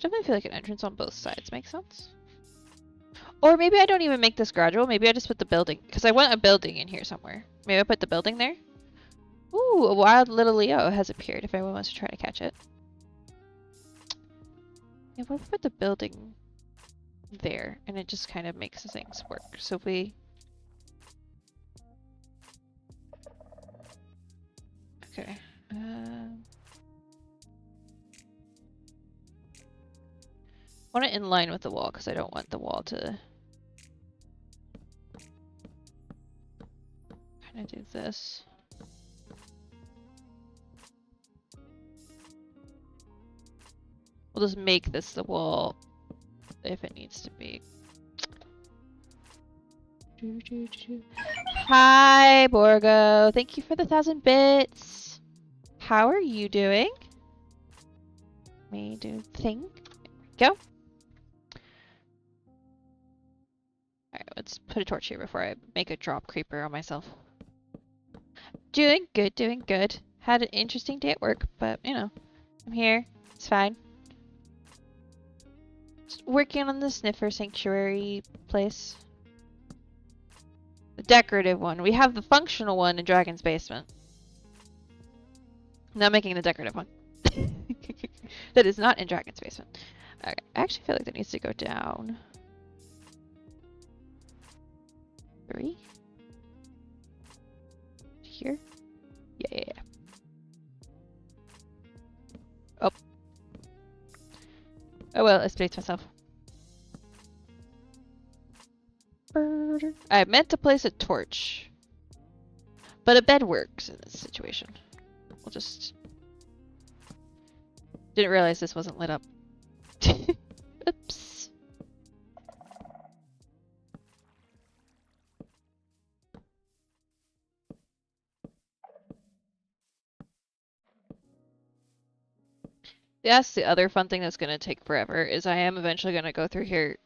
Definitely feel like an entrance on both sides makes sense. Or maybe I don't even make this gradual. Maybe I just put the building, because I want a building in here somewhere. Maybe I put the building there. Ooh, a wild little Leo has appeared if anyone wants to try to catch it. Yeah, what if we put the building there and it just kind of makes things work? So if we... Okay. I want it in line with the wall because I don't want the wall to kind of do this. We'll just make this the wall if it needs to be. Hi, Borgo. Thank you for the 1,000 bits. How are you doing? Let me do thing. There we go. Alright, let's put a torch here before I make a drop creeper on myself. Doing good, doing good. Had an interesting day at work, but you know, I'm here. It's fine. Just working on the sniffer sanctuary place. The decorative one. We have the functional one in Dragon's Basement. Now making the decorative one. That is not in Dragon's Basement. Okay, I actually feel like that needs to go down. 3. Here? Yeah. Oh. Oh well, I spaced myself. I meant to place a torch. But a bed works in this situation. We'll just... Didn't realize this wasn't lit up. Oops. That's the other fun thing that's going to take forever, is I am eventually going to go through here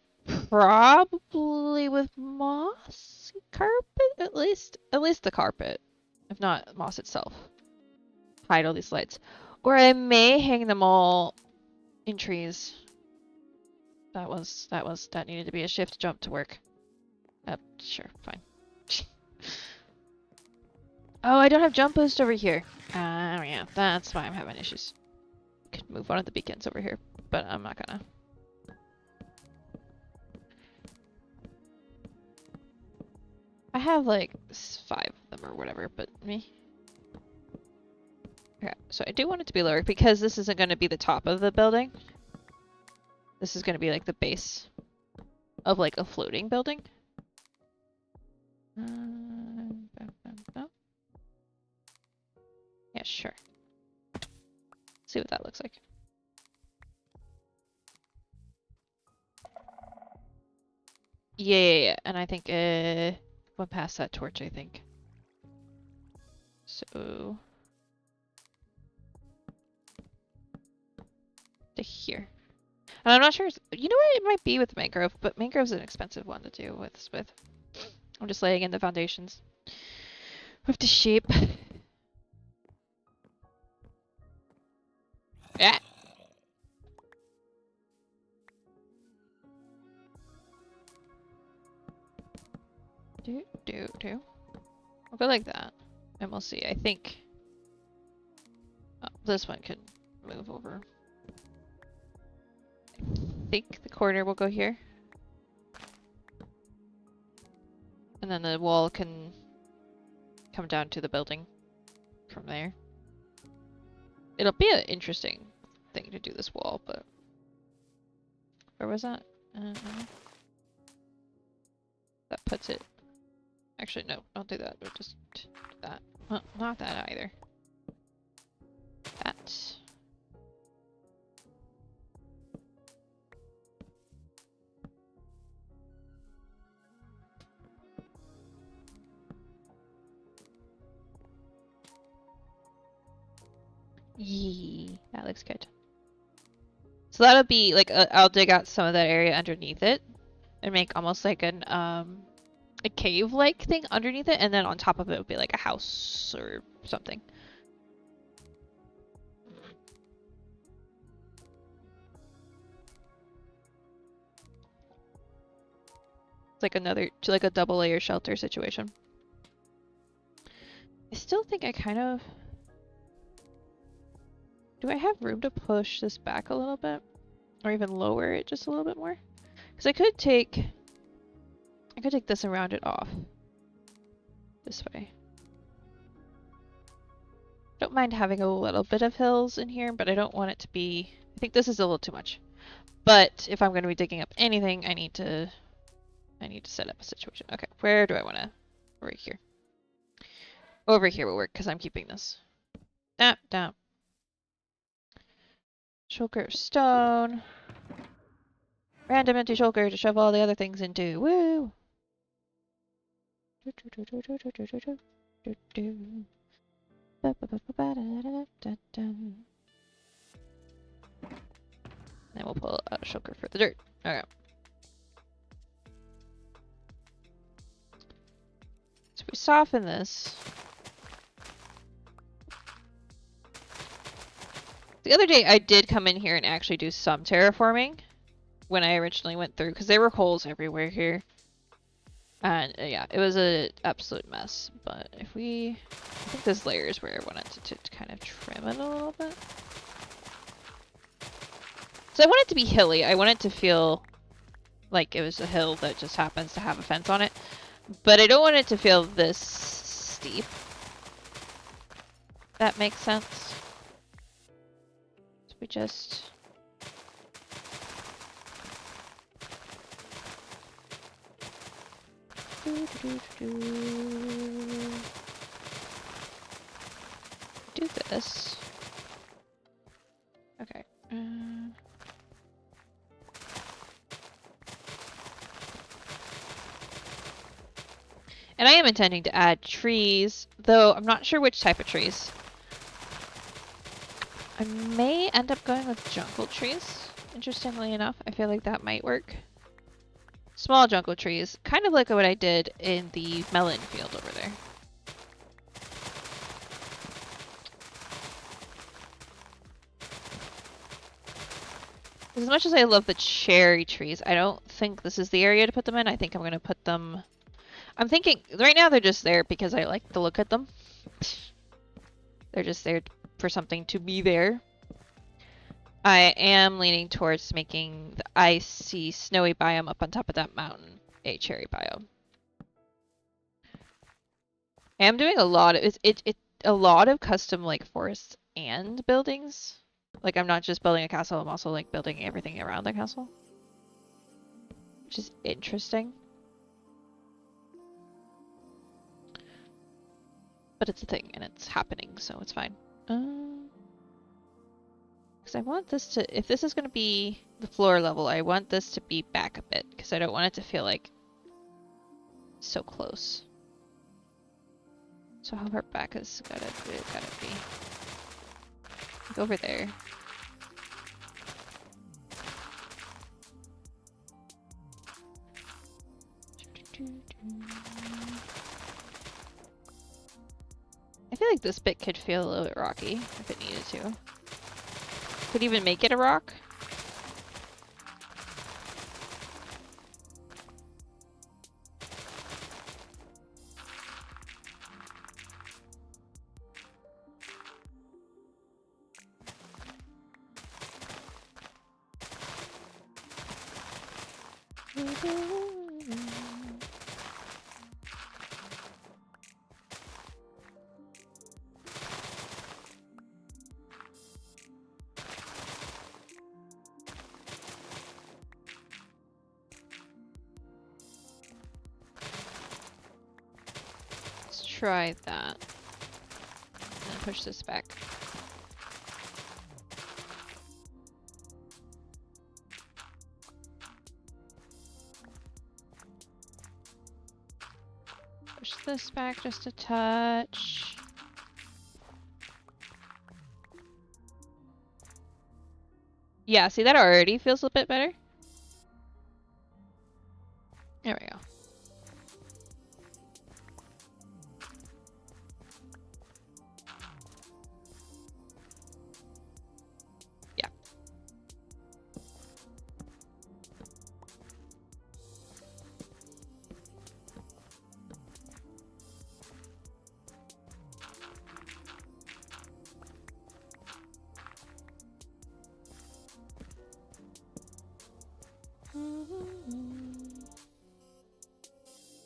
probably with moss carpet, at least the carpet, if not moss itself. Hide all these lights. Or I may hang them all in trees. That needed to be a shift jump to work. Sure, fine. Oh, I don't have jump boost over here. Yeah, that's why I'm having issues. Could move one of the beacons over here, but I'm not gonna. I have like 5 of them or whatever, but me. Okay, so I do want it to be lower because this isn't going to be the top of the building. This is going to be like the base of like a floating building. Yeah, sure. See what that looks like. Yeah. And I think went past that torch, I think. So to here. And I'm not sure. You know what? It might be with mangrove, but mangrove's an expensive one to do with. I'm just laying in the foundations with the sheep. Yeah. Do. We'll go like that, and we'll see. I think this one can move over. I think the corner will go here. And then the wall can come down to the building from there. It'll be an interesting thing to do this wall, but... Where was that? That puts it... Actually, no, don't do that. We'll just do that. Well, not that either. That. Yee, that looks good. So that'll be like I'll dig out some of that area underneath it and make almost like an a cave-like thing underneath it, and then on top of it would be like a house or something. It's like like a double layer shelter situation. I still think I kind of... Do I have room to push this back a little bit? Or even lower it just a little bit more? Because I could take this and round it off. This way. Don't mind having a little bit of hills in here, but I don't want it to be... I think this is a little too much. But if I'm going to be digging up anything, I need to set up a situation. Okay, where do I want to... Right here. Over here will work, because I'm keeping this. Down. Shulker of stone. Random empty shulker to shove all the other things into. Woo! Then we'll pull out a shulker for the dirt. Okay. So we soften this. The other day I did come in here and actually do some terraforming when I originally went through, because there were holes everywhere here. And yeah, it was an absolute mess. But if we... I think this layer is where I wanted to kind of trim it a little bit. So I want it to be hilly. I want it to feel like it was a hill that just happens to have a fence on it. But I don't want it to feel this steep. That makes sense. So we just... do this. Okay. And I am intending to add trees, though I'm not sure which type of trees. I may end up going with jungle trees, interestingly enough. I feel like that might work. Small jungle trees, kind of like what I did in the melon field over there. As much as I love the cherry trees, I don't think this is the area to put them in. I think I'm going to put them... I'm thinking, right now they're just there because I like to look at them. They're just there for something to be there. I am leaning towards making the icy, snowy biome up on top of that mountain a cherry biome. I am doing a lot of a lot of custom like forests and buildings. Like I'm not just building a castle, I'm also like building everything around the castle. Which is interesting. But it's a thing and it's happening, so it's fine. Because I want this to, if this is going to be the floor level, I want this to be back a bit because I don't want it to feel like so close. So how far back is gotta be? Like over there. I feel like this bit could feel a little bit rocky if it needed to. Could even make it a rock. Try that. And push this back. Push this back just a touch. Yeah, see that already feels a bit better? There we go.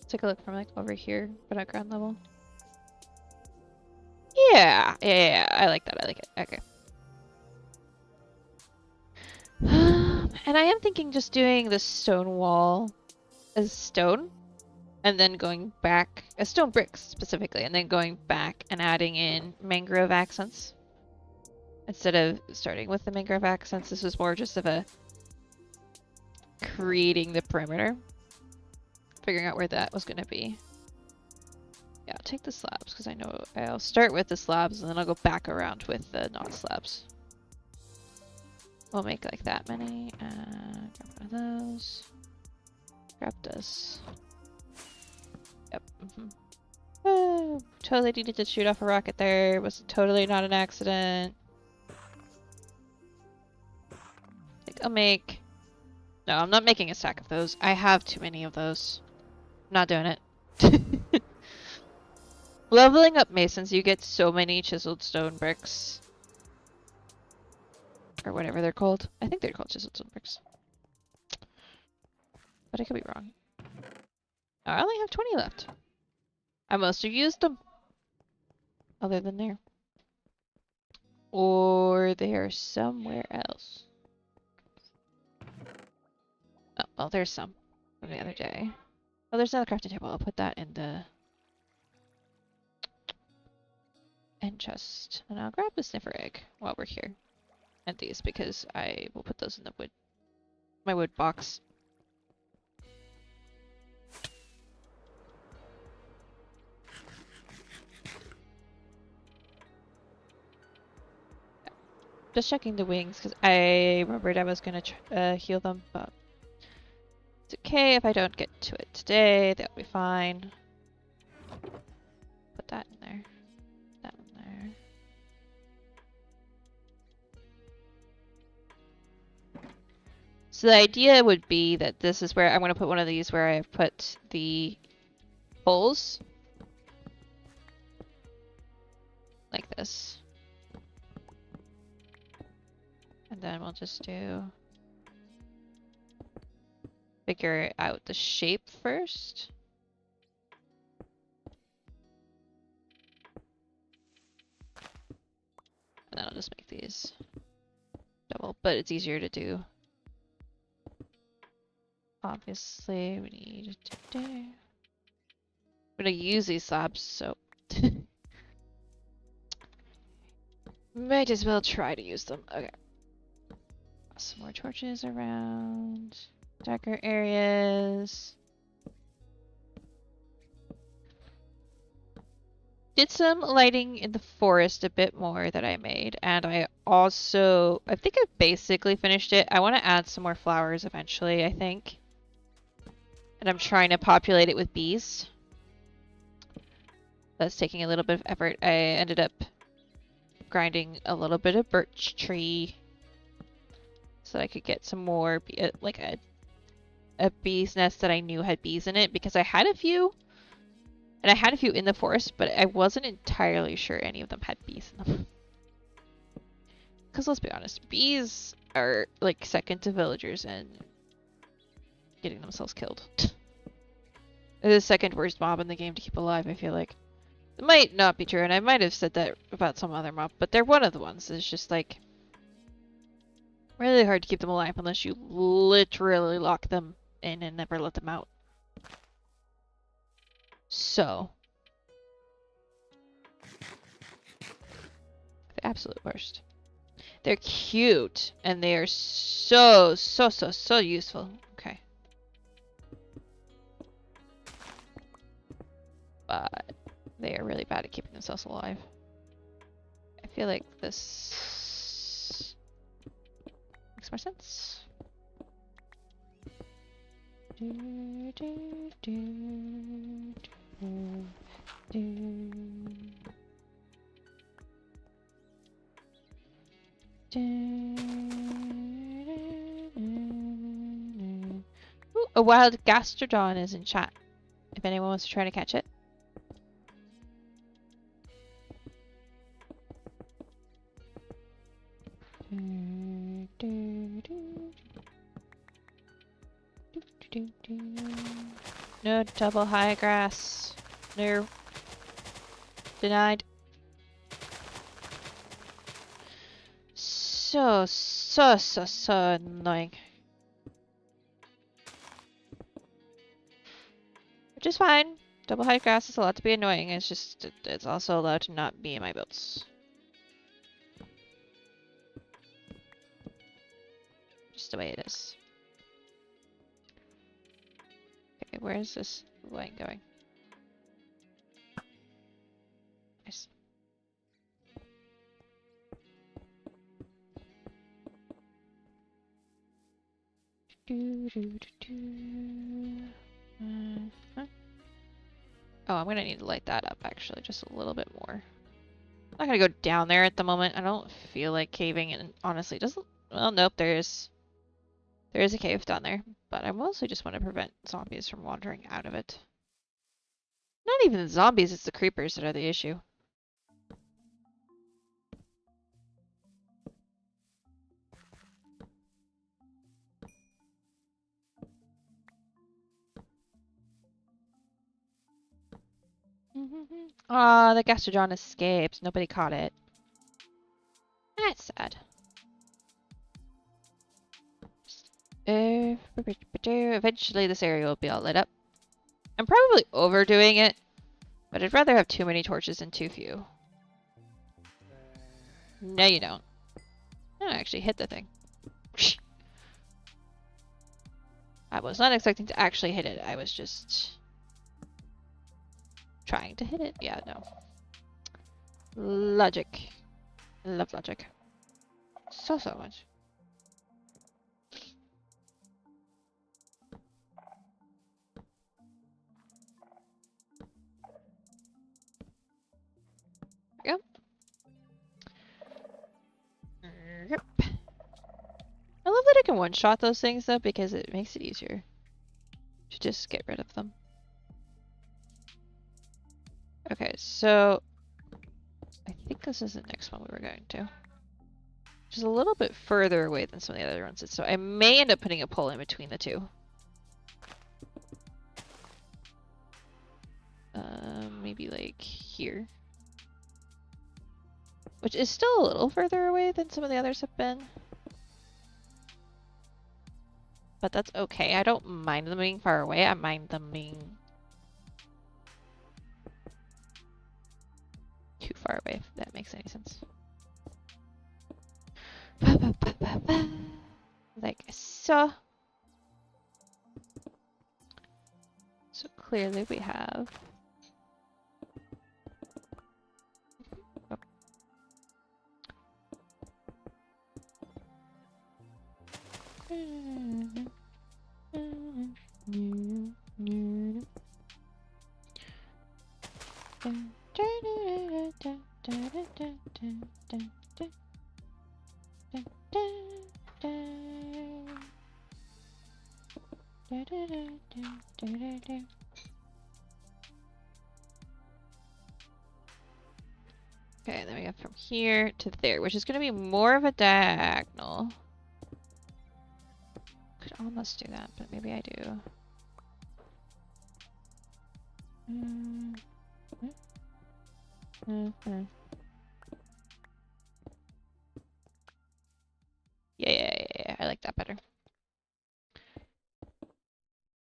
take a look from like over here, but at ground level. Yeah, I like that. I like it. Okay. And I am thinking just doing the stone wall as stone, and then going back, as stone bricks specifically, and then going back and adding in mangrove accents. Instead of starting with the mangrove accents, this was more just of a creating the perimeter. Figuring out where that was going to be. Yeah, I'll take the slabs, because I know I'll start with the slabs, and then I'll go back around with the non-slabs. We'll make like that many. Grab one of those. Grab this. Yep. Totally needed to shoot off a rocket there. It was totally not an accident. I think I'll make... No, I'm not making a stack of those. I have too many of those. I'm not doing it. Leveling up masons, you get so many chiseled stone bricks. Or whatever they're called. I think they're called chiseled stone bricks. But I could be wrong. I only have 20 left. I must have used them. Other than there. Or they are somewhere else. Oh, well, there's some from the other day. Oh, there's another crafting table. I'll put that in the end chest. And I'll grab the sniffer egg while we're here. And these, because I will put those in the wood. My wood box. Just checking the wings, because I remembered I was going to heal them, but it's okay if I don't get to it today. That'll be fine. Put that in there. That in there. So the idea would be that this is where I'm going to put one of these where I've put the holes. Like this. And then we'll just figure out the shape first. And then I'll just make these double, but it's easier to do. Obviously, we need to do. I'm gonna use these slabs, so might as well try to use them. Okay. Some more torches around. Darker areas. Did some lighting in the forest a bit more that I made, and I think I basically finished it. I want to add some more flowers eventually, I think. And I'm trying to populate it with bees. That's taking a little bit of effort. I ended up grinding a little bit of birch tree so that I could get some more, like a bee's nest that I knew had bees in it, because I had a few. And I had a few in the forest, but I wasn't entirely sure any of them had bees in them. Because let's be honest, bees are like second to villagers and getting themselves killed. They're the second worst mob in the game to keep alive, I feel like. It might not be true, and I might have said that about some other mob, but they're one of the ones. It's just like really hard to keep them alive unless you literally lock them in and never let them out. So, the absolute worst. They're cute, and they are so useful. Okay. But they are really bad at keeping themselves alive. I feel like this makes more sense. Ooh, a wild gastrodon is in chat. If anyone wants to try to catch it. No double high grass. No. Denied. So annoying. Which is fine. Double high grass is allowed to be annoying. It's just, it's also allowed to not be in my builds. Just the way it is. Okay, where is this line going? Nice. Oh, I'm gonna need to light that up actually, just a little bit more. I'm not gonna go down there at the moment. I don't feel like caving, and honestly, doesn't. Well, nope, there is a cave down there, but I mostly just want to prevent zombies from wandering out of it. Not even the zombies, it's the creepers that are the issue. Ah, the Gastrodon escaped. Nobody caught it. That's sad. Eventually this area will be all lit up. I'm probably overdoing it, but I'd rather have too many torches than too few. No, you don't. I actually hit the thing. I was not expecting to actually hit it. I was just trying to hit it. Yeah, no. Logic. Love logic. So much. Yep. Yep. I love that I can one-shot those things though, because it makes it easier to just get rid of them. Okay, so I think this is the next one we were going to. Which is a little bit further away than some of the other ones. So I may end up putting a pole in between the two. Maybe like here. Which is still a little further away than some of the others have been. But that's okay. I don't mind them being far away. I mind them being too far away, if that makes any sense. Like so. So clearly we have... Okay, then we have from here to there, which is going to be more of a diagonal. Could almost do that, but maybe I do. Yeah, I like that better.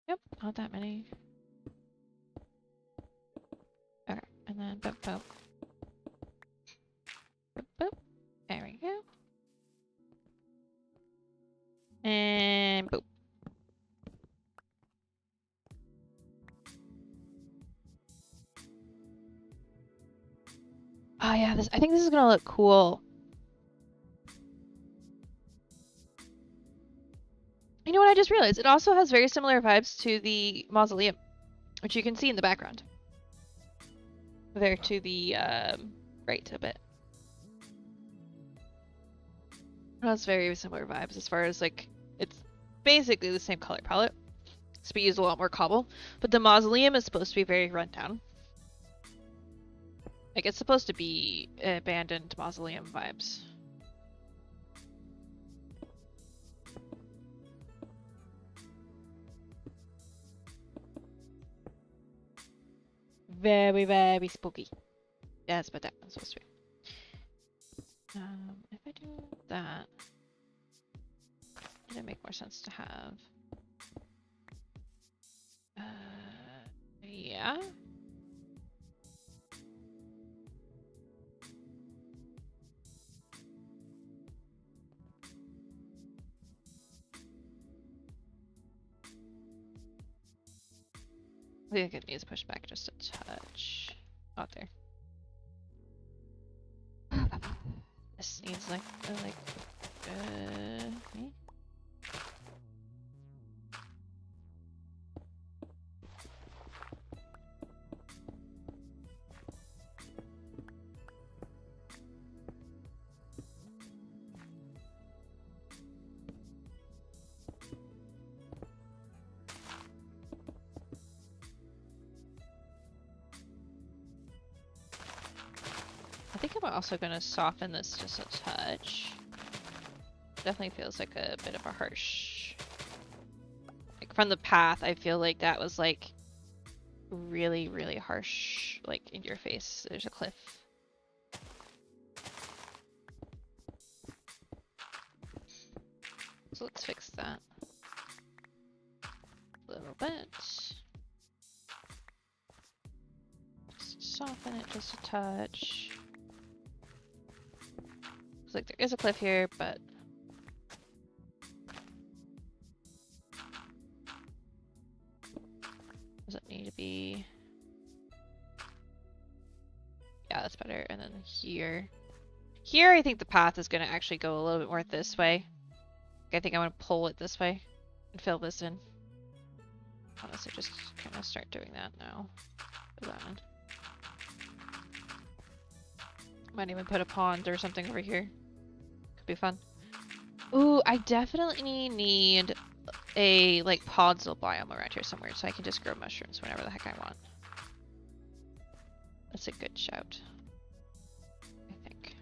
Yep, not that many. Okay, and then boop, boop. Boop, boop. There we go. And boop. Oh yeah, I think this is gonna look cool. You know what I just realized? It also has very similar vibes to the mausoleum, which you can see in the background. There to the right a bit. That's very similar vibes as far as like, it's basically the same color palette. So we use a lot more cobble, but the mausoleum is supposed to be very run down. Like it's supposed to be abandoned mausoleum vibes. very, very spooky. Yeah, that's what that one's supposed to be. If I do that, it'd make more sense to have. Yeah. I think it needs to push back just a touch. Out there. This needs like. Me? I think I'm also going to soften this just a touch. Definitely feels like a bit of a harsh... Like from the path, I feel like that was like really, really harsh, like in your face. There's a cliff. So let's fix that. A little bit. Just soften it just a touch. Looks like there is a cliff here, but does it need to be? Yeah, that's better. And then here. Here, I think the path is going to actually go a little bit more this way. I think I want to pull it this way and fill this in. Honestly, just kind of start doing that now. Put that in. Might even put a pond or something over here. Could be fun. Ooh, I definitely need a like podzol biome around here somewhere so I can just grow mushrooms whenever the heck I want. That's a good shout. I think.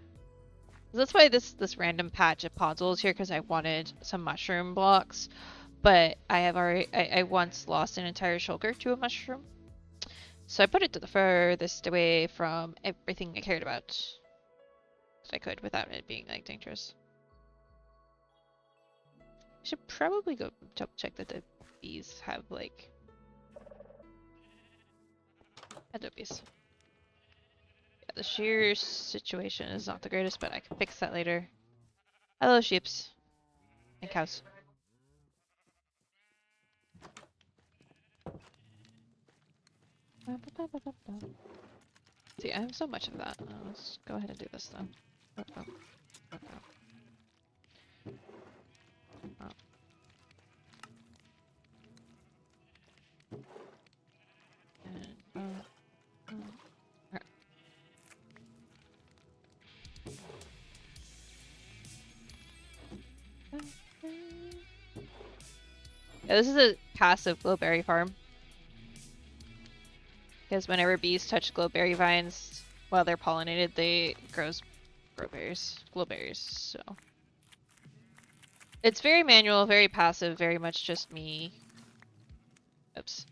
That's why this random patch of podzol is here, because I wanted some mushroom blocks, but I have already I once lost an entire shulker to a mushroom. So I put it to the furthest away from everything I cared about that I could without it being like dangerous. I should probably go double check that the bees have like adobes. Yeah, the shear situation is not the greatest, but I can fix that later. Hello, sheeps and cows. See, I have so much of that. Let's go ahead and do this then. Yeah, this is a passive glowberry farm. Because whenever bees touch glowberry vines while they're pollinated, they grow glowberries. So it's very manual, very passive, very much just me. Oops,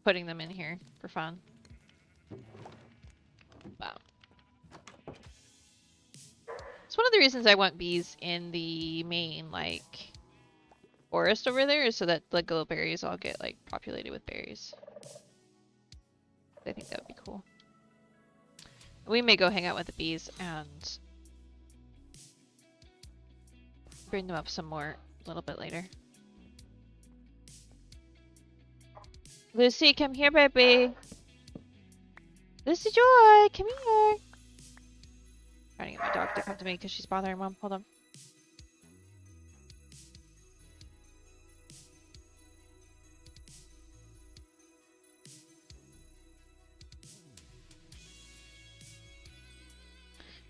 putting them in here for fun. Wow. It's one of the reasons I want bees in the main like forest over there, is so that the glowberries all get like populated with berries. I think that would be cool. We may go hang out with the bees and bring them up some more a little bit later. Lucy, come here, baby. Lucy Joy, come here. Trying to get my dog to come to me because she's bothering Mom. Hold on.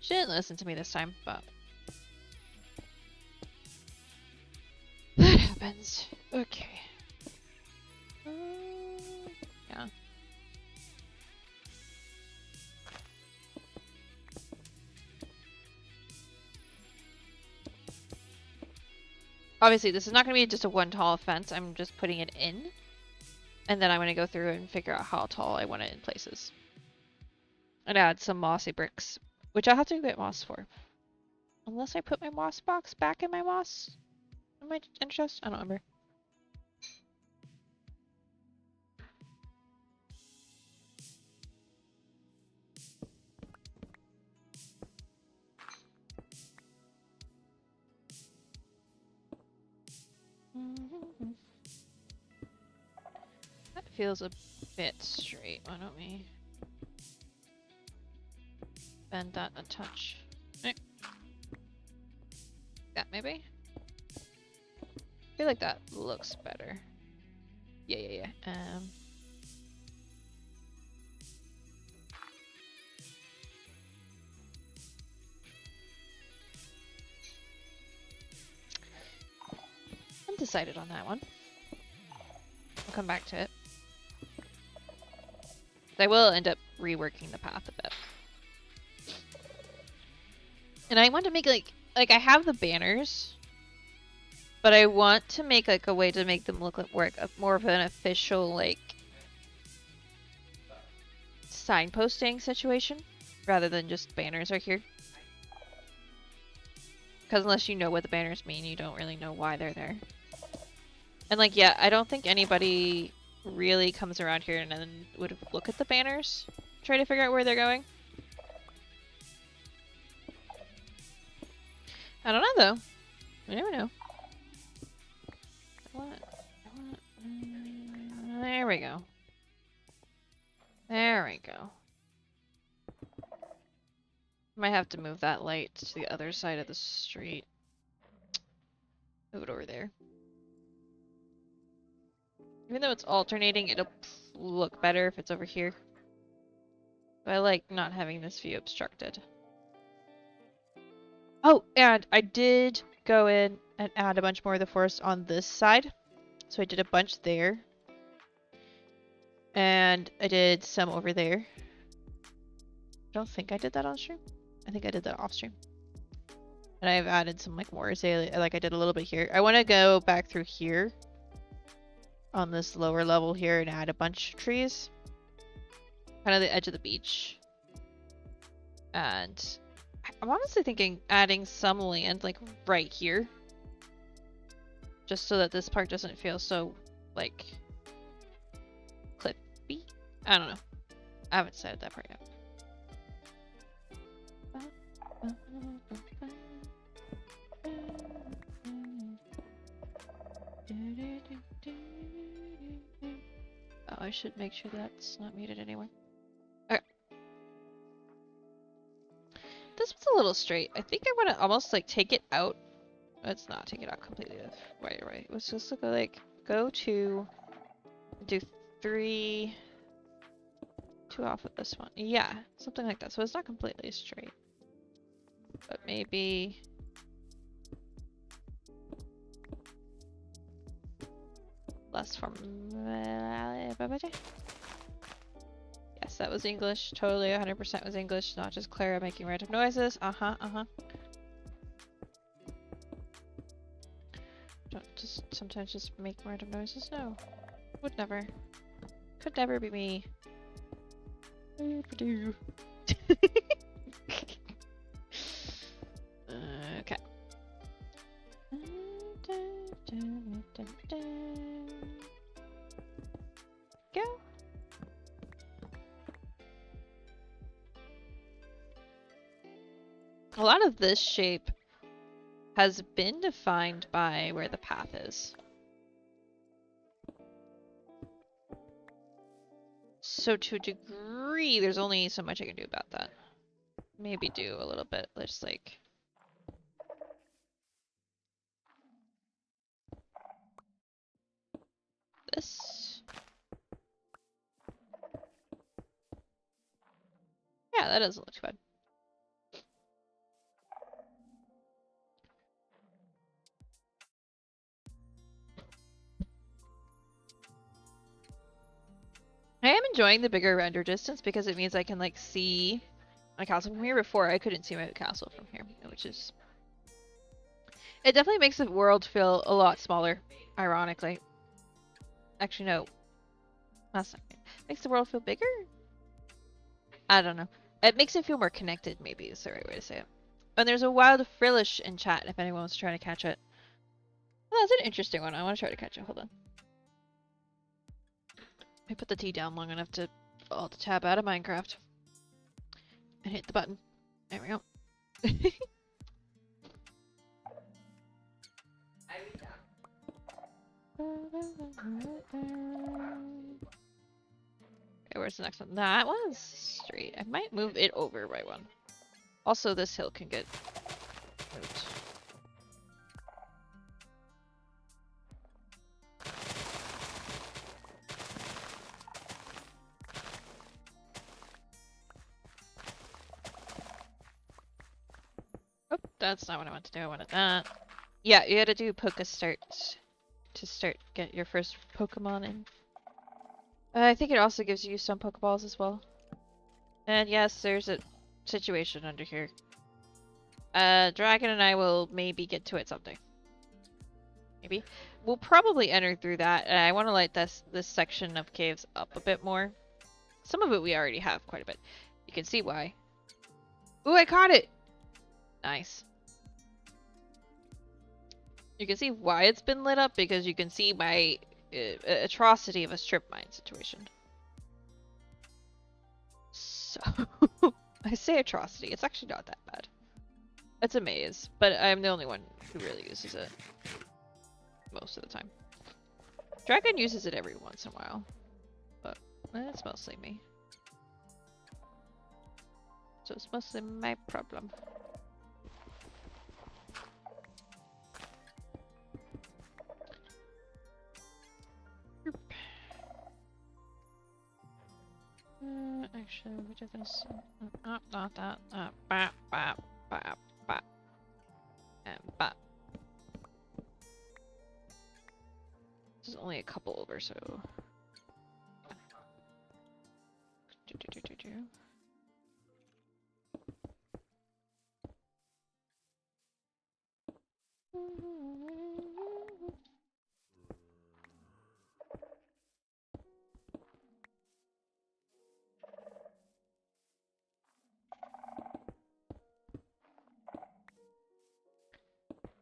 She didn't listen to me this time, but that happens. Okay. Yeah. Obviously, this is not going to be just a one tall fence. I'm just putting it in. And then I'm going to go through and figure out how tall I want it in places. And add some mossy bricks, which I'll have to get moss for. Unless I put my moss box back in my moss. In my interest? I don't remember. That feels a bit straight. Why don't we bend that a touch? Right. That maybe? I feel like that looks better. Yeah. Undecided on that one. I'll come back to it. I will end up reworking the path a bit. And I want to make like I have the banners, but I want to make like a way to make them look like more of an official like signposting situation rather than just banners are here. Because unless you know what the banners mean, you don't really know why they're there. And like, yeah, I don't think anybody really comes around here and then would look at the banners, try to figure out where they're going. I don't know though. You never know. There we go. There we go. Might have to move that light to the other side of the street. Move it over there. Even though it's alternating, it'll look better if it's over here. But I like not having this view obstructed. Oh, and I did go in and add a bunch more of the forest on this side. So I did a bunch there. And I did some over there. I don't think I did that on stream. I think I did that off stream. And I've added some like more azalea, like I did a little bit here. I want to go back through here on this lower level here and add a bunch of trees. Kind of the edge of the beach. And I'm honestly thinking adding some land like right here. Just so that this part doesn't feel so like clippy. I don't know. I haven't decided that part yet. Oh, I should make sure that's not muted anywhere. Okay. This one's a little straight. I think I want to almost like take it out. Let's not take it out completely. Right. Let's just look like go to do 3, 2 off of this one. Yeah, something like that. So it's not completely straight, but maybe. Less from. Yes, that was English. Totally 100% was English, not just Clara making random noises. Don't just sometimes just make random noises. No. Would never. Could never be me. Okay. Go. A lot of this shape has been defined by where the path is. So to a degree, there's only so much I can do about that. Maybe do a little bit, just like... this. Yeah, that doesn't look too bad. I am enjoying the bigger render distance because it means I can like see my castle from here. Before I couldn't see my castle from here, which is... It definitely makes the world feel a lot smaller, ironically. Actually, no. That's not good. Makes the world feel bigger? I don't know. It makes it feel more connected, maybe is the right way to say it. And there's a wild frillish in chat if anyone wants to try to catch it. Well, that's an interesting one. I want to try to catch it. Hold on. I put the T down long enough to alt tab out of Minecraft. And hit the button. There we go. Okay, where's the next one? That one's straight. I might move it over by one. Also, this hill can get moved. Oh, that's not what I want to do. I wanted that. Yeah, you gotta do Poke Start to get your first Pokemon in. I think it also gives you some Pokeballs as well. And yes, there's a situation under here. Dragon and I will maybe get to it someday. Maybe. We'll probably enter through that, and I want to light this section of caves up a bit more. Some of it we already have quite a bit. You can see why. Ooh, I caught it! Nice. You can see why it's been lit up, because you can see my atrocity of a strip mine situation. So, I say atrocity. It's actually not that bad. It's a maze, but I'm the only one who really uses it most of the time. Dragon uses it every once in a while, but it's mostly me. So it's mostly my problem. Actually, we did this. Not that. Bap, bap, bap, bap. And bap. There's only a couple over, so.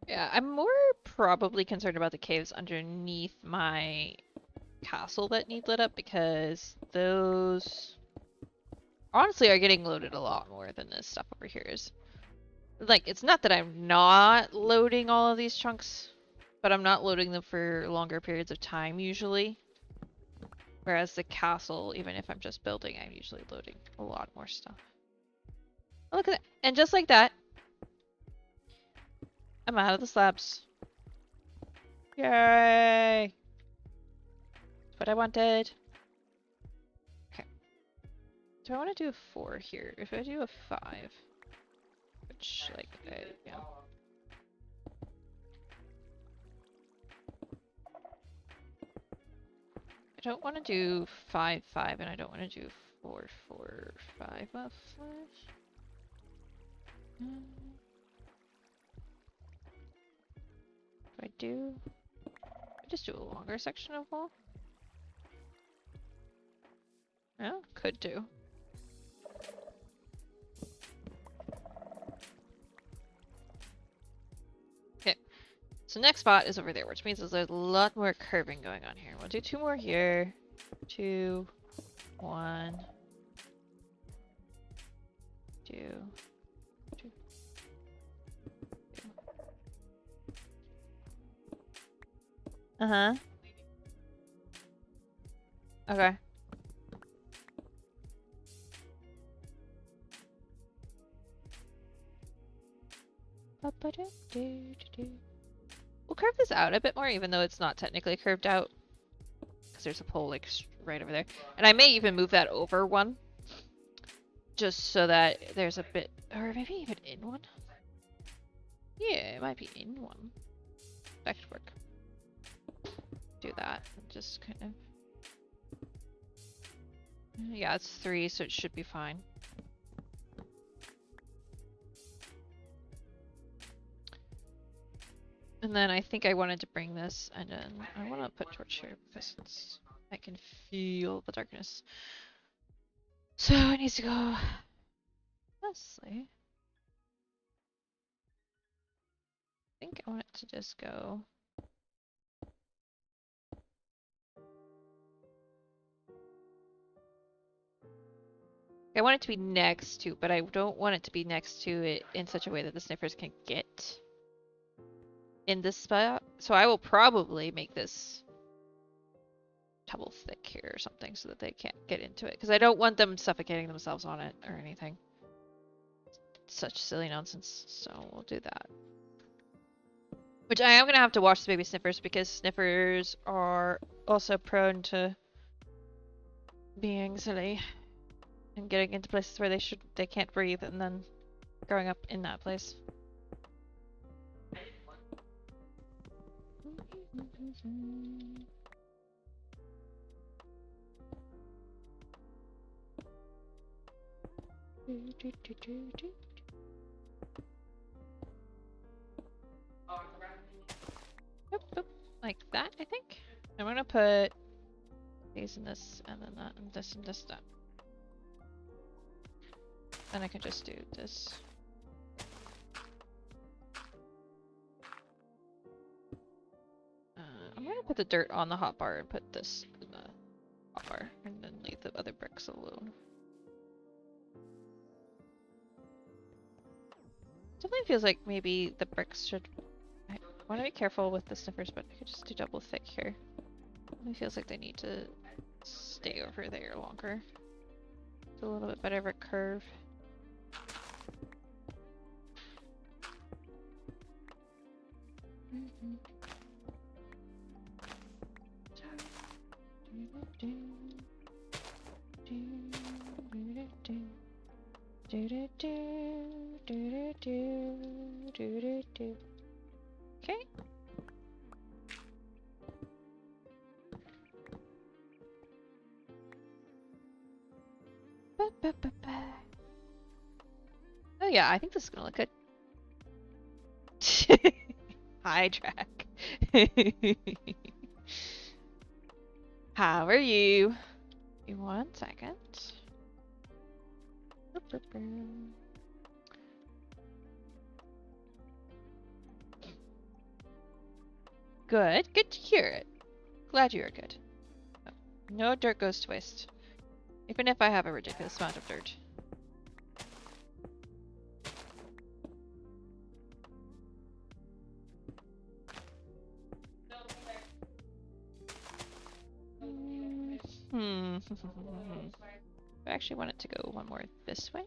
Yeah, I'm more probably concerned about the caves underneath my castle that need lit up, because those honestly are getting loaded a lot more than this stuff over here is. Like, it's not that I'm not loading all of these chunks, but I'm not loading them for longer periods of time usually. Whereas the castle, even if I'm just building, I'm usually loading a lot more stuff. Oh, look at that. And just like that, I'm out of the slabs. Yay! That's what I wanted. Okay. Do I want to do a 4 here? If I do a 5, which, like, yeah. I don't want to do 5, 5, and I don't want to do 4, 4, 5 of flash. I do? I just do a longer section of wall? Yeah, could do. Okay, so next spot is over there, which means there's a lot more curving going on here. We'll do 2 more here. 2, 1, 2, 2. Uh-huh. Okay. We'll curve this out a bit more, even though it's not technically curved out. Because there's a pole, like, right over there. And I may even move that over one. Just so that there's a bit... Or maybe even in one? Yeah, it might be in one. That could work. Do that. Just kind of... Yeah, it's 3, so it should be fine. And then I think I wanted to bring this, and then I want to put torch here because it's I can feel the darkness. So it needs to go. Honestly, I think I want it to just go. I want it to be next to, but I don't want it to be next to it in such a way that the sniffers can get in this spot. So I will probably make this double thick here or something so that they can't get into it. Because I don't want them suffocating themselves on it or anything. Such silly nonsense. So we'll do that. Which I am going to have to watch the baby sniffers because sniffers are also prone to being silly and getting into places where they can't breathe and then growing up in that place. Like that, I think. I'm gonna put these in this, and then that, and this, and this, that. Then I can just do this. I'm gonna put the dirt on the hotbar and put this in the hotbar, and then leave the other bricks alone. Definitely feels like maybe the bricks should. I want to be careful with the sniffers, but I could just do double thick here. It feels like they need to stay over there longer. It's a little bit better of a curve. Okay. Oh yeah, I think this is gonna look good. Hi, Track. How are you? Give me 1 second. Good. Good to hear it. Glad you are good. No dirt goes to waste. Even if I have a ridiculous amount of dirt. I actually want it to go one more this way.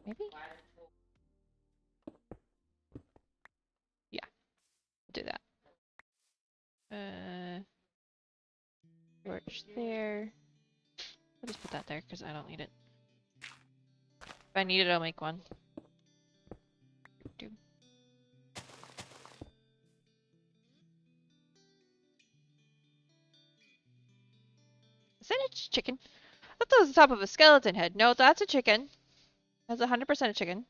Maybe? Yeah. Do that. Torch there. I'll just put that there because I don't need it. If I need it, I'll make one. Is that a chicken? I thought that was the top of a skeleton head. No, that's a chicken. That's 100% a chicken.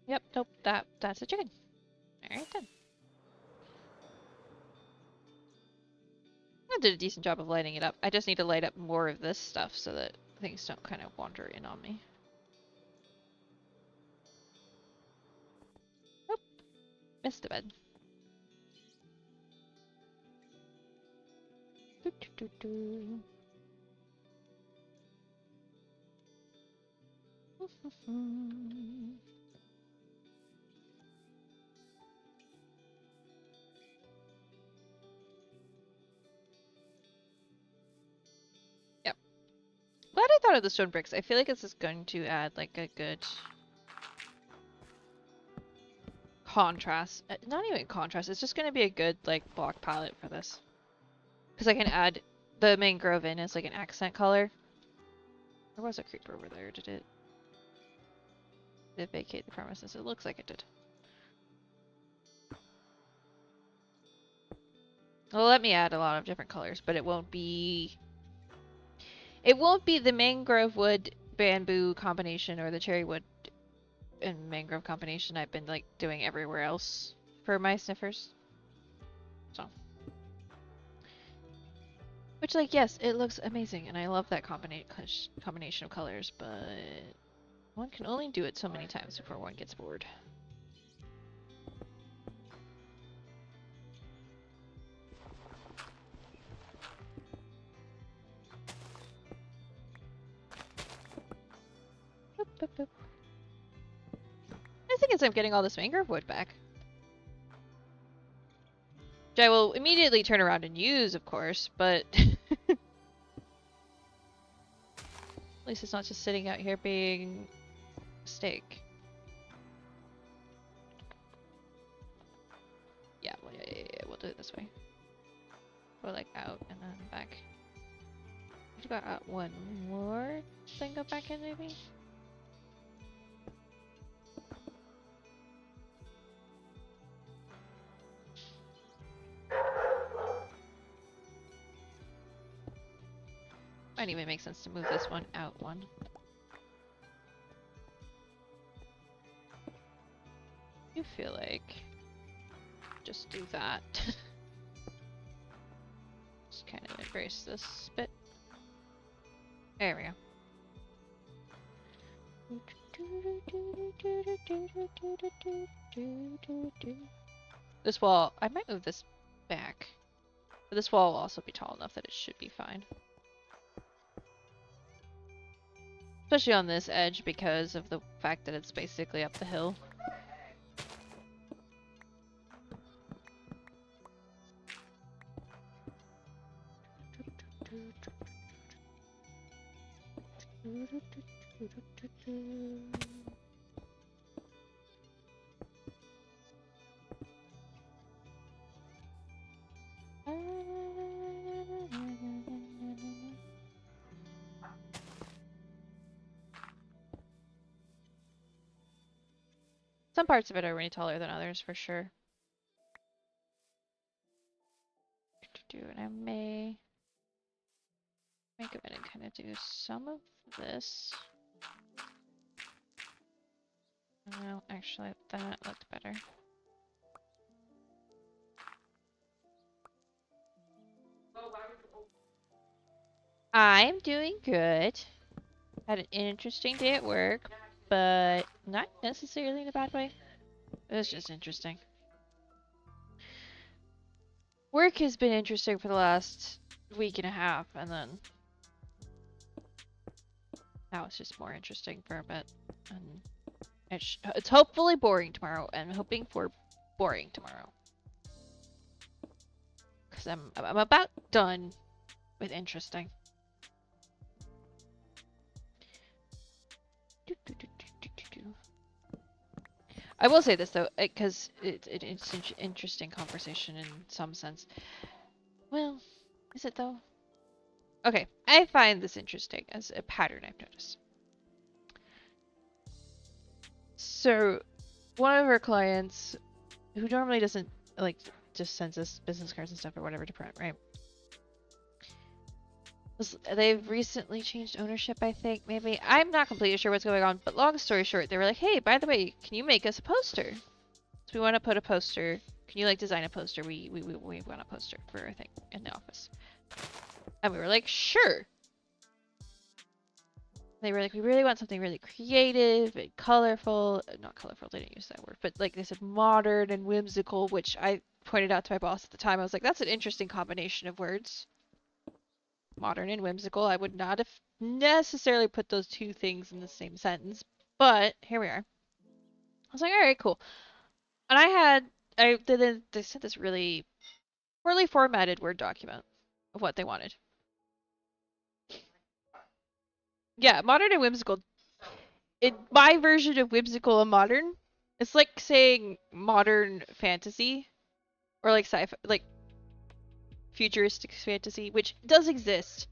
Yep, nope, that's a chicken. Alright then. I did a decent job of lighting it up. I just need to light up more of this stuff so that things don't kind of wander in on me. Nope. Missed the bed. Yep. Glad I thought of the stone bricks. I feel like this is going to add like a good contrast. Not even contrast, it's just going to be a good like block palette for this. Because I can add the mangrove in as like an accent color. There was a creeper over there, did it vacate the premises? It looks like it did. Well, let me add a lot of different colors, but it won't be the mangrove wood bamboo combination or the cherry wood and mangrove combination I've been like doing everywhere else for my sniffers. So, which like yes, it looks amazing, and I love that combination of colors, but one can only do it so many times before one gets bored. Boop, boop, boop. I think as I'm getting all this mangrove wood back. Which I will immediately turn around and use, of course, but at least it's not just sitting out here being a steak. Yeah, we'll do it this way. Or like out and then back. We've got one more, then go back in maybe? Might even make sense to move this one out one. You feel like just do that. Just kind of embrace this bit. There we go. This wall, I might move this back. But this wall will also be tall enough that it should be fine. Especially on this edge because of the fact that it's basically up the hill. Some parts of it are way taller than others, for sure. And I may go ahead and kind of do some of this. Well, actually, that looked better. I'm doing good. Had an interesting day at work, but not necessarily in a bad way. It was just interesting. Work has been interesting for the last week and a half, and then now it's just more interesting for a bit. And it's hopefully boring tomorrow. I'm hoping for boring tomorrow. Because I'm about done with interesting. I will say this though, because it's an interesting conversation in some sense. Well, is it though? Okay, I find this interesting as a pattern I've noticed. So, one of our clients, who normally doesn't, like, just sends us business cards and stuff or whatever to print, right? They've recently changed ownership, I think, maybe. I'm not completely sure what's going on, but long story short, they were like, hey, by the way, can you make us a poster? So we want to put a poster. Can you, like, design a poster? We want a poster for a thing in the office. And we were like, sure. They were like, we really want something really creative and colorful. Not colorful, they didn't use that word. But, like, they said modern and whimsical, which I pointed out to my boss at the time. I was like, that's an interesting combination of words. Modern and whimsical. I would not have necessarily put those two things in the same sentence, but here we are. I was like, all right, cool. And they sent this really poorly formatted Word document of what they wanted. Yeah, modern and whimsical. My version of whimsical and modern, it's like saying modern fantasy or like sci-fi, like futuristic fantasy, which does exist.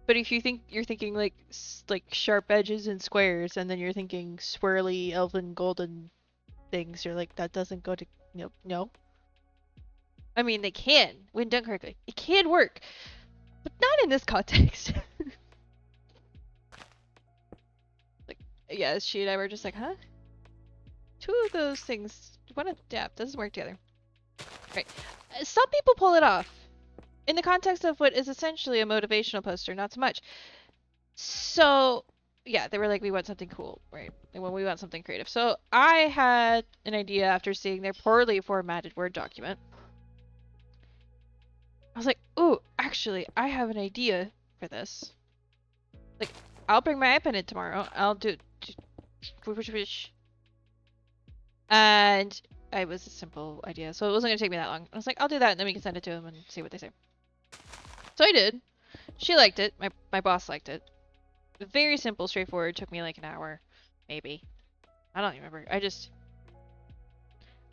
But if you're thinking like sharp edges and squares, and then you're thinking swirly elven golden things, you're like, that doesn't go to no. I mean, they can when done correctly. It can work, but not in this context. Like yeah, she and I were just like, huh? Two of those things, one adapt, doesn't work together. Right. Some people pull it off. In the context of what is essentially a motivational poster, not so much. So, yeah, they were like, we want something cool, right? And when we want something creative. So I had an idea after seeing their poorly formatted Word document. I was like, ooh, actually, I have an idea for this. Like, I'll bring my iPad in tomorrow. I'll do... And it was a simple idea, so it wasn't going to take me that long. I was like, I'll do that, and then we can send it to them and see what they say. So I did. She liked it. My boss liked it. Very simple, straightforward. Took me like an hour, maybe. I don't even remember.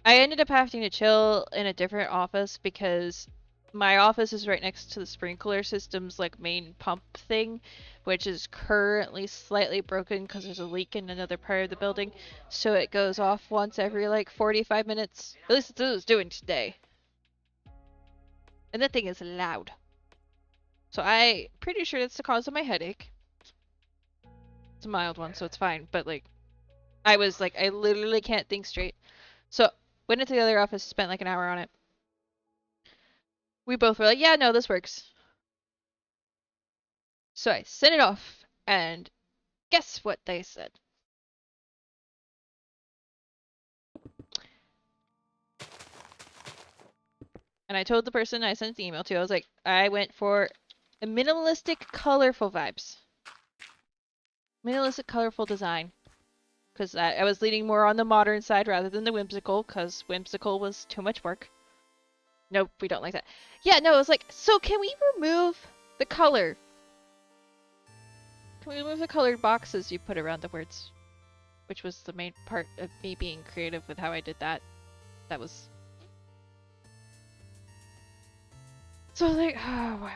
I ended up having to chill in a different office because my office is right next to the sprinkler system's like main pump thing, which is currently slightly broken because there's a leak in another part of the building. So it goes off once every like 45 minutes. At least it's what it was doing today. And that thing is loud. So I'm pretty sure that's the cause of my headache. It's a mild one, so it's fine. But like, I was like, I literally can't think straight. So went into the other office, spent like an hour on it. We both were like, yeah, no, this works. So I sent it off, and guess what they said? And I told the person I sent the email to, I was like, I went for a minimalistic, colorful vibes. Minimalistic, colorful design. Because I was leaning more on the modern side rather than the whimsical, because whimsical was too much work. Nope, we don't like that. Yeah, no, it was like, so can we remove the color? Can we remove the colored boxes you put around the words? Which was the main part of me being creative with how I did that. That was... So I was like, oh, my word.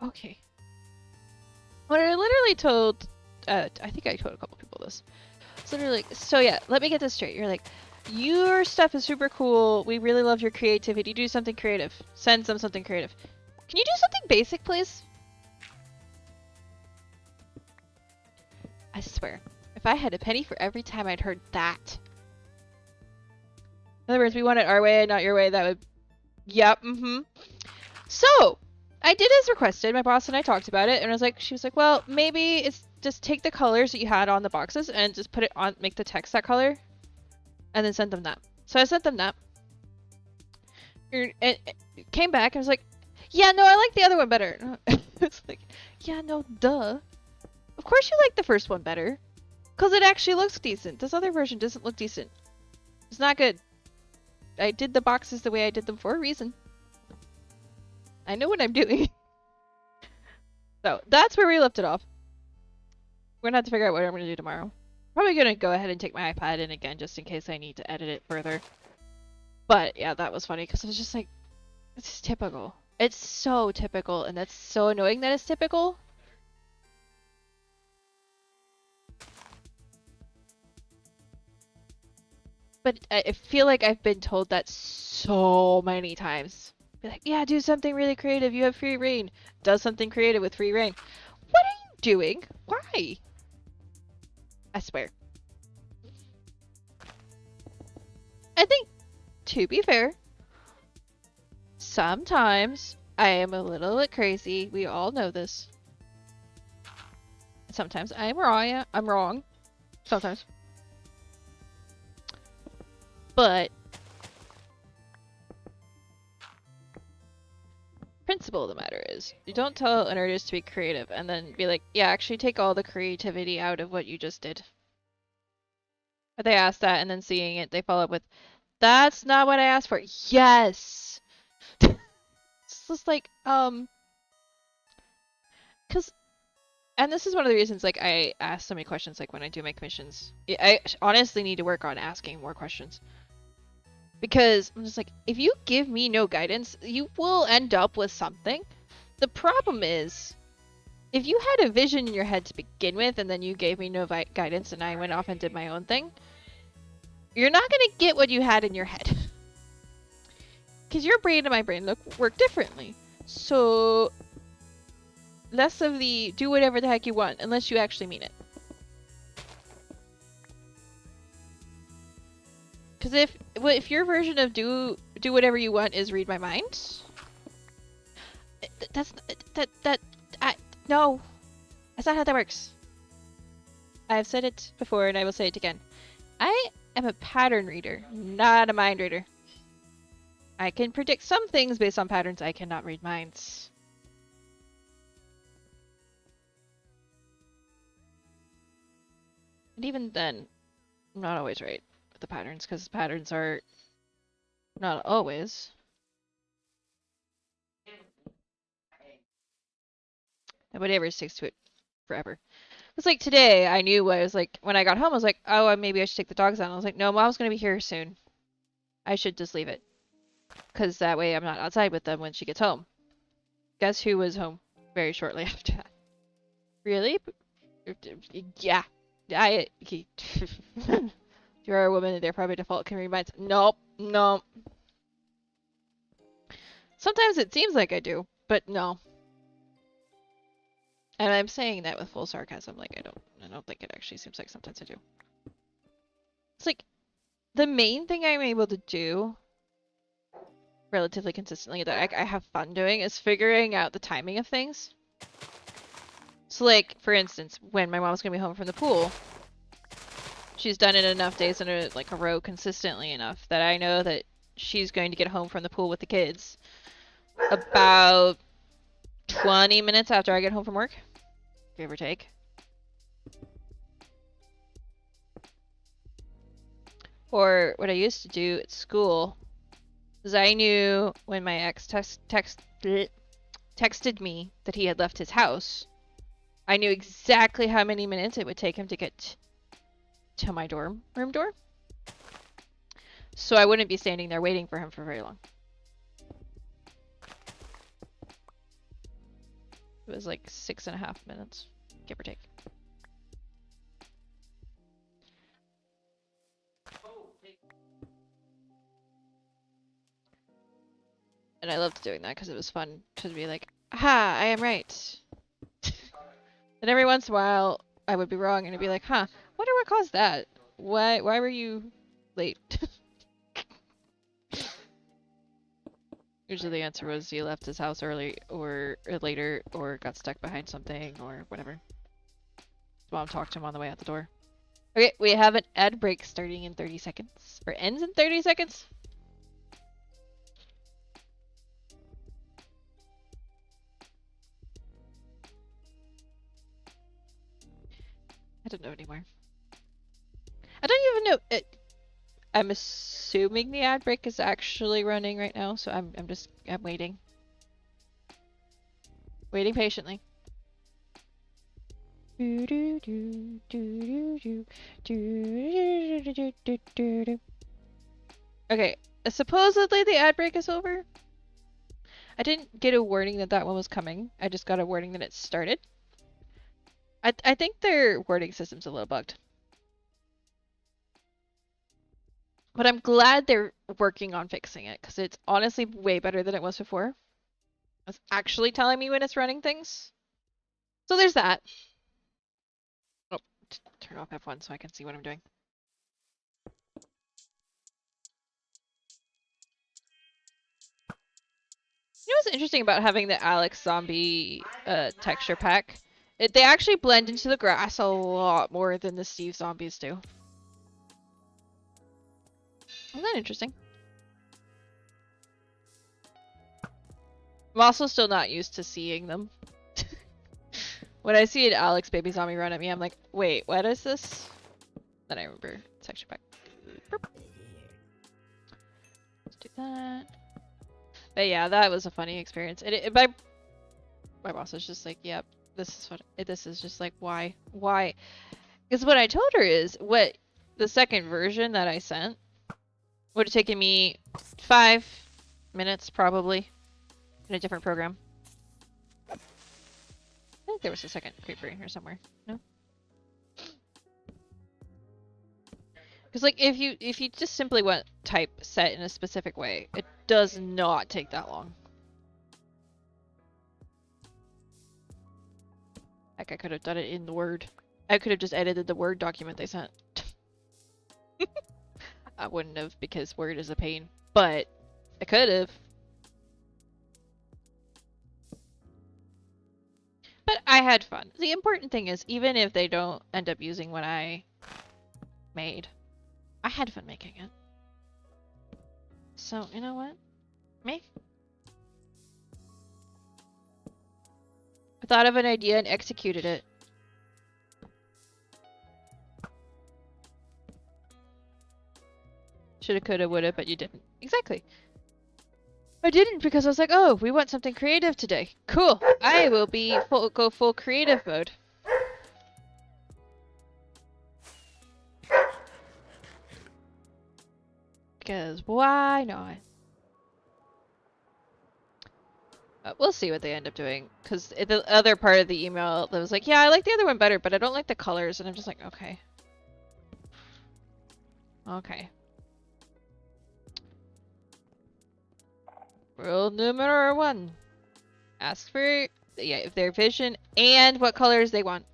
Okay. When I literally told... I think I told a couple people this. So they're like, so yeah, let me get this straight. You're like, your stuff is super cool. We really love your creativity. Do something creative. Send them something creative. Can you do something basic, please? I swear, if I had a penny for every time I'd heard that. In other words, we want it our way, not your way. That would... Yep, So, I did as requested. My boss and I talked about it, and I was like, she was like, well, maybe it's just take the colors that you had on the boxes and just put it on, make the text that color, and then send them that. So I sent them that. And it came back and was like, yeah, no, I like the other one better. It's like, yeah, no, duh. Of course you like the first one better. Because it actually looks decent. This other version doesn't look decent. It's not good. I did the boxes the way I did them for a reason. I know what I'm doing. So, that's where we left it off. We're gonna have to figure out what I'm gonna do tomorrow. Probably gonna go ahead and take my iPad in again just in case I need to edit it further. But, yeah, that was funny because I was just like, it's typical. It's so typical, and that's so annoying that it's typical. But I feel like I've been told that so many times. Be like, yeah, do something really creative. You have free reign. Does something creative with free reign. What are you doing? Why? I swear. I think, to be fair, sometimes I am a little bit crazy. We all know this. Sometimes I'm wrong. I'm wrong. Sometimes. But principle of the matter is, you don't tell an artist to be creative and then be like, yeah, actually take all the creativity out of what you just did. But they ask that, and then seeing it, they follow up with, that's not what I asked for. Yes! It's just like, because, and this is one of the reasons, like, I ask so many questions, like, when I do my commissions. I honestly need to work on asking more questions. Because I'm just like, if you give me no guidance, you will end up with something. The problem is, if you had a vision in your head to begin with, and then you gave me no guidance, and I went off and did my own thing, you're not going to get what you had in your head. Because your brain and my brain work differently. So, less of the do whatever the heck you want, unless you actually mean it. Because if your version of do whatever you want is read my mind, no, that's not how that works. I've said it before and I will say it again. I am a pattern reader, not a mind reader. I can predict some things based on patterns. I cannot read minds. And even then, I'm not always right with the patterns, because patterns are not always. Nobody ever sticks to it forever. It's like today, I knew I was like, when I got home, I was like, oh, maybe I should take the dogs out. I was like, no, Mom's going to be here soon. I should just leave it. Because that way I'm not outside with them when she gets home. Guess who was home very shortly after that? Really? Yeah. You're a woman, they're probably default can read minds. Nope. Nope. Sometimes it seems like I do, but no. And I'm saying that with full sarcasm, like I don't think it actually seems like sometimes I do. It's like the main thing I'm able to do relatively consistently that I have fun doing is figuring out the timing of things. So like, for instance, when my mom's gonna be home from the pool, she's done it enough days in a row consistently enough that I know that she's going to get home from the pool with the kids about 20 minutes after I get home from work, give or take. Or what I used to do at school is I knew when my ex texted me that he had left his house, I knew exactly how many minutes it would take him to get to my dorm room door. So I wouldn't be standing there waiting for him for very long. It was like 6.5 minutes, give or take. And I loved doing that because it was fun to be like, aha, I am right. And every once in a while, I would be wrong and it'd be like, huh, wonder what caused that? Why were you late? Usually the answer was he left his house early or later or got stuck behind something or whatever. Mom talked to him on the way out the door. Okay, we have an ad break starting in 30 seconds. Or ends in 30 seconds? I don't know anymore. I don't even know it. I'm assuming the ad break is actually running right now, so I'm waiting. Waiting patiently. Okay, supposedly the ad break is over. I didn't get a warning that that one was coming. I just got a warning that it started. I think their wording system's a little bugged. But I'm glad they're working on fixing it, because it's honestly way better than it was before. It's actually telling me when it's running things. So there's that. Oh, turn off F1 so I can see what I'm doing. You know what's interesting about having the Alex zombie texture pack? They actually blend into the grass a lot more than the Steve zombies do. Isn't that interesting? I'm also still not used to seeing them. When I see an Alex baby zombie run at me, I'm like, wait, what is this? Then I remember texture pack. Burp. Let's do that. But yeah, that was a funny experience. My boss was just like, yep, this is just like, why? Because what I told her is, what the second version that I sent would have taken me 5 minutes probably in a different program. I think there was a second creeper in here somewhere. No? Because like if you just simply want type set in a specific way, it does not take that long. Heck, I could have done it in the Word. I could have just edited the Word document they sent. I wouldn't have because Word is a pain, but I could have. But I had fun. The important thing is, even if they don't end up using what I made, I had fun making it. So, you know what? Me? I thought of an idea and executed it. Shoulda, coulda, woulda, but you didn't. Exactly. I didn't because I was like, oh, we want something creative today. Cool. I will go full creative mode. Because why not? We'll see what they end up doing. Because the other part of the email that was like, yeah, I like the other one better, but I don't like the colors. And I'm just like, okay. Okay. Rule number 1. Ask for their vision and what colors they want.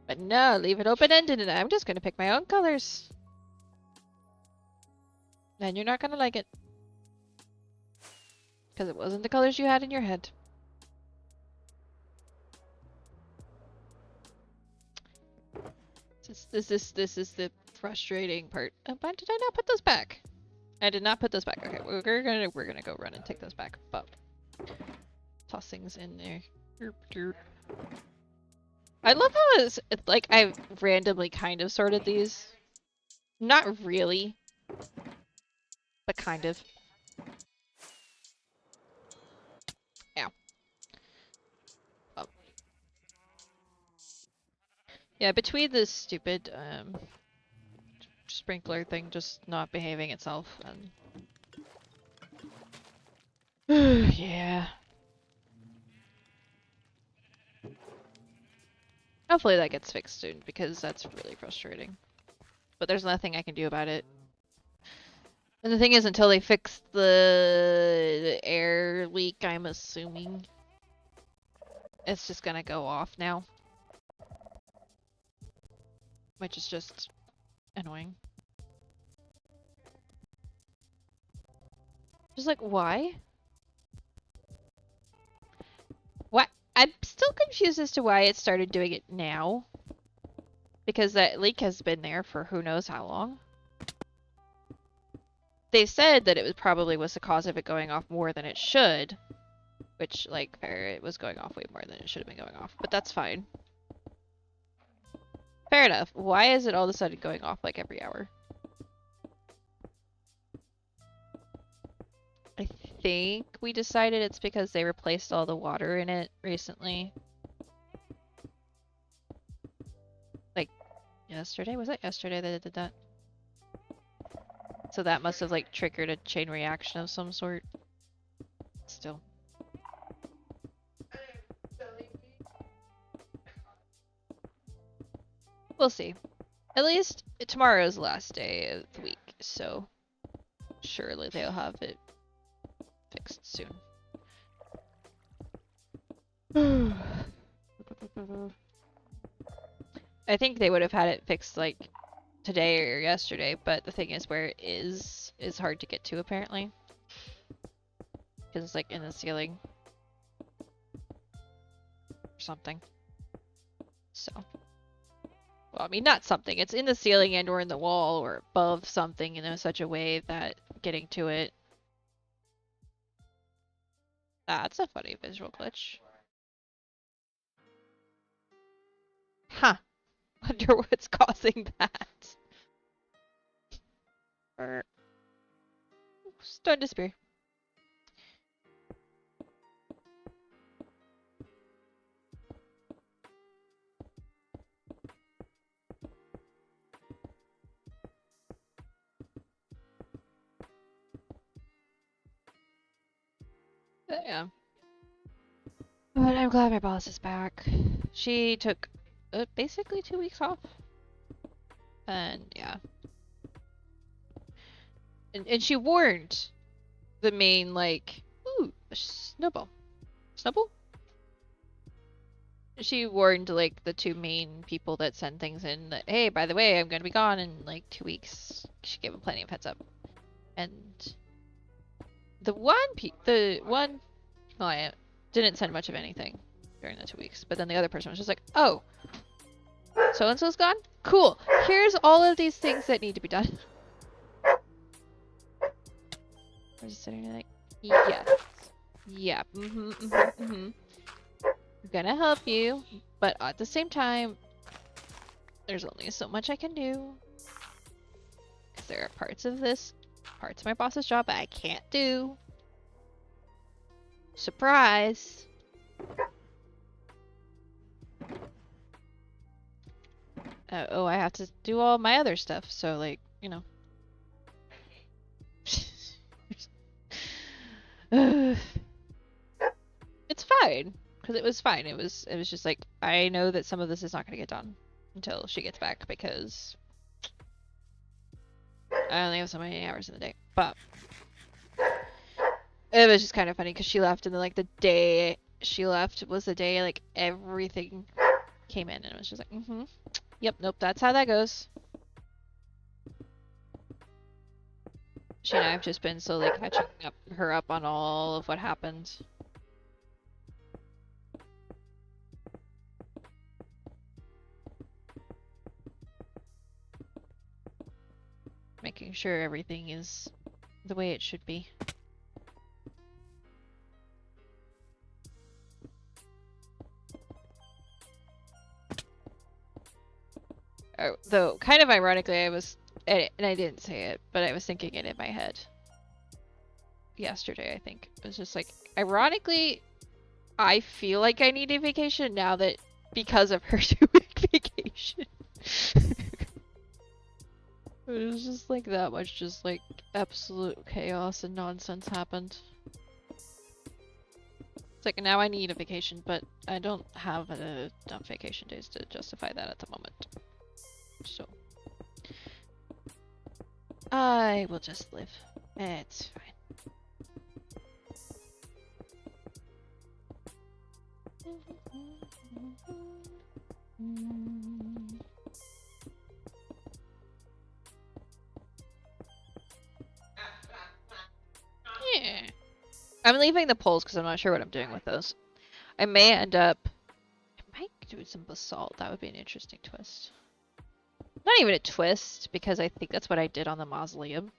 But no, leave it open-ended and I'm just going to pick my own colors. And you're not going to like it. Because it wasn't the colors you had in your head. This is the frustrating part. Why did I not put those back? I did not put those back. Okay, we're gonna go run and take those back. But toss things in there. I love how it's like I randomly kind of sorted these. Not really, but kind of. Ow. Oh. Yeah, between this stupid sprinkler thing just not behaving itself and yeah. Hopefully that gets fixed soon because that's really frustrating. But there's nothing I can do about it. And the thing is, until they fix the air leak, I'm assuming it's just gonna go off now. Which is just annoying. Just like, why? What? I'm still confused as to why it started doing it now. Because that leak has been there for who knows how long. They said that it probably was the cause of it going off more than it should. Which, like, it was going off way more than it should have been going off. But that's fine. Fair enough. Why is it all of a sudden going off like every hour? I think we decided it's because they replaced all the water in it recently. Like, yesterday? Was it yesterday that they did that? So that must have, like, triggered a chain reaction of some sort. Still. We'll see. At least tomorrow's the last day of the week, so surely they'll have it fixed soon. I think they would have had it fixed like today or yesterday, but the thing is where it is hard to get to apparently. Because it's like in the ceiling. Or something. So. Well, I mean, not something. It's in the ceiling and or in the wall or above something in such a way that getting to it. That's a funny visual glitch. Huh. Wonder what's causing that. Stone disappear. Yeah. But I'm glad my boss is back. She took basically 2 weeks off. And yeah. And she warned the main, like, ooh, a snowball. Snowball? she warned like the two main people that send things in that, hey, by the way, I'm gonna be gone in like 2 weeks. She gave them plenty of heads up. And the one client didn't send much of anything during the 2 weeks, but then the other person was just like, oh, so and so's gone? Cool. Here's all of these things that need to be done. I was just sitting there like, yes. Yeah. I'm gonna help you, but at the same time, there's only so much I can do. Because there are parts of my boss's job I can't do. Surprise! Oh, I have to do all my other stuff, so like, you know. It's fine, because it was fine. It was just like, I know that some of this is not going to get done until she gets back, because I only have so many hours in the day. But it was just kind of funny because she left, and then like the day she left was the day like everything came in, and it was just like, yep, nope, that's how that goes. She and I have just been slowly catching her up on all of what happened. Making sure everything is the way it should be. Oh, though, kind of ironically, and I didn't say it, but I was thinking it in my head yesterday, I think. It was just like, ironically, I feel like I need a vacation now that, because of her 2-week vacation. It was just like that much, just like absolute chaos and nonsense happened. It's like, now I need a vacation, but I don't have enough vacation days to justify that at the moment. So I will just live. It's fine. Yeah. I'm leaving the poles because I'm not sure what I'm doing with those. I may end up... I might do some basalt. That would be an interesting twist. Not even a twist, because I think that's what I did on the mausoleum.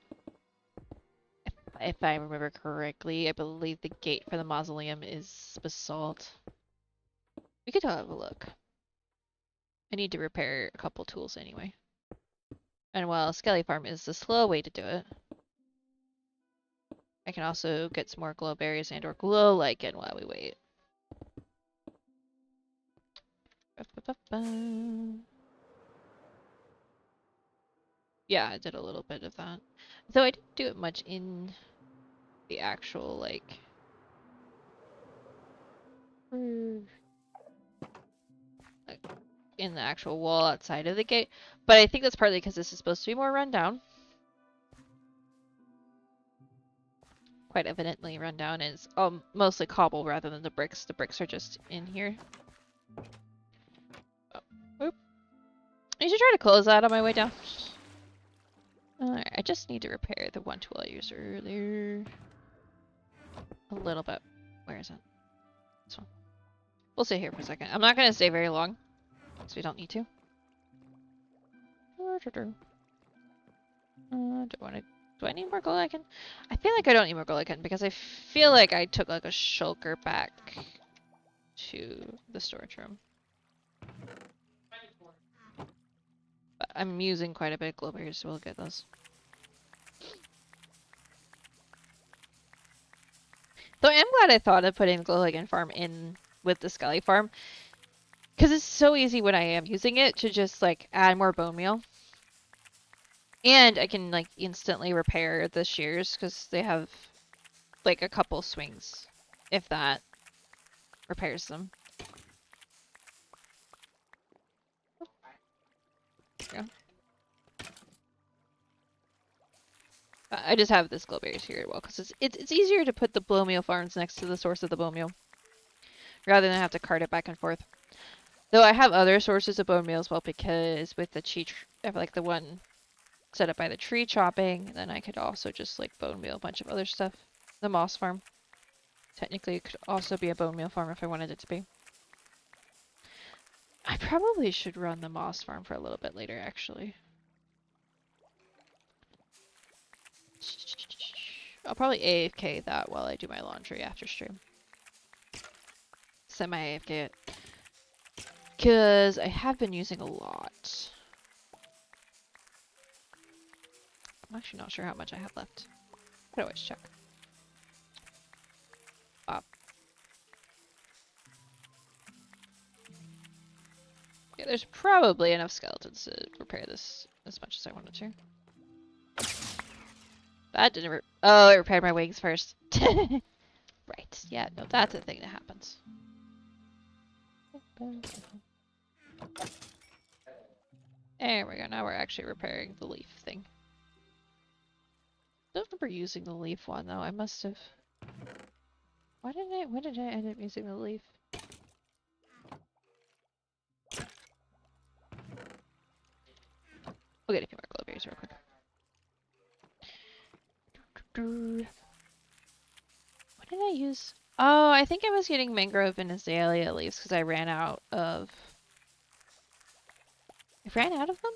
If I remember correctly, I believe the gate for the mausoleum is basalt. We could have a look. I need to repair a couple tools anyway. And while Skelly Farm is the slow way to do it, I can also get some more glow berries and or glow lichen while we wait. Yeah, I did a little bit of that. Though I didn't do it much in the actual, like... in the actual wall outside of the gate. But I think that's partly because this is supposed to be more run down. Quite evidently run down, and it's mostly cobble rather than the bricks. The bricks are just in here. Oh, oop. I should try to close that on my way down. Alright, I just need to repair the one tool I used earlier. A little bit. Where is it? This one. We'll stay here for a second. I'm not going to stay very long, because we don't need to. Do I need more glow lichen? I feel like I don't need more glow lichen, because I feel like I took like a shulker back to the storage room. But I'm using quite a bit of glow berries, so we'll get those. Though I am glad I thought of putting the glow lichen farm in with the Skelly farm, because it's so easy when I am using it to just like add more bone meal. And I can like instantly repair the shears because they have like a couple swings, if that repairs them. Yeah. I just have this glow berries here as well because it's easier to put the blow meal farms next to the source of the blow meal. rather than have to cart it back and forth. Though I have other sources of bone meal as well, because with the I have like the one set up by the tree chopping, then I could also just like bone meal a bunch of other stuff. The moss farm. Technically, it could also be a bone meal farm if I wanted it to be. I probably should run the moss farm for a little bit later, actually. I'll probably AFK that while I do my laundry after stream. Semi-AFK it. Because I have been using a lot. I'm actually not sure how much I have left. I could always check. Yeah, there's probably enough skeletons to repair this as much as I wanted to. That didn't oh, it repaired my wings first. Right, yeah, no, that's a thing that happens. There we go, now we're actually repairing the leaf thing. I don't remember using the leaf one though, I must have... when did I end up using the leaf? We'll get a few more clovers real quick. What did I use? Oh, I think I was getting mangrove and azalea leaves because I ran out of... I ran out of them?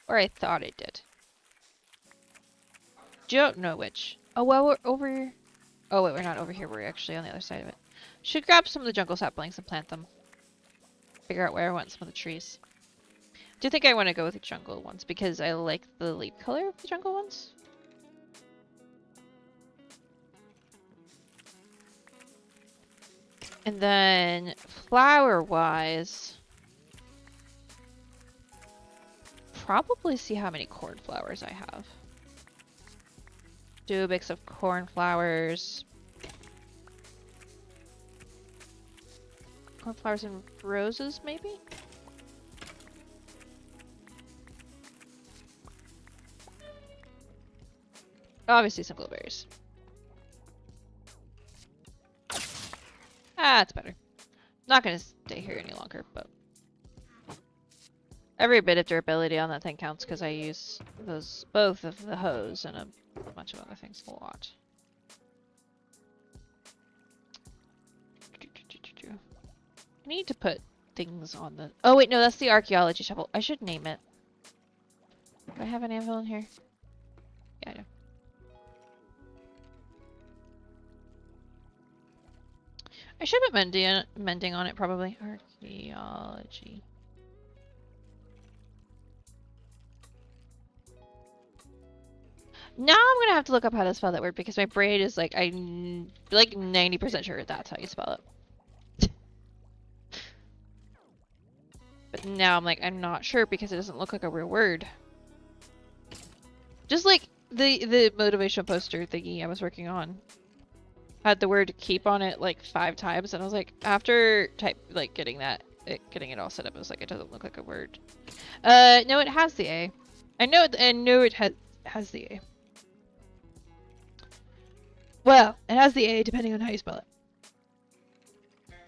Or I thought I did. Don't know which. Oh, well, we're over... Oh, wait, we're not over here. We're actually on the other side of it. Should grab some of the jungle saplings and plant them. Figure out where I want some of the trees. I do think I want to go with the jungle ones because I like the leaf color of the jungle ones. And then flower-wise, probably see how many cornflowers I have. Do a mix of cornflowers. Cornflowers and roses, maybe? Obviously some blueberries. Ah, that's better. Not gonna stay here any longer, but... every bit of durability on that thing counts because I use both of the hose and a bunch of other things a lot. I need to put things on the... oh wait, no, that's the archaeology shovel. I should name it. Do I have an anvil in here? Yeah, I do. I should put mending on it, probably. Archaeology. Now I'm gonna have to look up how to spell that word because my brain is like, I'm like 90% sure that's how you spell it. But now I'm like, I'm not sure because it doesn't look like a real word. Just like the motivational poster thingy I was working on had the word keep on it like 5 times, and I was like, after getting it all set up, I was like, it doesn't look like a word. No, it has the A. I know it has the A. Well, it has the A depending on how you spell it.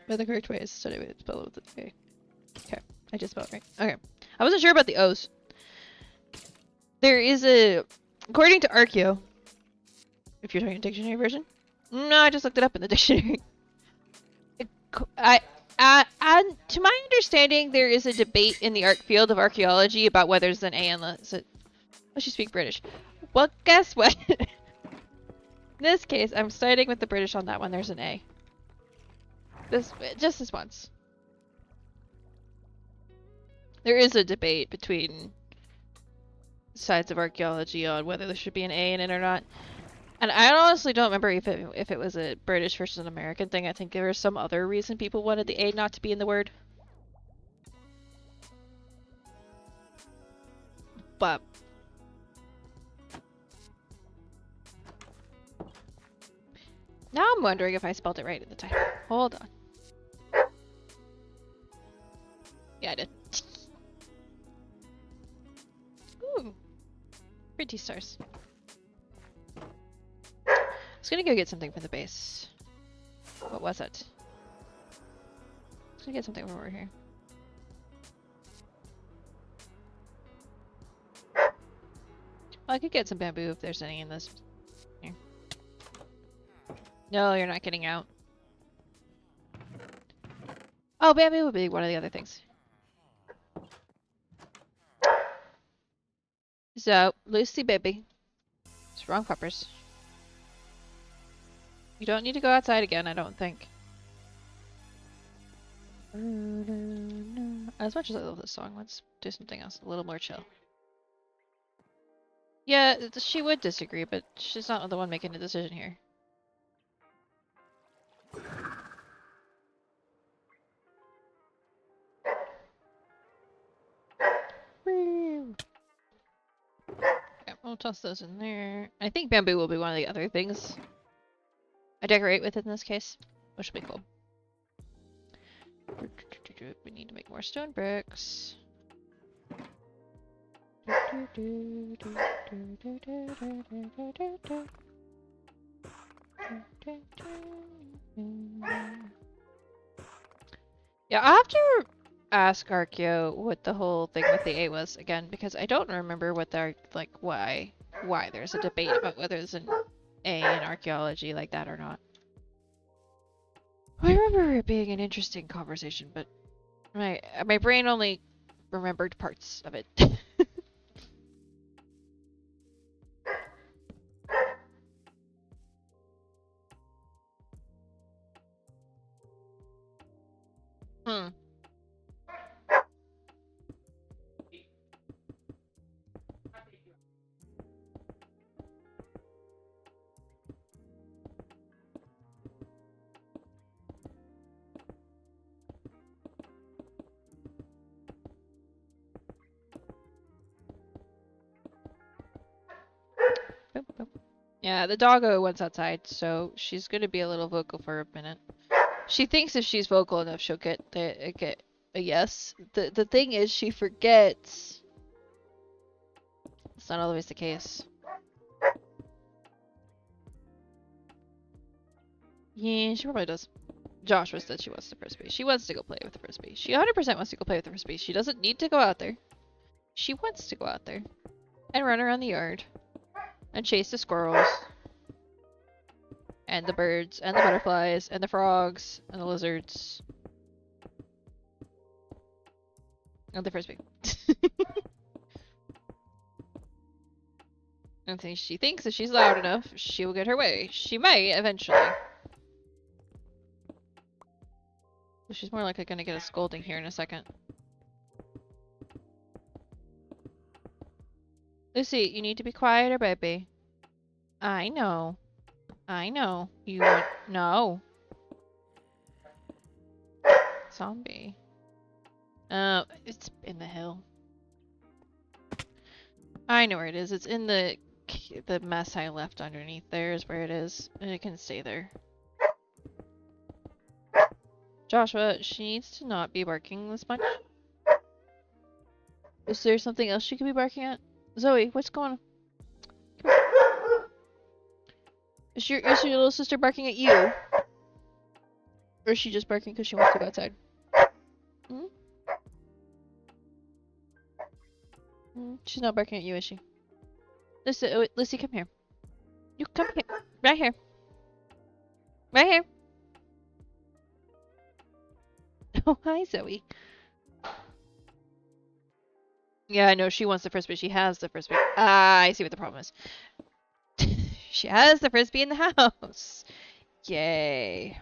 But the correct way is to spell it with the A. Okay, I just spelled it right. Okay, I wasn't sure about the O's. There is according to Archaeo, if you're talking dictionary version. No, I just looked it up in the dictionary. To my understanding, there is a debate in the field of archaeology about whether there's an A unless it... oh, she speaks British. Well, guess what? In this case, I'm siding with the British on that one. There's an A. Just this once. There is a debate between sides of archaeology on whether there should be an A in it or not. And I honestly don't remember if it was a British versus an American thing. I think there was some other reason people wanted the A not to be in the word. But now I'm wondering if I spelled it right at the time. Hold on. Yeah, I did. Ooh. Pretty stars. I was gonna go get something for the base. What was it? gonna get something from over here. Well, I could get some bamboo if there's any in this. Here. No, you're not getting out. Oh, bamboo would be one of the other things. So, Lucy baby. It's wrong peppers. You don't need to go outside again, I don't think. As much as I love this song, let's do something else, a little more chill. Yeah, she would disagree, but she's not the one making the decision here. Okay, we'll toss those in there. I think bamboo will be one of the other things I decorate with in this case, which will be cool. We need to make more stone bricks. Yeah, I'll have to ask Archaeo what the whole thing with the A was again, because I don't remember what they're like, why there's a debate about whether there's an A in archaeology like that or not. I remember it being an interesting conversation, but my brain only remembered parts of it. Hmm. Boop, boop. Yeah, the doggo went outside, so she's gonna be a little vocal for a minute. She thinks if she's vocal enough, she'll get a yes. The thing is, she forgets. It's not always the case. Yeah, she probably does. Joshua said she wants the frisbee. She wants to go play with the frisbee. She 100% wants to go play with the frisbee. She doesn't need to go out there. She wants to go out there and run around the yard and chase the squirrels and the birds and the butterflies and the frogs and the lizards and the frisbee. And she thinks if she's loud enough, she will get her way. She might eventually. She's more likely gonna get a scolding here in a second. Lucy, you need to be quieter, baby. I know. I know. You want... No. Zombie. Oh, it's in the hill. I know where it is. It's in the mess I left underneath there is where it is. And it can stay there. Joshua, she needs to not be barking this much. Is there something else she could be barking at? Zoe, what's going on? Is your little sister barking at you? Or is she just barking because she wants to go outside? Hmm? She's not barking at you, is she? Lissy, come here. You come here. Right here. Right here. Oh, hi, Zoe. Yeah, I know she wants the frisbee. She has the frisbee. Ah, I see what the problem is. She has the frisbee in the house. Yay.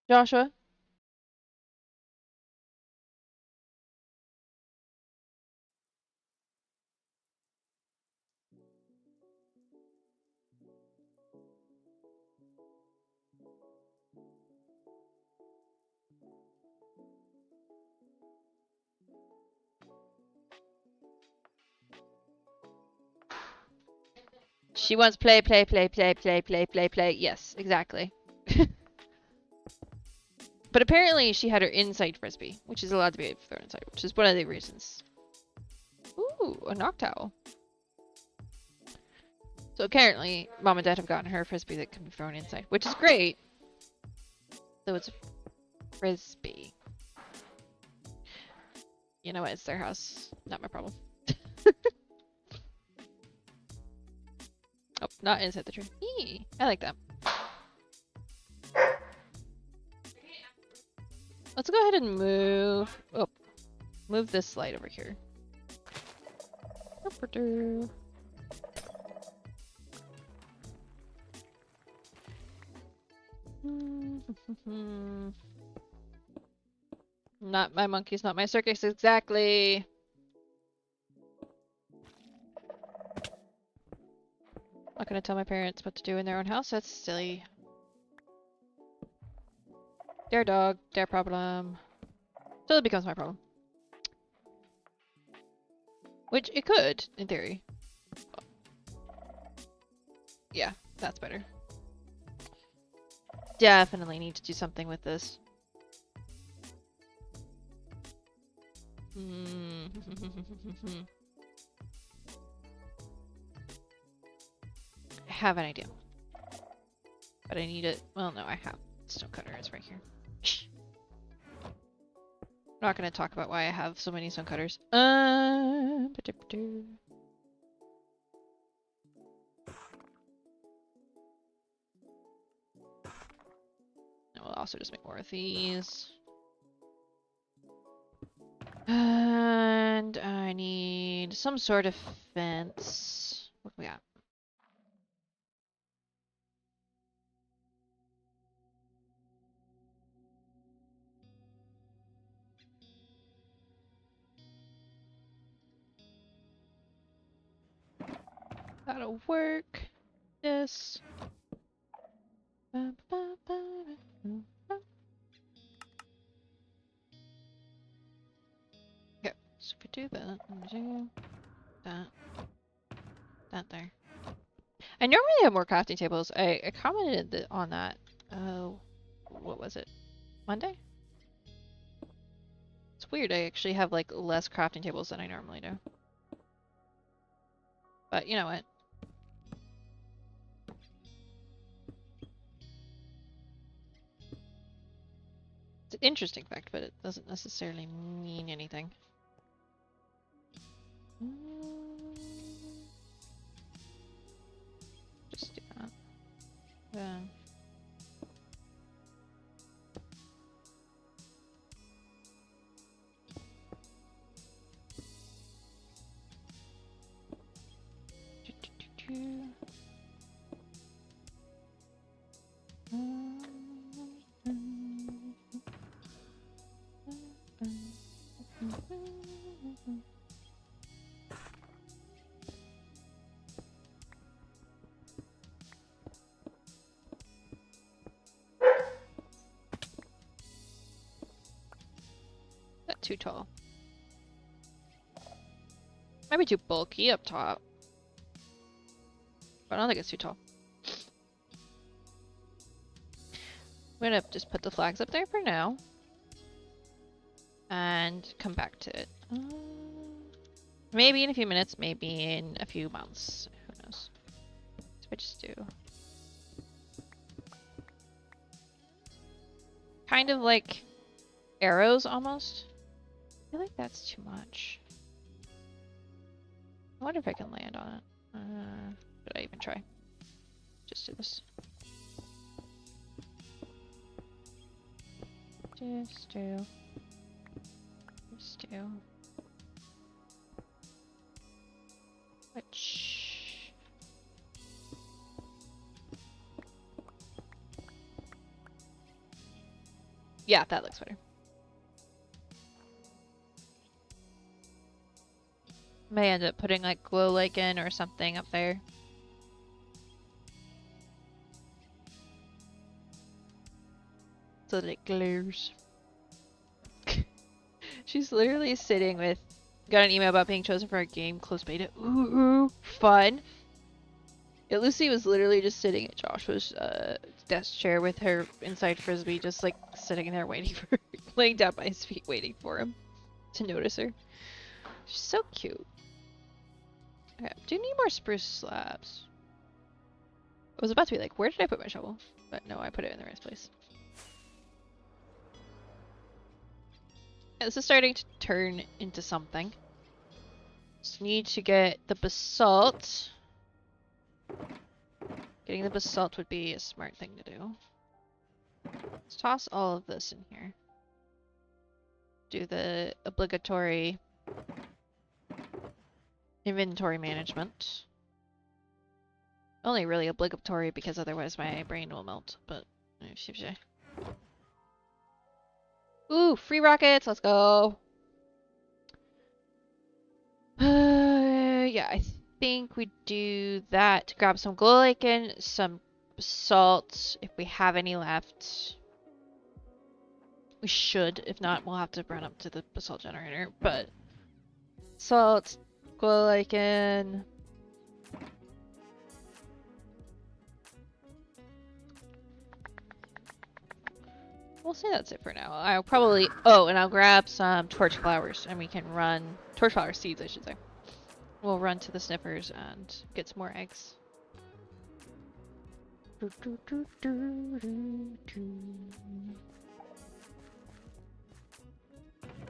Joshua? She wants play. Yes, exactly. But apparently she had her inside frisbee, which is allowed to be thrown inside, which is one of the reasons. Ooh, a knock towel. So apparently, Mom and Dad have gotten her a frisbee that can be thrown inside, which is great. So it's a frisbee. You know what? It's their house. Not my problem. Oh, not inside the tree. Eee, I like that. Let's go ahead and move. Oh, move this slide over here. Not my monkeys, not my circus, exactly. Not gonna tell my parents what to do in their own house. That's silly. Their dog, their problem. Till it becomes my problem. Which it could, in theory. Yeah, that's better. Definitely need to do something with this. I have an idea. But I need it. Well, no, I have. Stone cutter is right here. I'm not going to talk about why I have so many stone cutters. And we'll also just make more of these. And I need some sort of fence. What do we got? That'll work. This. Okay, so if we do that, and do that there. I normally have more crafting tables. I commented on that. Oh, what was it? Monday? It's weird. I actually have like less crafting tables than I normally do. But you know what? It's an interesting fact, but it doesn't necessarily mean anything. Just do that. Then. That too tall. Might be too bulky up top. But I don't think it's too tall. I'm gonna just put the flags up there for now. And come back to it. Maybe in a few minutes, maybe in a few months. Who knows? So I just do. Kind of like arrows almost. I feel like that's too much. I wonder if I can land on it. Should I even try? Just do this. Just do. Which... Yeah, that looks better. May end up putting like glow lichen or something up there. So that it glares. She's literally sitting with... Got an email about being chosen for a game close beta. Ooh, fun. Yeah, Lucy was literally just sitting at Joshua's desk chair with her inside frisbee, just like sitting there waiting for her, laying down by his feet waiting for him to notice her. She's so cute. Okay, do you need more spruce slabs? I was about to be like, where did I put my shovel? But no, I put it in the right place. Yeah, this is starting to turn into something. Just need to get the basalt. Getting the basalt would be a smart thing to do. Let's toss all of this in here. Do the obligatory inventory management. Only really obligatory because otherwise my brain will melt, but... Ooh, free rockets! Let's go! Yeah, I think we do that to grab some glow lichen, some basalt, if we have any left. We should. If not, we'll have to run up to the basalt generator, but... Salt, glow lichen... We'll say that's it for now. I'll probably... Oh, and I'll grab some torch flowers, and we can run... Torch flower seeds, I should say. We'll run to the sniffers and get some more eggs.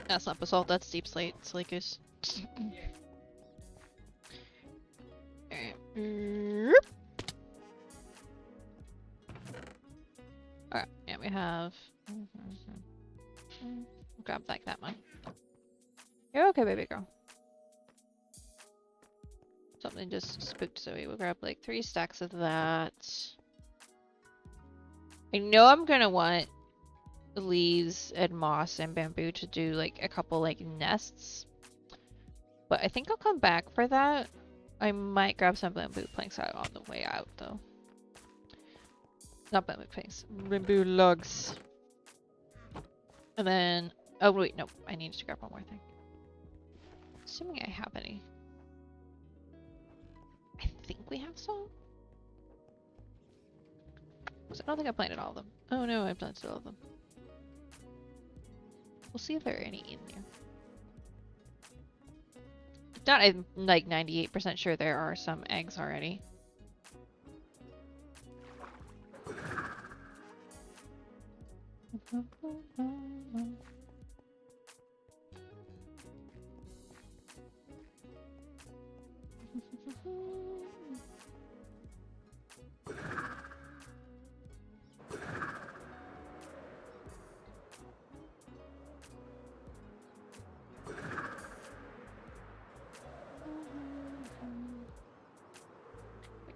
That's not basalt, that's deep slate. Slate goose. Alright. Alright, yeah, we have... Grab like that one. You're okay, baby girl. Something just spooked Zoe. We'll grab like 3 stacks of that. I know I'm gonna want leaves and moss and bamboo to do like a couple like nests. But I think I'll come back for that. I might grab some bamboo planks out on the way out though. Not bamboo planks. Bamboo logs. And then... Oh wait, no. I need to grab one more thing. Assuming I have any. I think we have some. I don't think I planted all of them. Oh no, I planted all of them. We'll see if there are any in there. If not, I'm like 98% sure there are some eggs already.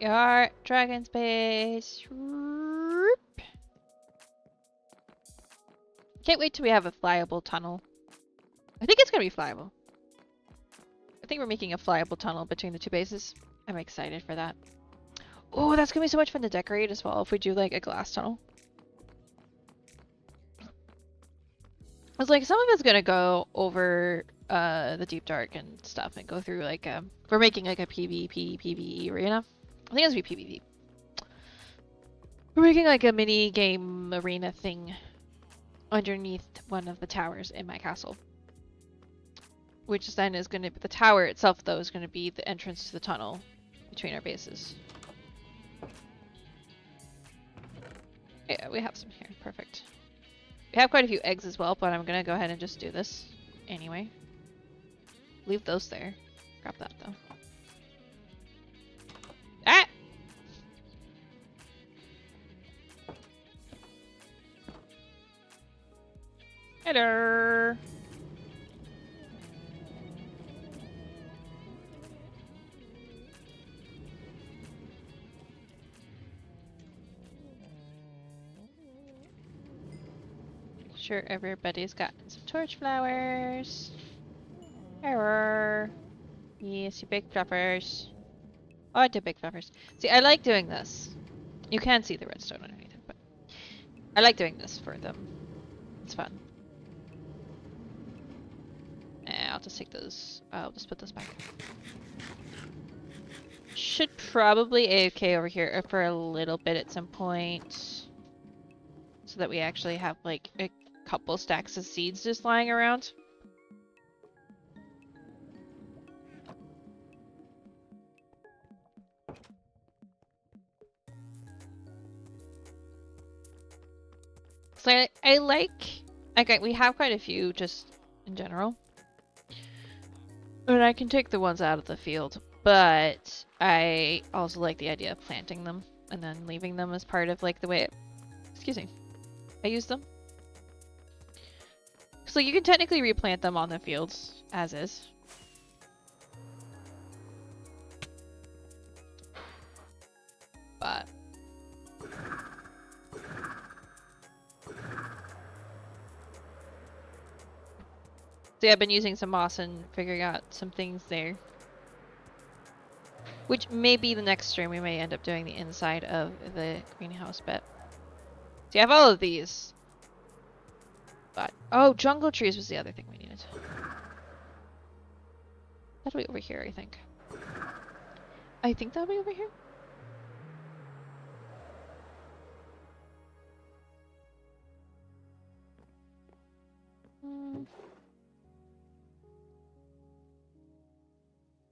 We are dragon space. Can't wait till we have a flyable tunnel. I think it's gonna be flyable. I think we're making a flyable tunnel between the 2 bases. I'm excited for that. Oh, that's gonna be so much fun to decorate as well if we do like a glass tunnel. I was like, some of it's gonna go over the deep dark and stuff and go through like we're making like a PvP PvE arena. I think it's gonna be PvP. We're making like a mini game arena thing underneath one of the towers in my castle. Which then is going to be the tower itself, though, is going to be the entrance to the tunnel between our bases. Yeah, we have some here. Perfect. We have quite a few eggs as well, but I'm going to go ahead and just do this anyway. Leave those there. Grab that, though. Ah! Hello! Sure, everybody's gotten some torch flowers. Error. Yes, you big fluffers. Oh, I did big fluffers. See, I like doing this. You can see the redstone underneath it, but I like doing this for them. It's fun. I'll just take those. I'll just put those back. Should probably AFK over here for a little bit at some point. So that we actually have like a couple stacks of seeds just lying around. So I like we have quite a few just in general. And I can take the ones out of the field, but I also like the idea of planting them and then leaving them as part of like the way excuse me, I use them. So you can technically replant them on the fields as is. But see, I've been using some moss and figuring out some things there. Which may be the next stream. We may end up doing the inside of the greenhouse bit. See, I have all of these. But, oh, jungle trees was the other thing we needed. That'll be over here, I think. I think that'll be over here.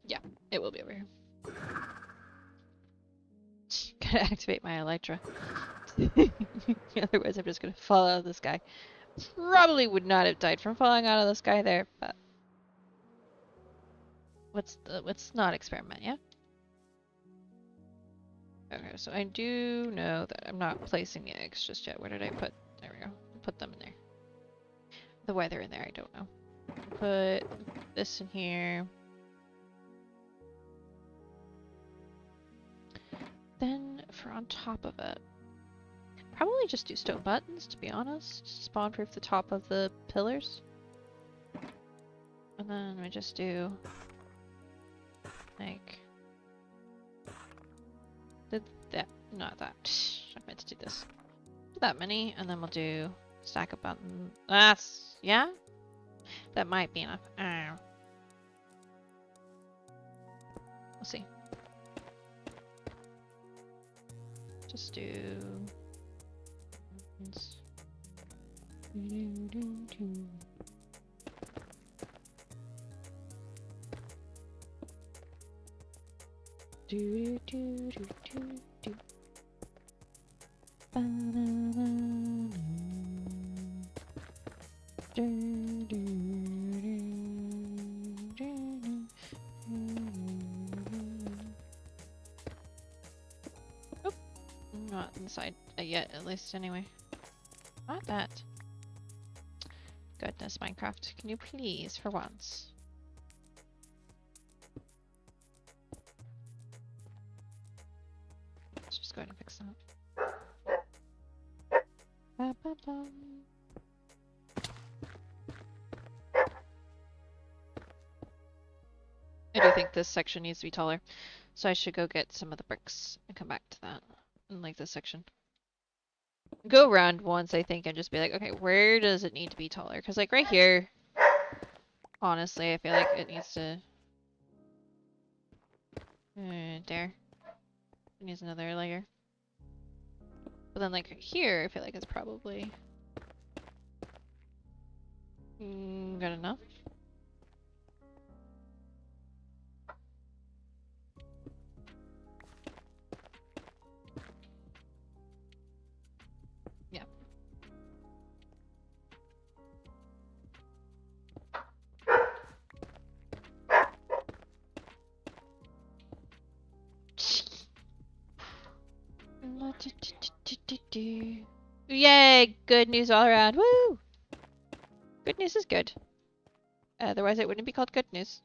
Yeah, it will be over here. Gotta activate my elytra. Otherwise I'm just gonna fall out of the sky. Probably would not have died from falling out of the sky there, but... Let's not experiment, yeah? Okay, so I do know that I'm not placing the eggs just yet. Where did I put... There we go. Put them in there. The weather in there, I don't know. Put this in here. Then, for on top of it, probably just do stone buttons, to be honest. Spawn-proof the top of the pillars. And then we just do, like, not that. I meant to do this. Do that many, and then we'll do stack of buttons. That's, yeah? That might be enough. We'll see. Just do... Oh, not inside yet, at least anyway. Not that. Goodness, Minecraft, can you please, for once? Let's just go ahead and fix that. Ba -ba -ba. I do think this section needs to be taller, so I should go get some of the bricks and come back to that in like this section. Go around once, I think, and just be like, okay, where does it need to be taller? Because like right here, honestly, I feel like it needs to... there. It needs another layer. But then like here, I feel like it's probably... good enough. Yeah. Yay! Good news all around. Woo! Good news is good. Otherwise it wouldn't be called good news.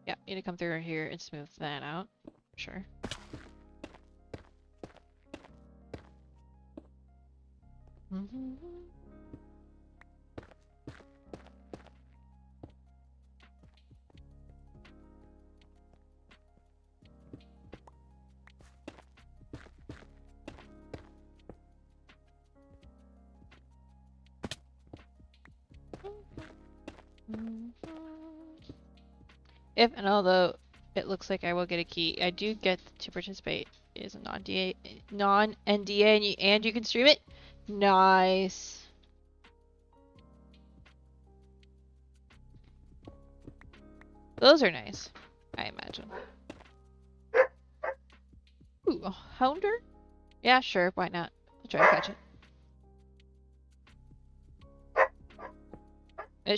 Yeah, need to come through here and smooth that out. Sure. If and although it looks like I will get a key, I do get to participate is a non-NDA and you can stream it? Nice. Those are nice, I imagine. Ooh. Ooh, a hounder? Yeah, sure, why not? I'll try to catch it.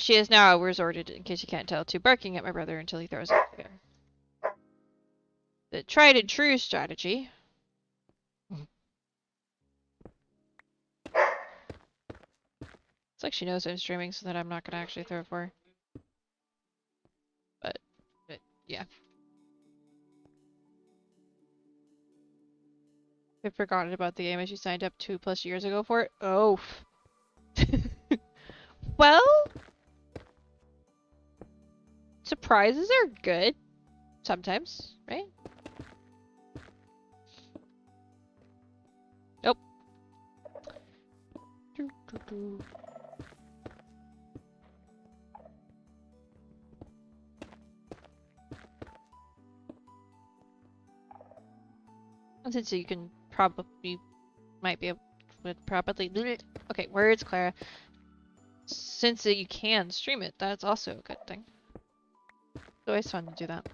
She is now resorted, in case you can't tell, to barking at my brother until he throws it together. The tried and true strategy. It's like she knows I'm streaming so that I'm not going to actually throw it for her. But yeah. I forgotten about the game as you signed up 2+ years ago for it. Oh. Well, surprises are good. Sometimes, right? Nope. And since you can probably, might be able, would probably, okay, words, Clara. Since you can stream it, that's also a good thing. It's always fun to do that.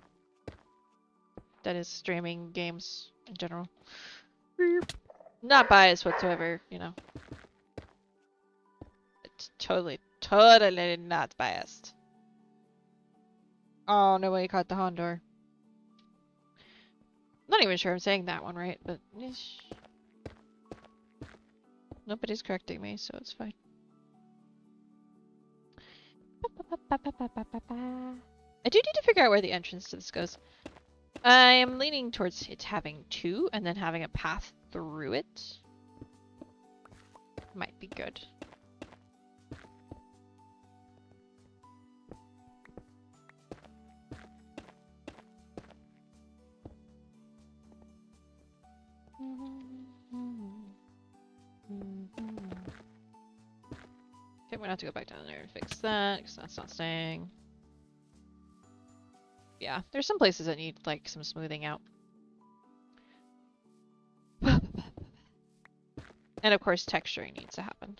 That is streaming games in general. Not biased whatsoever, you know. It's totally not biased. Oh, nobody caught the Hondor. Not even sure I'm saying that one right, but nobody's correcting me, so it's fine. I do need to figure out where the entrance to this goes. I am leaning towards it having 2 and then having a path through it. Might be good. Okay, we're gonna have to go back down there and fix that, because that's not staying. Yeah, there's some places that need, like, some smoothing out. And of course, texturing needs to happen.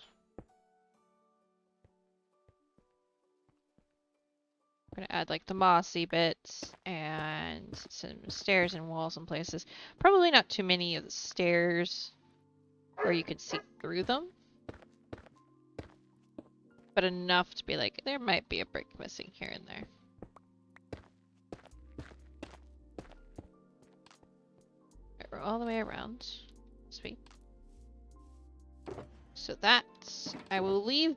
I'm gonna add, like, the mossy bits and some stairs and walls in places. Probably not too many of the stairs where you could see through them. But enough to be like, there might be a brick missing here and there. Right, we're all the way around. Sweet. So that's... I will leave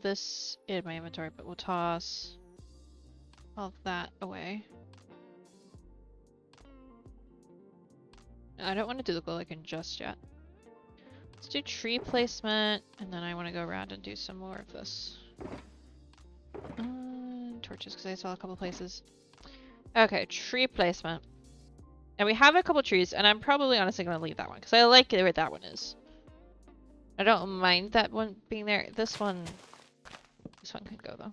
this in my inventory, but we'll toss all that away. I don't want to do the glow icon just yet. Let's do tree placement, and then I want to go around and do some more of this. Torches, because I saw a couple places. Okay, tree placement. And we have a couple trees, and I'm probably honestly going to leave that one, because I like where that one is. I don't mind that one being there. This one could go, though.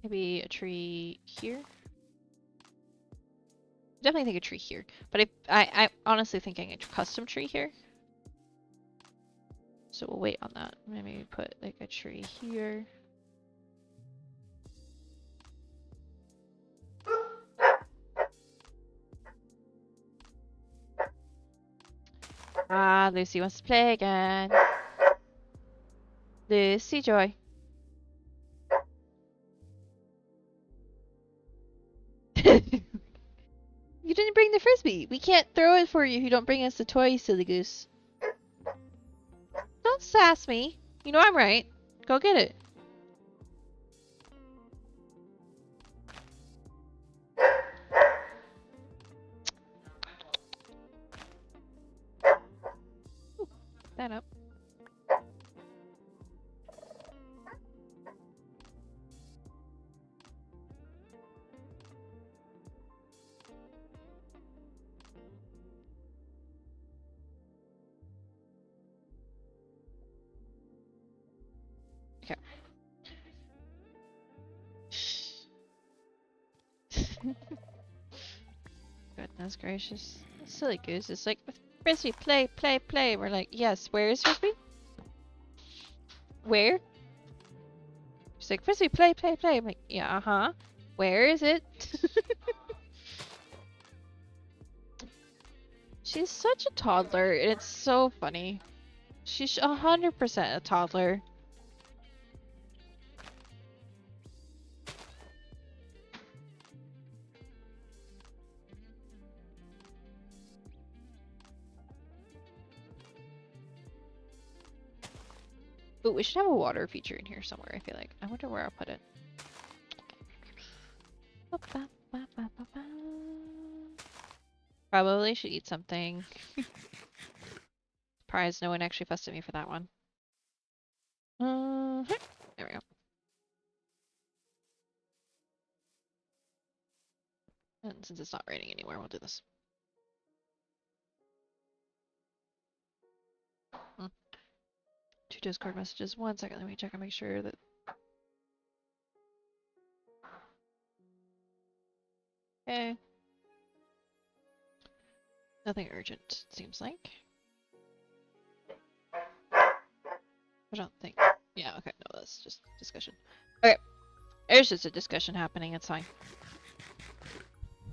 Maybe a tree here. Definitely think a tree here, but I'm honestly thinking a custom tree here. So we'll wait on that. Maybe put like a tree here. Ah, Lucy wants to play again. Lucy Joy. You didn't bring the frisbee. We can't throw it for you if you don't bring us the toy, silly goose. Don't sass me. You know I'm right. Go get it. Ooh, that up. Okay. Goodness gracious. Silly goose. It's like, frisbee, play, play, play. We're like, yes, where is frisbee? Where? She's like, Frisbee, play, play, play. I'm like, yeah, uh-huh. Where is it? She's such a toddler, and it's so funny. She's 100% a toddler. But we should have a water feature in here somewhere, I feel like. I wonder where I'll put it. Probably should eat something. Surprised no one actually fussed at me for that one. There we go. And since it's not raining anywhere, we'll do this. Two Discord messages. 1 second, let me check and make sure that... Okay. Nothing urgent, seems like. I don't think... Yeah, okay, no, that's just discussion. Okay. There's just a discussion happening, it's fine.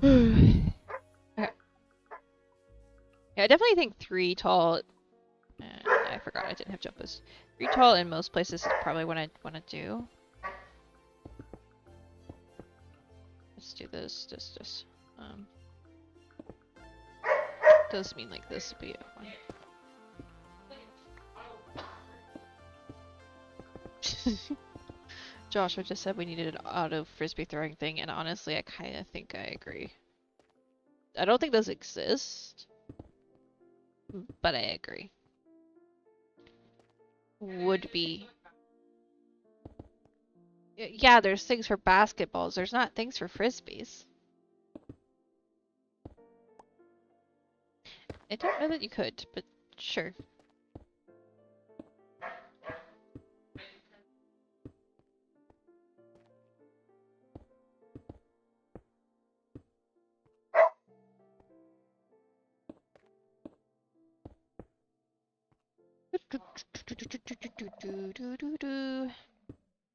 Okay. Yeah, I definitely think 3 tall... I forgot I didn't have jump boost. 3 tall in most places is probably what I want to do. Let's do this. Does mean like this would be a fun. Joshua just said we needed an auto frisbee throwing thing, and honestly, I kind of think I agree. I don't think those exist, but I agree. Would be. Yeah, there's things for basketballs. There's not things for frisbees. I don't know that you could, but sure.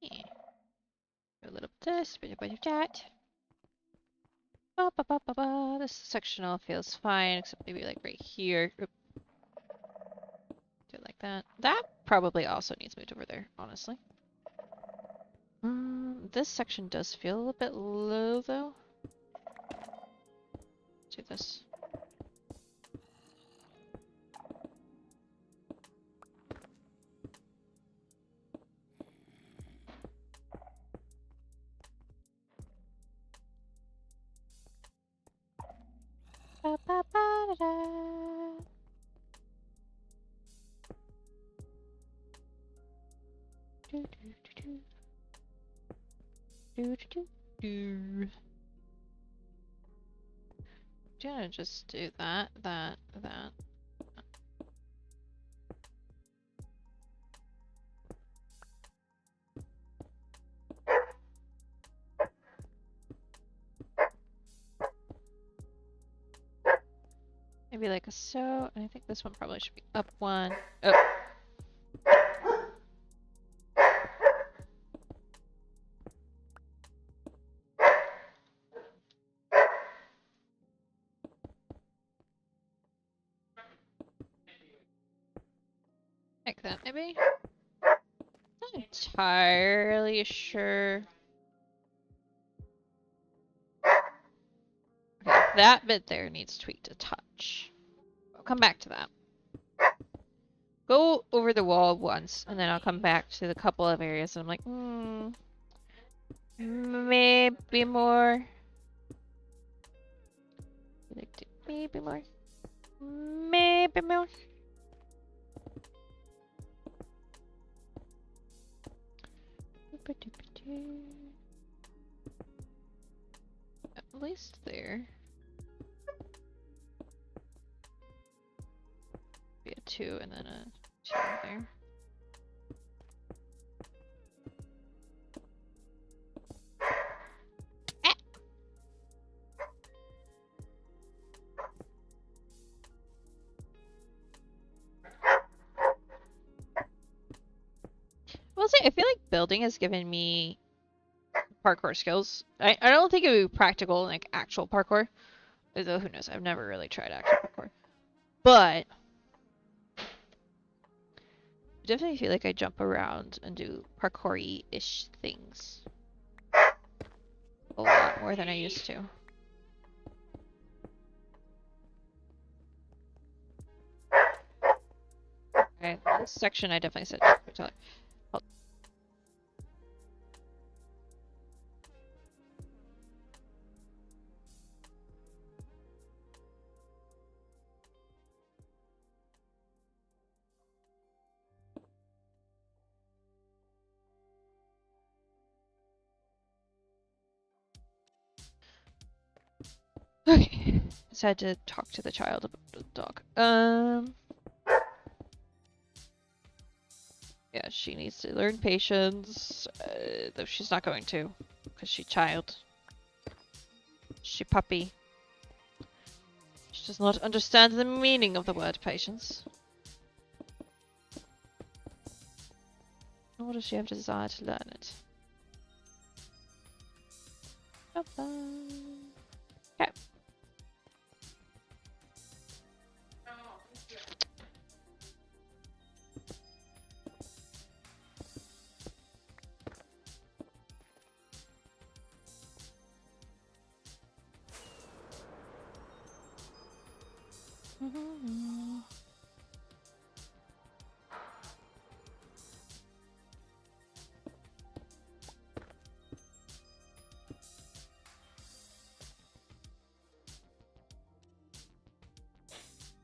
Yeah. A little bit of this, a bit of that. This sectional feels fine, except maybe like right here. Oop. Do it like that. That probably also needs moved over there, honestly. This section does feel a little bit low, though. Do this. Ba, ba, ba, da, da. Do, do, do, do. Do, do, do. Gonna just do that. Maybe like a so, and I think this one probably should be up 1. Oh. Like that, maybe? Not entirely sure. Okay, that bit there needs tweaked a touch. I'll come back to that. Go over the wall once, and then I'll come back to the couple of areas, and I'm like, maybe more. Maybe more. Maybe more. At least there. Be a 2 and then a 2 there. Ah! We'll Honestly, I feel like building has given me parkour skills. I don't think it would be practical, like actual parkour. Though who knows? I've never really tried actual parkour. But I definitely feel like I jump around and do parkour-y-ish things a lot more than I used to. Okay, this section I definitely said. Okay, just had to talk to the child about the dog. Yeah, she needs to learn patience, though she's not going to, because she's child. She puppy. She does not understand the meaning of the word patience. Nor does she have desire to learn it. Okay.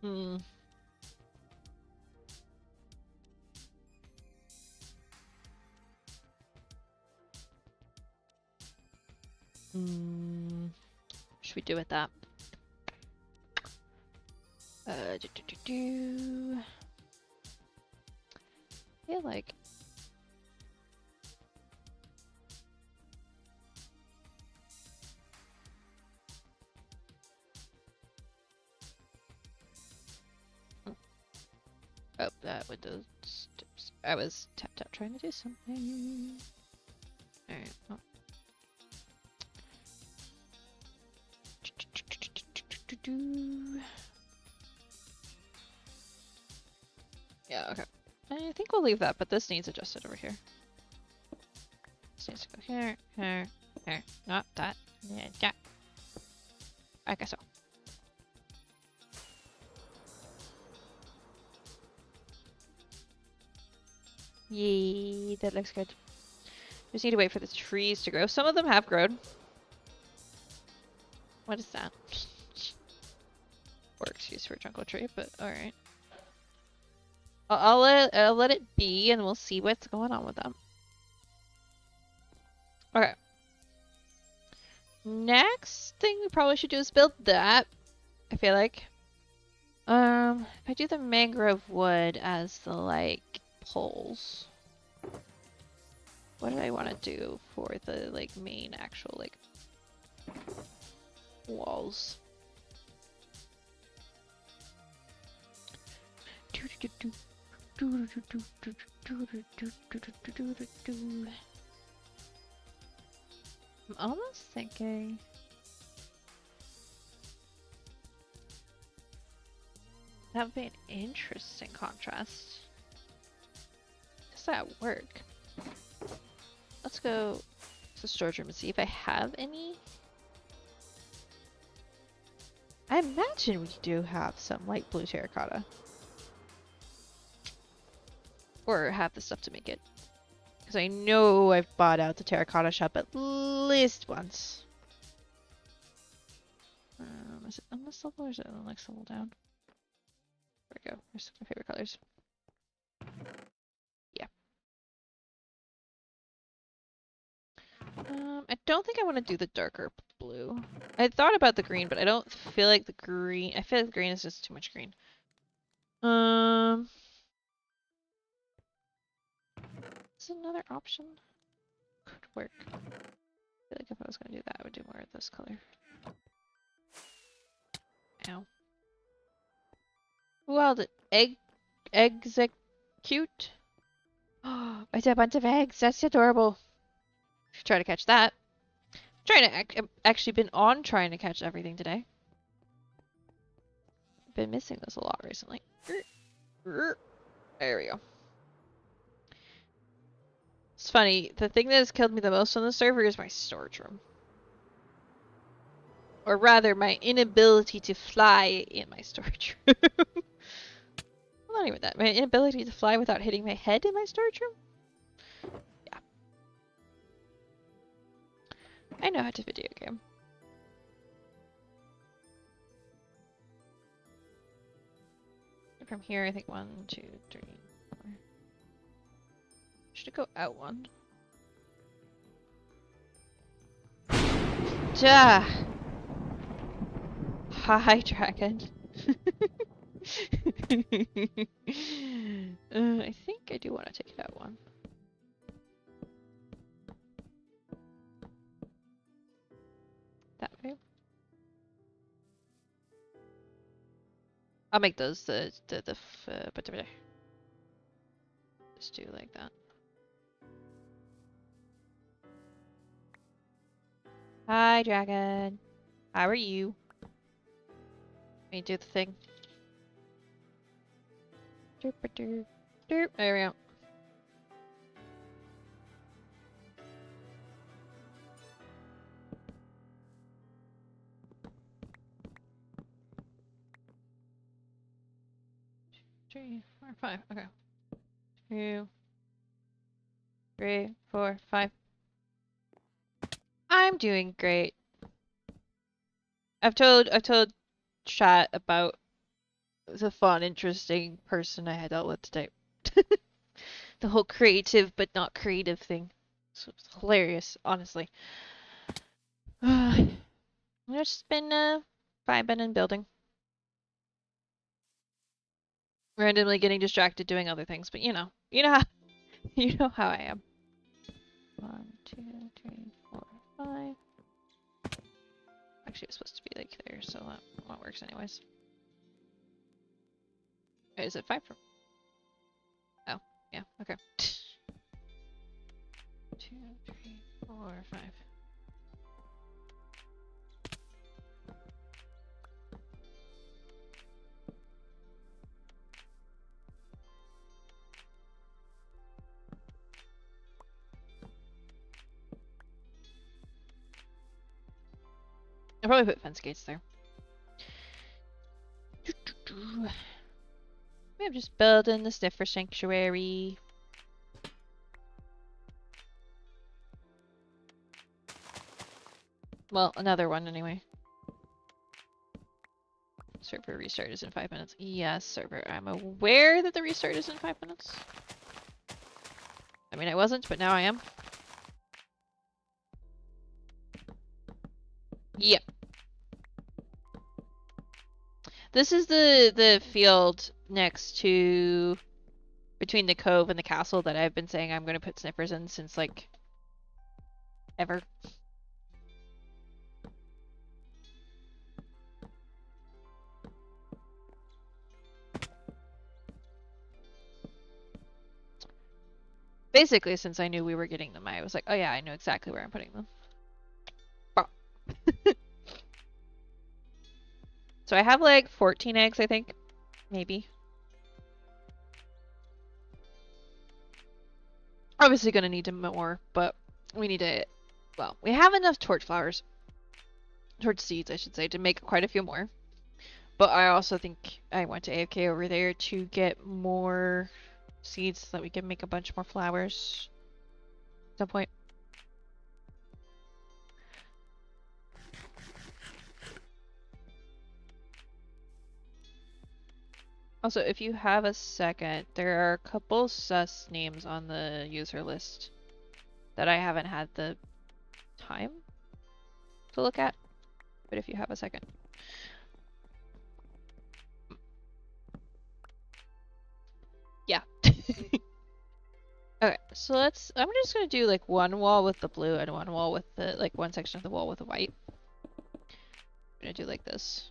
Hmm. Should we do with that? I feel like oh, that with those steps. I was tapped out trying to do something. Alright, oh. Yeah, okay. I think we'll leave that, but this needs adjusted over here. This needs to go here, here, here. Not that. Yeah, yeah. I guess so. Yay, that looks good. Just need to wait for the trees to grow. Some of them have grown. What is that? Or excuse for a jungle tree, but alright. I'll let it be and we'll see what's going on with them. Okay. Next thing we probably should do is build that. I feel like. If I do the mangrove wood as the like poles. What do I want to do for the like main actual like walls? I'm almost thinking that would be an interesting contrast. Does that work? Let's go to the storage room and see if I have any. I imagine we do have some light blue terracotta. Or have the stuff to make it. Because I know I've bought out the terracotta shop at least once. Is it on this level or is it on the next level down? There we go. Here's my favorite colors. Yeah. I don't think I want to do the darker blue. I thought about the green, but I don't feel like the green. I feel like the green is just too much green. Is another option? Could work. I feel like if I was gonna do that, I would do more of this color. Ow. Well, the execute. It's a bunch of eggs. That's adorable. Should try to catch that. Trying to actually been on trying to catch everything today. Been missing this a lot recently. There we go. It's funny. The thing that has killed me the most on the server is my storage room. Or rather, my inability to fly in my storage room. Well, not even that. My inability to fly without hitting my head in my storage room? Yeah. I know how to video game. From here, I think 1, 2, 3, 4. Should it go out 1? Duh! Hi, dragon. I think I do want to take it out 1. That way. I'll make those just do like that. Hi, dragon. How are you? Let me do the thing. Derp, derp, derp. There we go. Three, 4, 5. Okay. 2, 3, 4, 5. I'm doing great. I've told chat about the fun, interesting person I had dealt with today. The whole creative but not creative thing. So it's hilarious, honestly. I've just been vibing and building. Randomly getting distracted doing other things, but you know how you know how I am. 1, 2, 3, 4, 5. Actually, it's supposed to be like there, so that works anyways. Wait, is it 5 from? Oh, yeah, okay. 2, 3, 4, 5. I'll probably put fence gates there. I'm just building the sniffer sanctuary. Well, another one anyway. Server restart is in 5 minutes. Yes, server. I'm aware that the restart is in 5 minutes. I mean, I wasn't, but now I am. Yep. This is the field next to between the cove and the castle that I've been saying I'm going to put sniffers in since like ever. Basically, since I knew we were getting them, I was like, oh yeah, I know exactly where I'm putting them. So I have like 14 eggs, I think. Maybe. Obviously gonna need more, but we need to... Well, we have enough torch flowers. Torch seeds, I should say, to make quite a few more. But I also think I went to AFK over there to get more seeds so that we can make a bunch more flowers at some point. Also, if you have a second, there are a couple sus names on the user list that I haven't had the time to look at. But if you have a second. Yeah. Okay, so I'm just gonna do like one wall with the blue and one wall with the, like one section of the wall with the white. I'm gonna do like this.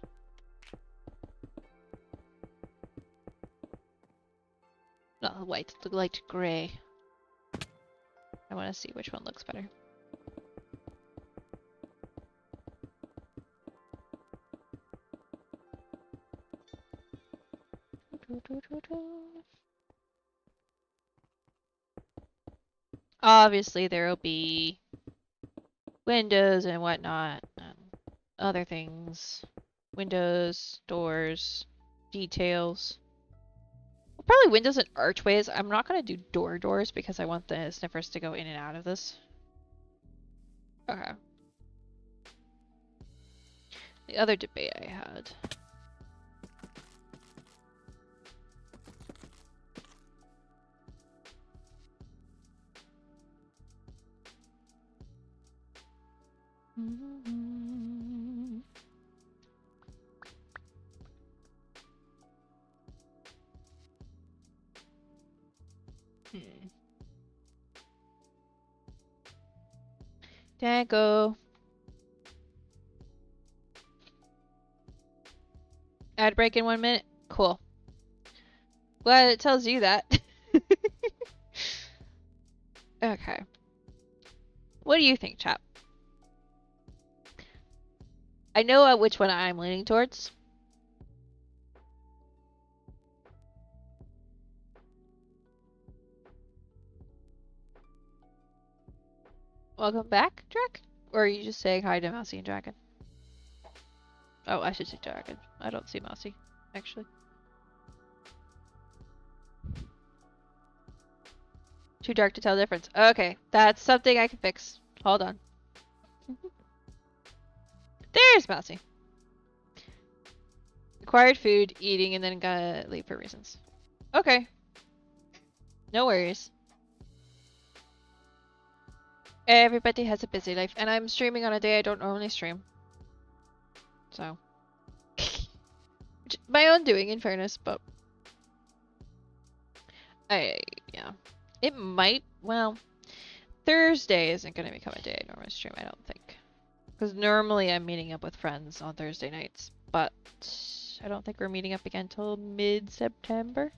Not white, the light gray. I want to see which one looks better. Obviously, there will be windows and whatnot, and other things. Windows, doors, details. Probably windows and archways. I'm not going to do doors because I want the sniffers to go in and out of this. Okay. The other debate I had. Dango. Ad break in 1 minute? Cool. Glad it tells you that. Okay. What do you think, chap? I know which one I'm leaning towards. Welcome back, Drac? Or are you just saying hi to Mousy and Dragon? Oh, I should say Dragon. I don't see Mousy, actually. Too dark to tell the difference. Okay, that's something I can fix. Hold on. There's Mousy. Acquired food, eating, and then gotta leave for reasons. Okay. No worries. Everybody has a busy life, and I'm streaming on a day I don't normally stream. So. My own doing, in fairness, but... yeah. It might, well... Thursday isn't gonna become a day I normally stream, I don't think. Because normally I'm meeting up with friends on Thursday nights, but... I don't think we're meeting up again till mid-September.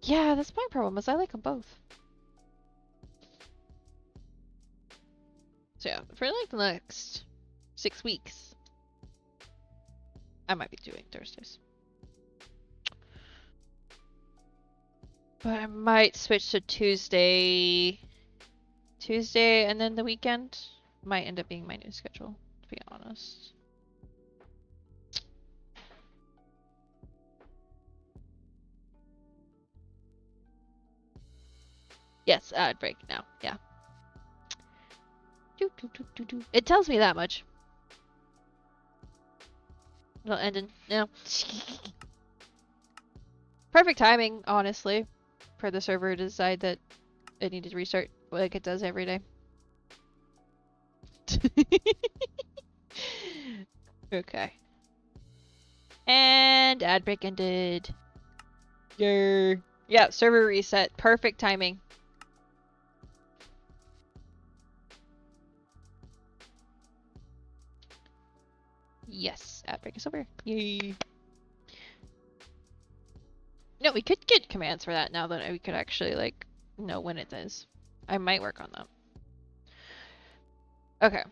Yeah, that's my problem, is I like them both. So yeah, for like the next 6 weeks, I might be doing Thursdays. But I might switch to Tuesday and then the weekend might end up being my new schedule, to be honest. Yes, ad break now, yeah. It tells me that much. It'll end in, no. Perfect timing, honestly, for the server to decide that it needed to restart like it does every day. Okay. And ad break ended. Yeah, server reset. Perfect timing. Yes, ad break is over. Yay. No, we could get commands for that now that we could actually, like, know when it is. I might work on that. Okay.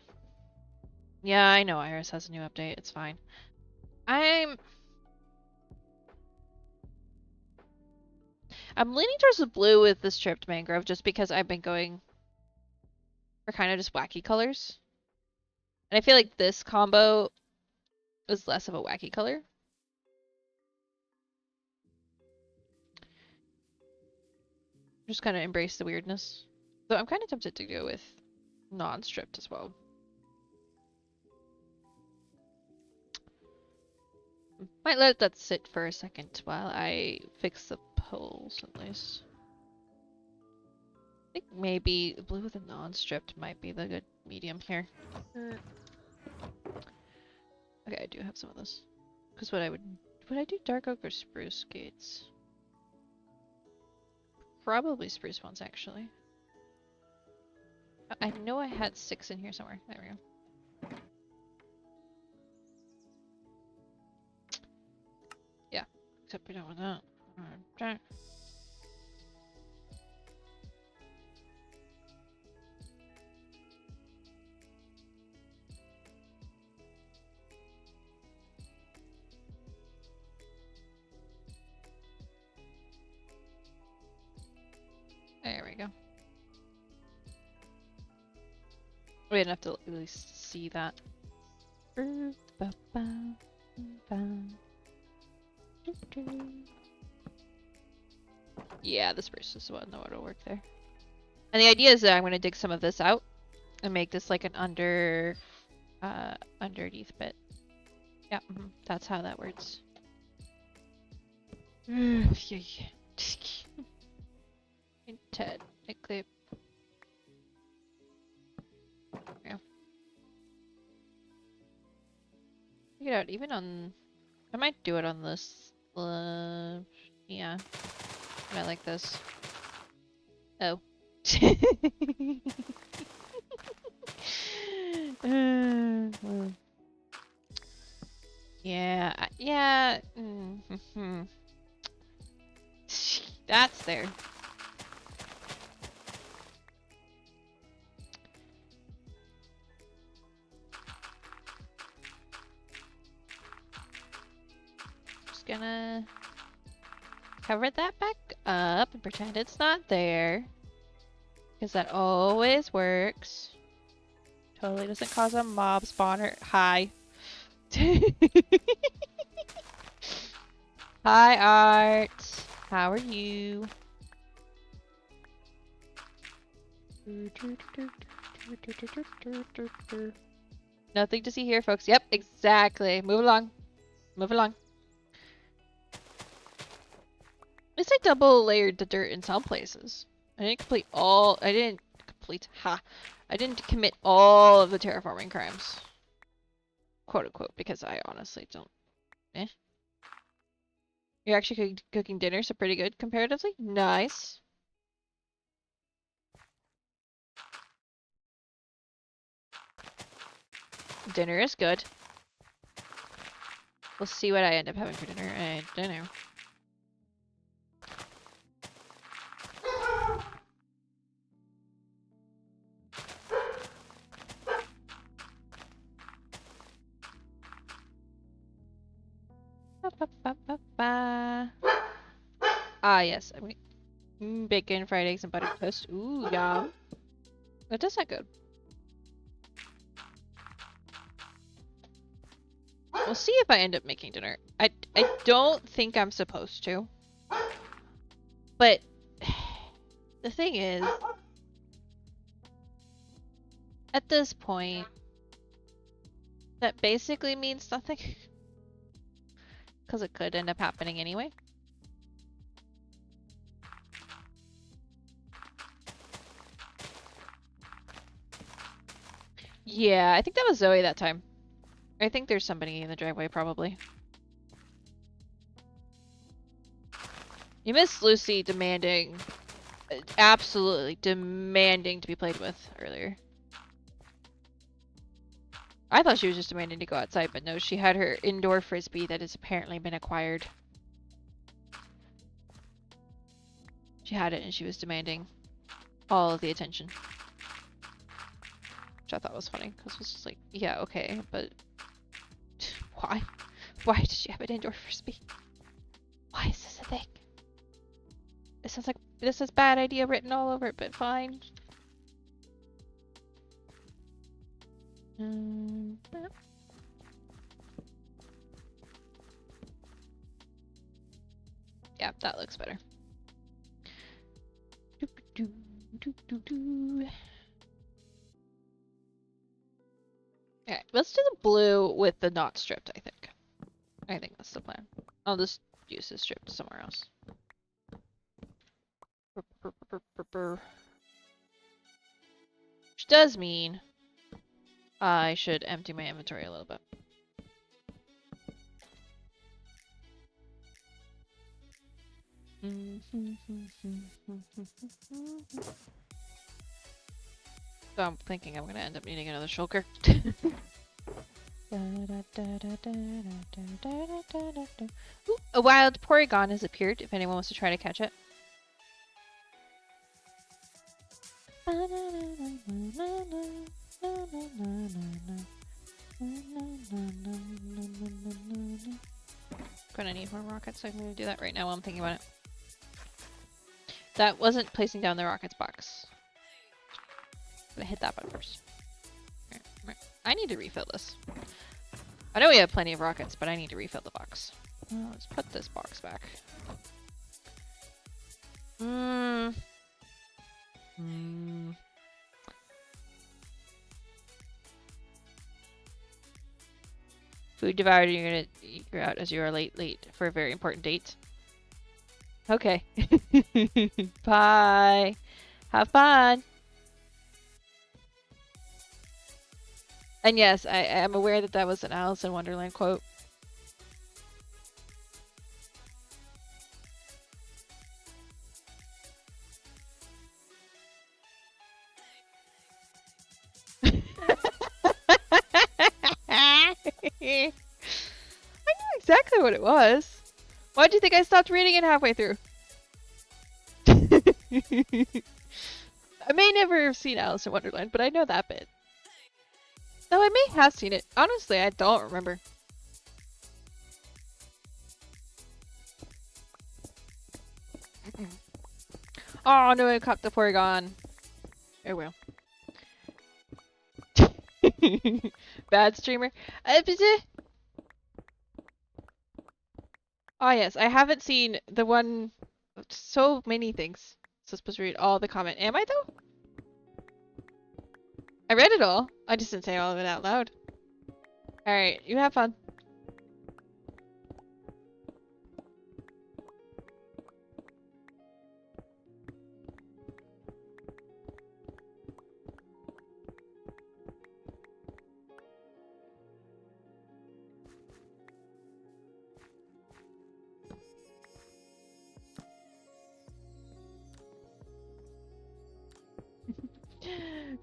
Yeah, I know Iris has a new update. It's fine. I'm leaning towards the blue with the stripped mangrove just because I've been going for kind of just wacky colors. And I feel like this combo is less of a wacky color. Just kind of embrace the weirdness. So I'm kind of tempted to go with non-stripped as well. Might let that sit for a second while I fix the poles at least. I think maybe blue with a non-stripped might be the good medium here. Okay, I do have some of this. Because would I do dark oak or spruce gates? Probably spruce ones actually. I know I had 6 in here somewhere. There we go. Yeah, except we don't want that. Okay. we go. We didn't have to at least see that. Yeah, the spruce is the one that would work there. And the idea is that I'm going to dig some of this out and make this like an underneath bit. Yeah, that's how that works. Ted, clip. Yeah. Check it out, even on... I might do it on this. Yeah. I like this. Oh. Yeah, yeah. That's there. Just gonna cover that back up and pretend it's not there. Because that always works. Totally doesn't cause a mob spawner. Hi. Hi, Art. How are you? Nothing to see here, folks. Yep, exactly. Move along. Move along. At least I double layered the dirt in some places. I didn't complete all. I didn't commit all of the terraforming crimes. Quote unquote, because I honestly don't. Eh. You're actually cooking dinner, so pretty good comparatively. Nice. Dinner is good. We'll see what I end up having for dinner. I don't know. Ah, yes. I mean, bacon, fried eggs, and buttered toast. Ooh, yum. That does sound good. We'll see if I end up making dinner. I don't think I'm supposed to. But the thing is, at this point, that basically means nothing. Because it could end up happening anyway. Yeah, I think that was Zoe that time. I think there's somebody in the driveway, probably. You missed Lucy demanding, absolutely demanding to be played with earlier. I thought she was just demanding to go outside, but no, she had her indoor frisbee that has apparently been acquired. She had it and she was demanding all of the attention. Which I thought was funny, because it was just like, yeah, okay, but why? Why did she have an indoor frisbee? Why is this a thing? It sounds like this is bad idea written all over it, but fine. Yeah, that looks better. Alright, let's do the blue with the not stripped, I think. I think that's the plan. I'll just use this strip somewhere else. Which does mean I should empty my inventory a little bit. So I'm thinking I'm gonna end up needing another shulker. Ooh, a wild Porygon has appeared if anyone wants to try to catch it. Gonna need more rockets, so I'm gonna do that right now while I'm thinking about it. That wasn't placing down the rockets box. I'm gonna hit that button first. I need to refill this. I know we have plenty of rockets, but I need to refill the box. Let's put this box back. Food devoured, you're gonna eager out as you are late for a very important date. Okay. Bye. Have fun. And yes, I am aware that that was an Alice in Wonderland quote. I knew exactly what it was. Why do you think I stopped reading it halfway through? I may never have seen Alice in Wonderland, but I know that bit. No, I may have seen it. Honestly, I don't remember. Oh no, I caught the Porygon. Oh well. Bad streamer. Oh yes, I haven't seen the one. So many things. So supposed to read all the comment. Am I though? I read it all. I just didn't say all of it out loud. Alright, you have fun.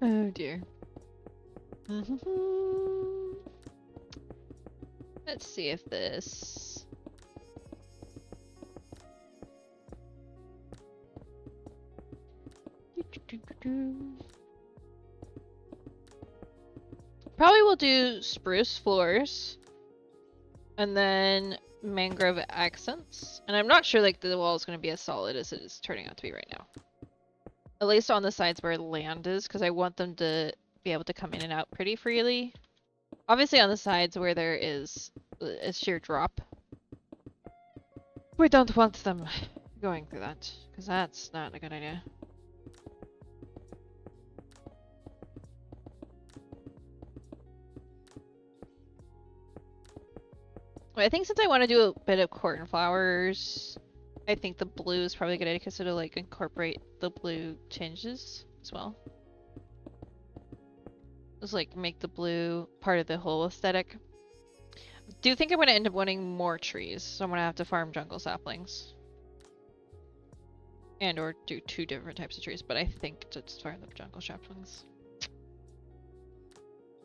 Oh dear. Let's see if this... Probably will do spruce floors. And then mangrove accents. And I'm not sure like the wall is going to be as solid as it is turning out to be right now. At least on the sides where land is, because I want them to be able to come in and out pretty freely. Obviously on the sides where there is a sheer drop. We don't want them going through that, because that's not a good idea. I think since I want to do a bit of cornflowers, I think the blue is probably a good idea because it'll like incorporate the blue tinges as well. Just like make the blue part of the whole aesthetic. Do you think I'm going to end up wanting more trees? So I'm going to have to farm jungle saplings. And or do 2 different types of trees, but I think just farm the jungle saplings.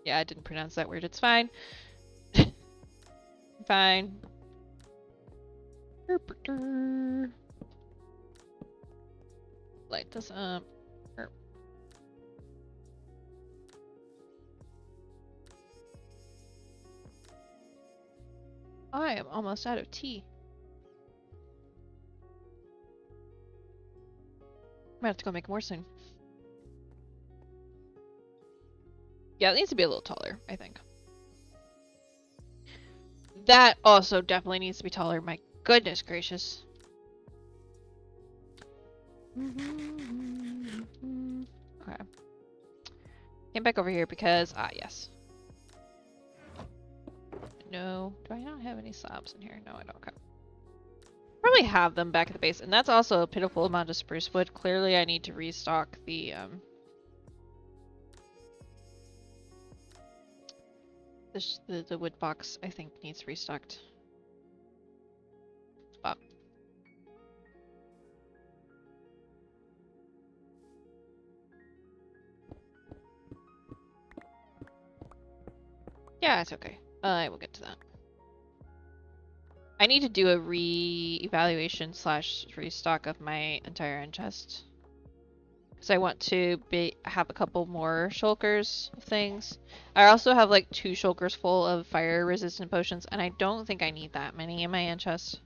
Yeah, I didn't pronounce that word. It's fine. Fine. Light this up. I am almost out of tea. Might have to go make more soon. Yeah, it needs to be a little taller, I think. That also definitely needs to be taller. My goodness gracious. Okay. Came back over here because, yes. No. Do I not have any slabs in here? No, I don't. Okay. Probably have them back at the base. And that's also a pitiful amount of spruce wood. Clearly I need to restock the, the wood box, I think, needs restocked. Spot. Yeah, it's okay. I will get to that. I need to do a re-evaluation / restock of my entire end chest. Because I want to have a couple more shulkers of things. I also have like 2 shulkers full of fire resistant potions, and I don't think I need that many in my end chest.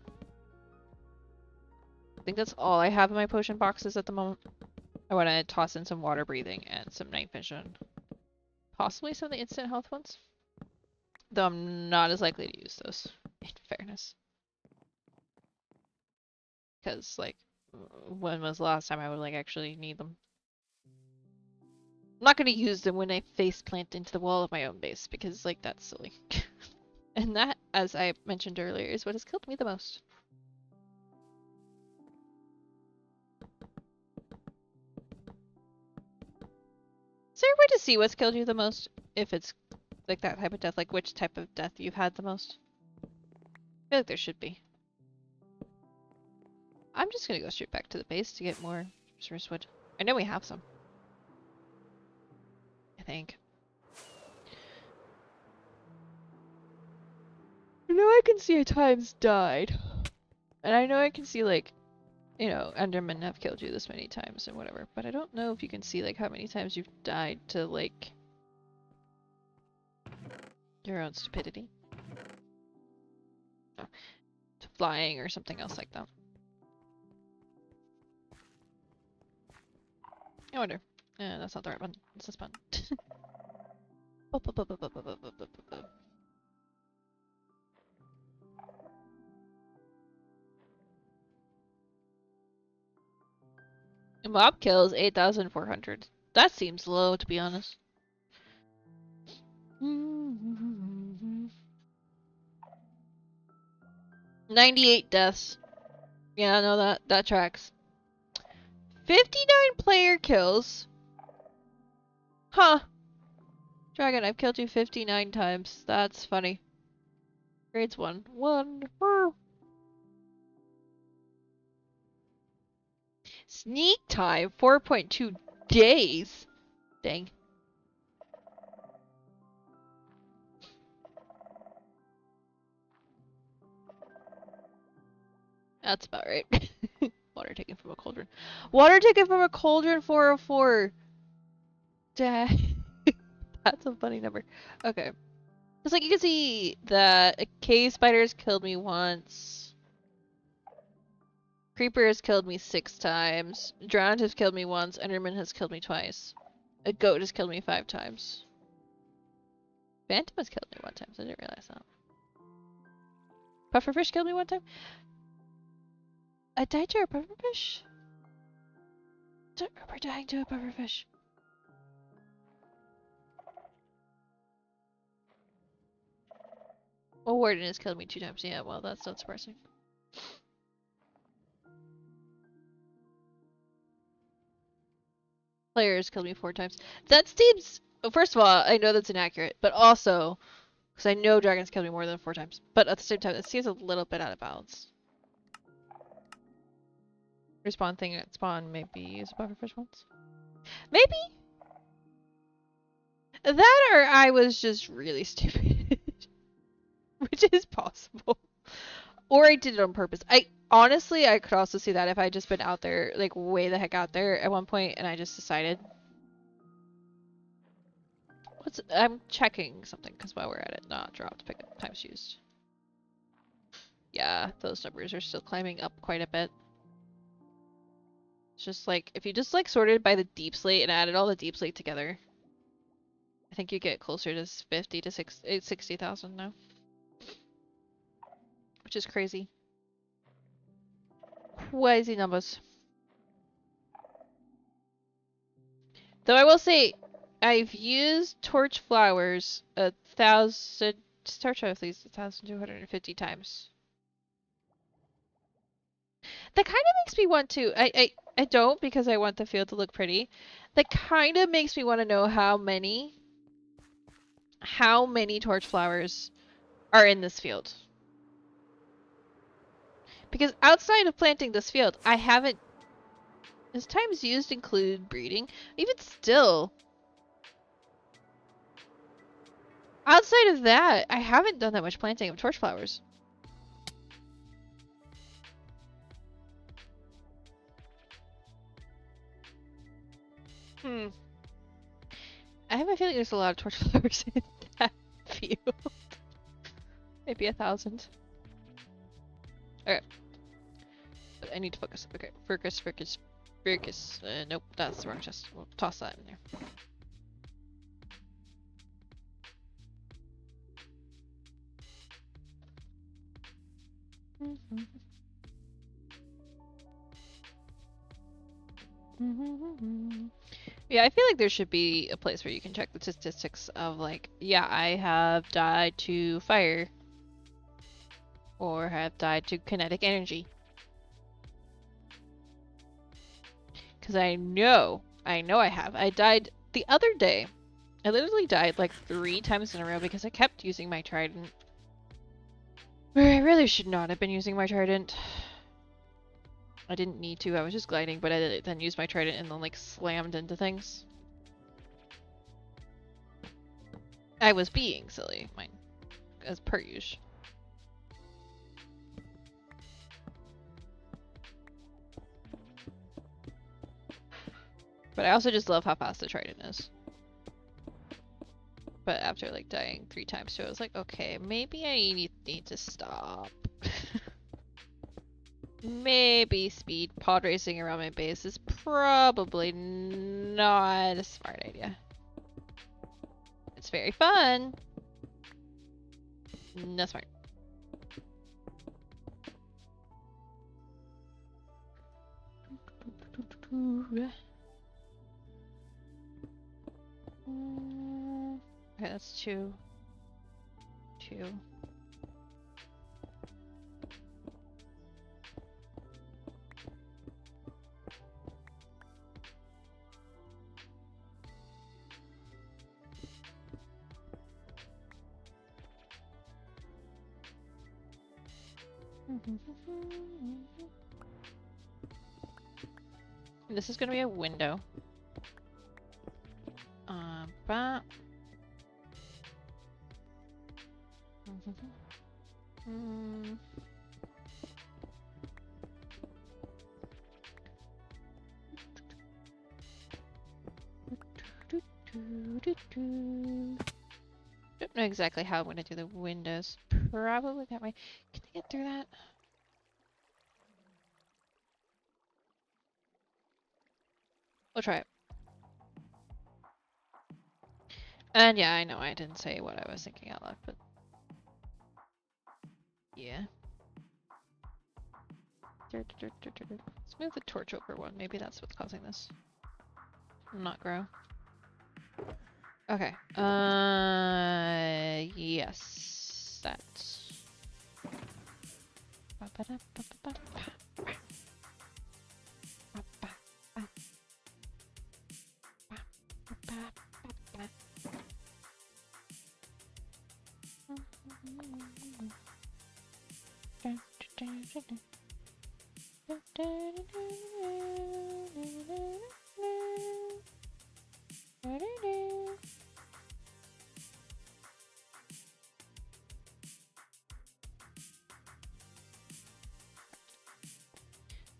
I think that's all I have in my potion boxes at the moment. I want to toss in some water breathing and some night vision. Possibly some of the instant health ones. Though I'm not as likely to use those, in fairness. Because, like, when was the last time I would, like, actually need them? I'm not going to use them when I face plant into the wall of my own base, because, like, that's silly. And that, as I mentioned earlier, is what has killed me the most. Is there a way to see what's killed you the most? If it's, like, that type of death, like, which type of death you've had the most? I feel like there should be. I'm just gonna go straight back to the base to get more resource wood. I know we have some. I think. I know I can see at times died. And I know I can see, like, you know, Endermen have killed you this many times and whatever. But I don't know if you can see, like, how many times you've died to, like, your own stupidity. Oh, to flying or something else like that. I wonder. That's not the right button. It's this button. Mob kills 8,400. That seems low, to be honest. 98 deaths. Yeah, no, that tracks. 59 player kills. Huh. Dragon, I've killed you 59 times. That's funny. Grades 1. 1. Woo. Sneak time, 4.2 days. Dang. That's about right. Water taken from a cauldron. Water taken from a cauldron, 404. Dang. That's a funny number. Okay. Because, like, you can see that a cave spider has killed me once. Creeper has killed me 6 times. Drowned has killed me once. Enderman has killed me twice. A goat has killed me 5 times. Phantom has killed me 1 time, so I didn't realize that. Pufferfish killed me 1 time? I died to a pufferfish? I don't remember dying to a pufferfish. Oh, Warden has killed me 2 times. Yeah, well, that's not surprising. Player has killed me 4 times. That seems... First of all, I know that's inaccurate, but also... Because I know dragons killed me more than 4 times. But at the same time, it seems a little bit out of balance. Respawn thing at spawn maybe use a pufferfish once. Maybe? That or I was just really stupid. Which is possible. Or I did it on purpose. Honestly, I could also see that if I just been out there, like, way the heck out there at one point, and I just decided... I'm checking something, because while we're at it, not dropped, pick up times used. Yeah, those numbers are still climbing up quite a bit. It's just like, if you just, like, sorted by the deep slate and added all the deep slate together, I think you get closer to 50 to 60,000 now. Which is crazy. Crazy numbers. Though I will say, I've used torch flowers 1,000... Torch flowers, 1,250 times. That kind of makes me want to... I don't, because I want the field to look pretty. That kind of makes me want to know how many torch flowers are in this field. Because outside of planting this field, I haven't... Does times used include breeding? Even still... Outside of that, I haven't done that much planting of torch flowers. I have a feeling there's a lot of torch flowers in that field. Maybe 1,000. Okay. I need to focus. Okay, focus. Nope, that's the wrong chest. We'll toss that in there. Yeah, I feel like there should be a place where you can check the statistics of like, yeah, I have died to fire or have died to kinetic energy. Because I know I have. I died the other day. I literally died like 3 times in a row because I kept using my trident. Where I really should not have been using my trident. I didn't need to, I was just gliding, but I then used my trident and then like slammed into things. I was being silly, mine, as per usual. But I also just love how fast the trident is. But after like dying 3 times too, I was like, okay, maybe I need to stop. Maybe speed pod racing around my base is probably not a smart idea. It's very fun. Not smart. Okay, that's 2. 2. This is gonna be a window. But don't know exactly how I'm gonna do the windows. Probably that way. Can I get through that? We'll try it. And yeah, I know I didn't say what I was thinking out loud, but yeah. Let's move the torch over one. Maybe that's what's causing this. Not grow. Okay. Yes. That's.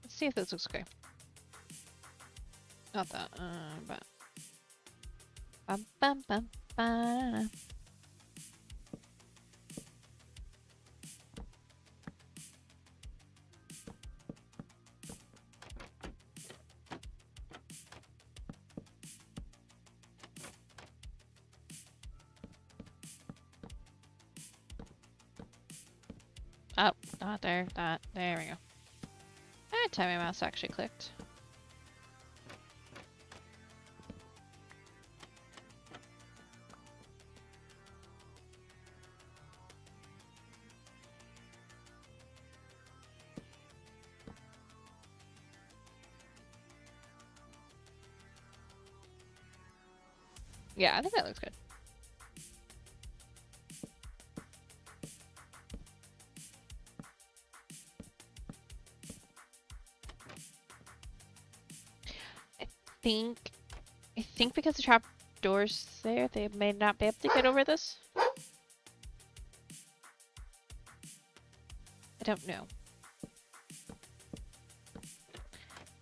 Let's see if this looks okay. Not that, but. Bum, bum, bum, ba-da-da. Oh, not there. There we go. That time my mouse actually clicked. Yeah, I think that looks good. I think because the trap door's there, they may not be able to get over this. I don't know.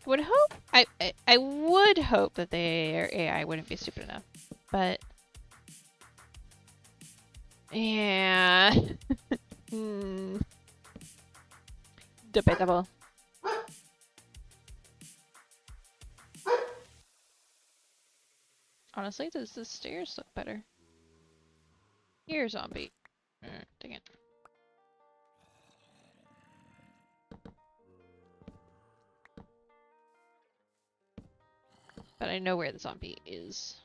Would hope I would hope that their AI wouldn't be stupid enough, but yeah, debatable. Honestly, does the stairs look better? Here, zombie. Dang it. But I know where the zombie is.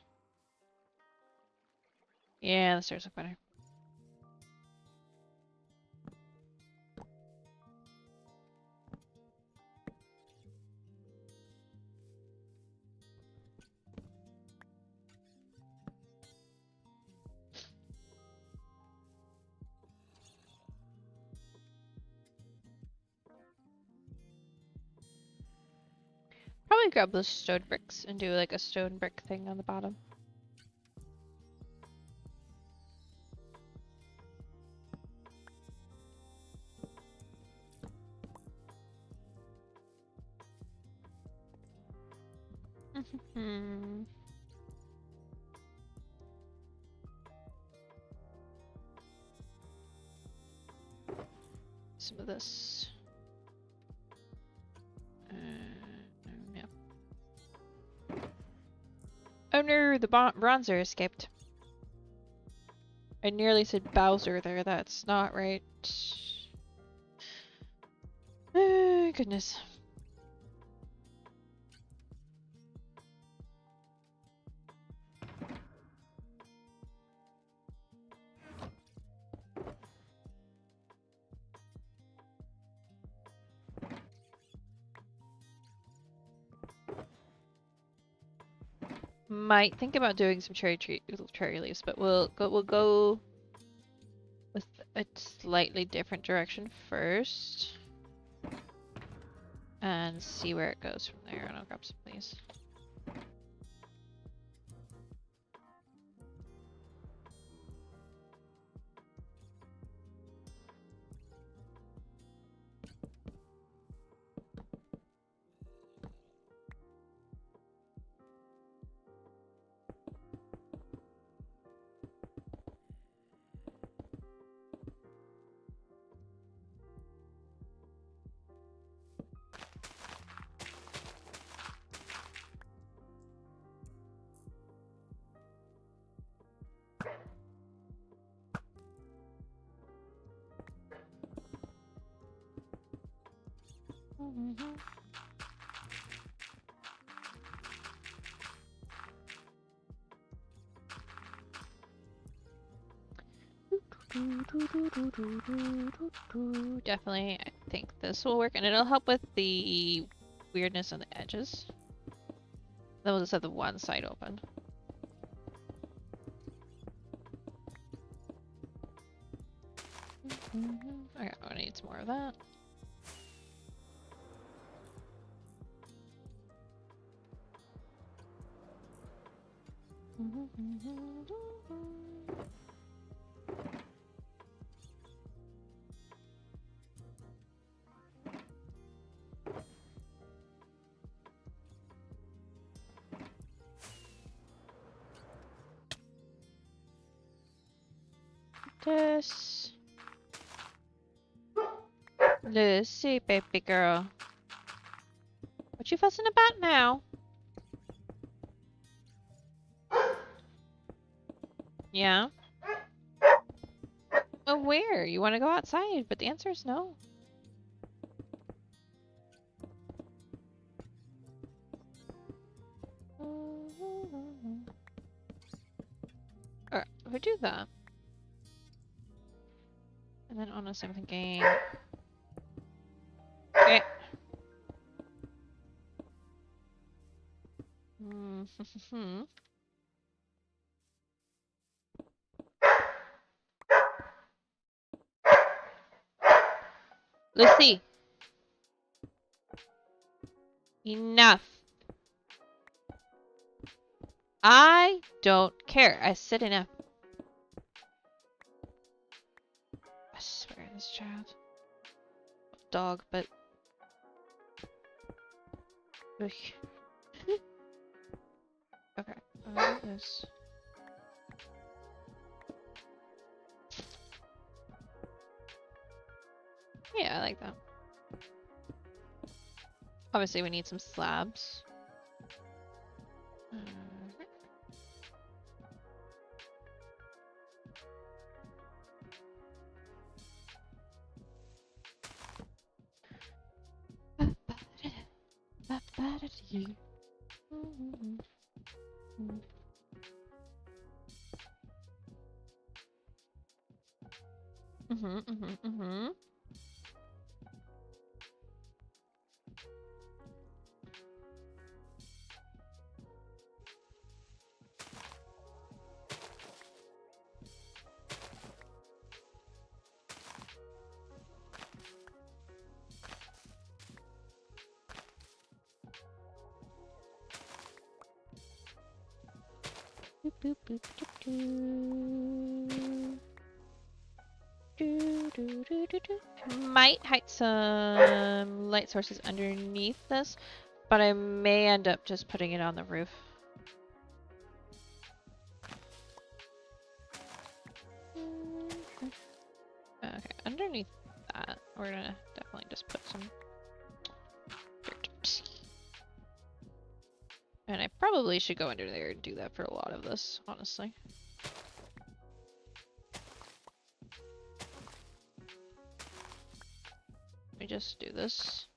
Yeah, the stairs look better. Probably grab those stone bricks and do like a stone brick thing on the bottom. Some of this. Yeah. Oh no, the bronzer escaped. I nearly said Bowser there, that's not right. Goodness. Might think about doing some cherry leaves, but we'll go with a slightly different direction first. And see where it goes from there. And I'll grab some of these. Definitely, I think this will work, and it'll help with the weirdness on the edges. Then we'll just have the one side open. Okay, I'm gonna need some more of that. This. Lucy, baby girl. What you fussing about now? Yeah? Oh, where? You want to go outside, but the answer is no. Alright, if we do that. And then honestly, I'm thinking... Okay. Lucy! Enough! I don't care. I said enough. I swear, this child. Dog, but... Okay. This. Yeah, I like that. Obviously, we need some slabs. Boop, boop, boop, do. Might hide some light sources underneath this, but I may end up just putting it on the roof. Okay, underneath that, we're gonna definitely just put some dirt. And I probably should go under there and do that for a lot of this, honestly. Let me just do this.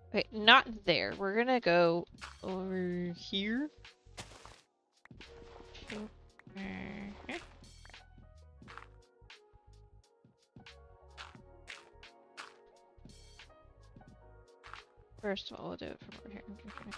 Okay, not there. We're gonna go over here. First of all, we'll do it from over here. Okay.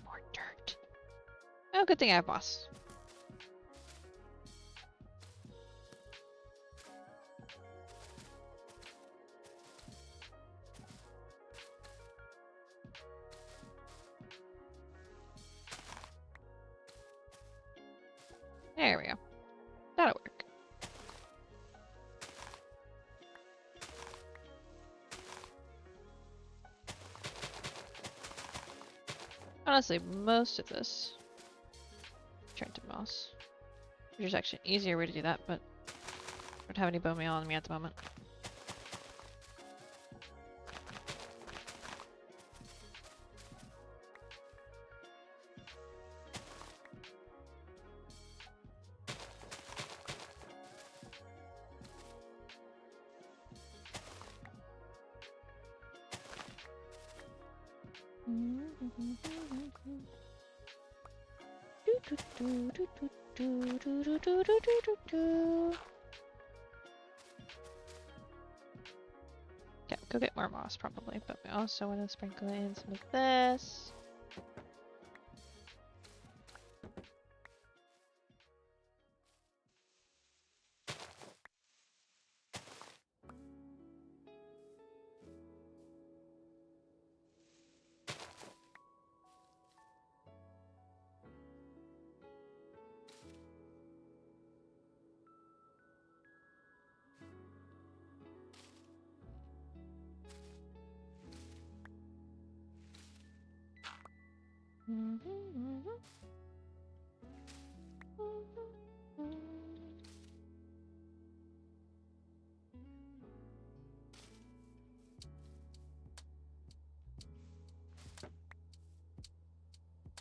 More dirt. Oh, good thing I have moss. There we go. That'll work. Honestly, most of this turned to moss. Which is actually an easier way to do that, but I don't have any bone meal on me at the moment. Okay, go get more moss probably, but we also want to sprinkle in some of this.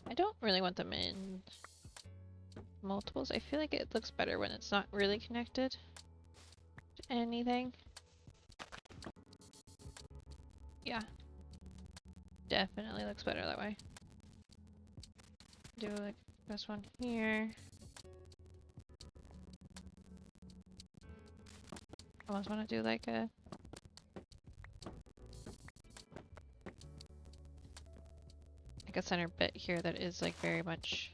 I don't really want them in multiples. I feel like it looks better when it's not really connected to anything. Yeah. Definitely looks better that way. Do like this one here. Almost want to do like a center bit here that is like very much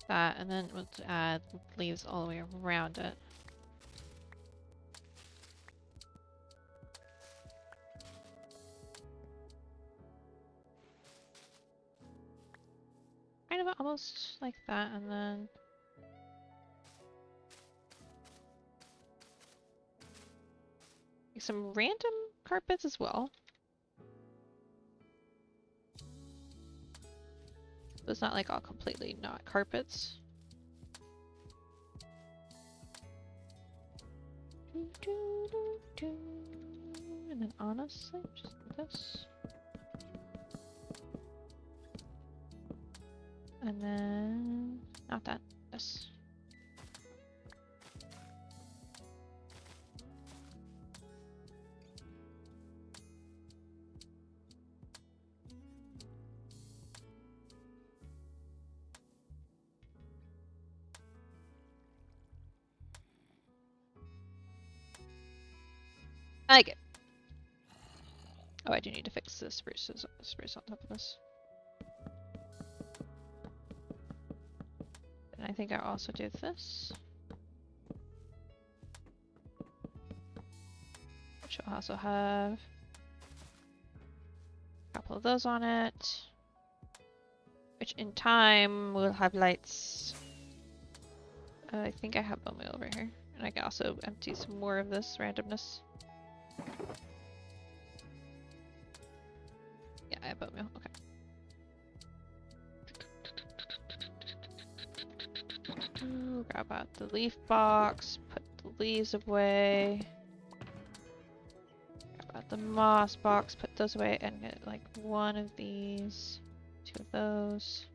that, and then we'll add leaves all the way around it. Kind of almost like that, and then some random carpets as well. So it's not like all completely not carpets. and then honestly, just do this. And then, not that, this. I like it. Oh, I do need to fix the spruce on top of this. And I think I'll also do this. Which will also have a couple of those on it. Which in time will have lights. I think I have bone meal over here. And I can also empty some more of this randomness. Yeah, I have bone meal. Okay. Ooh, grab out the leaf box, put the leaves away. Grab out the moss box, put those away, and get like one of these, two of those.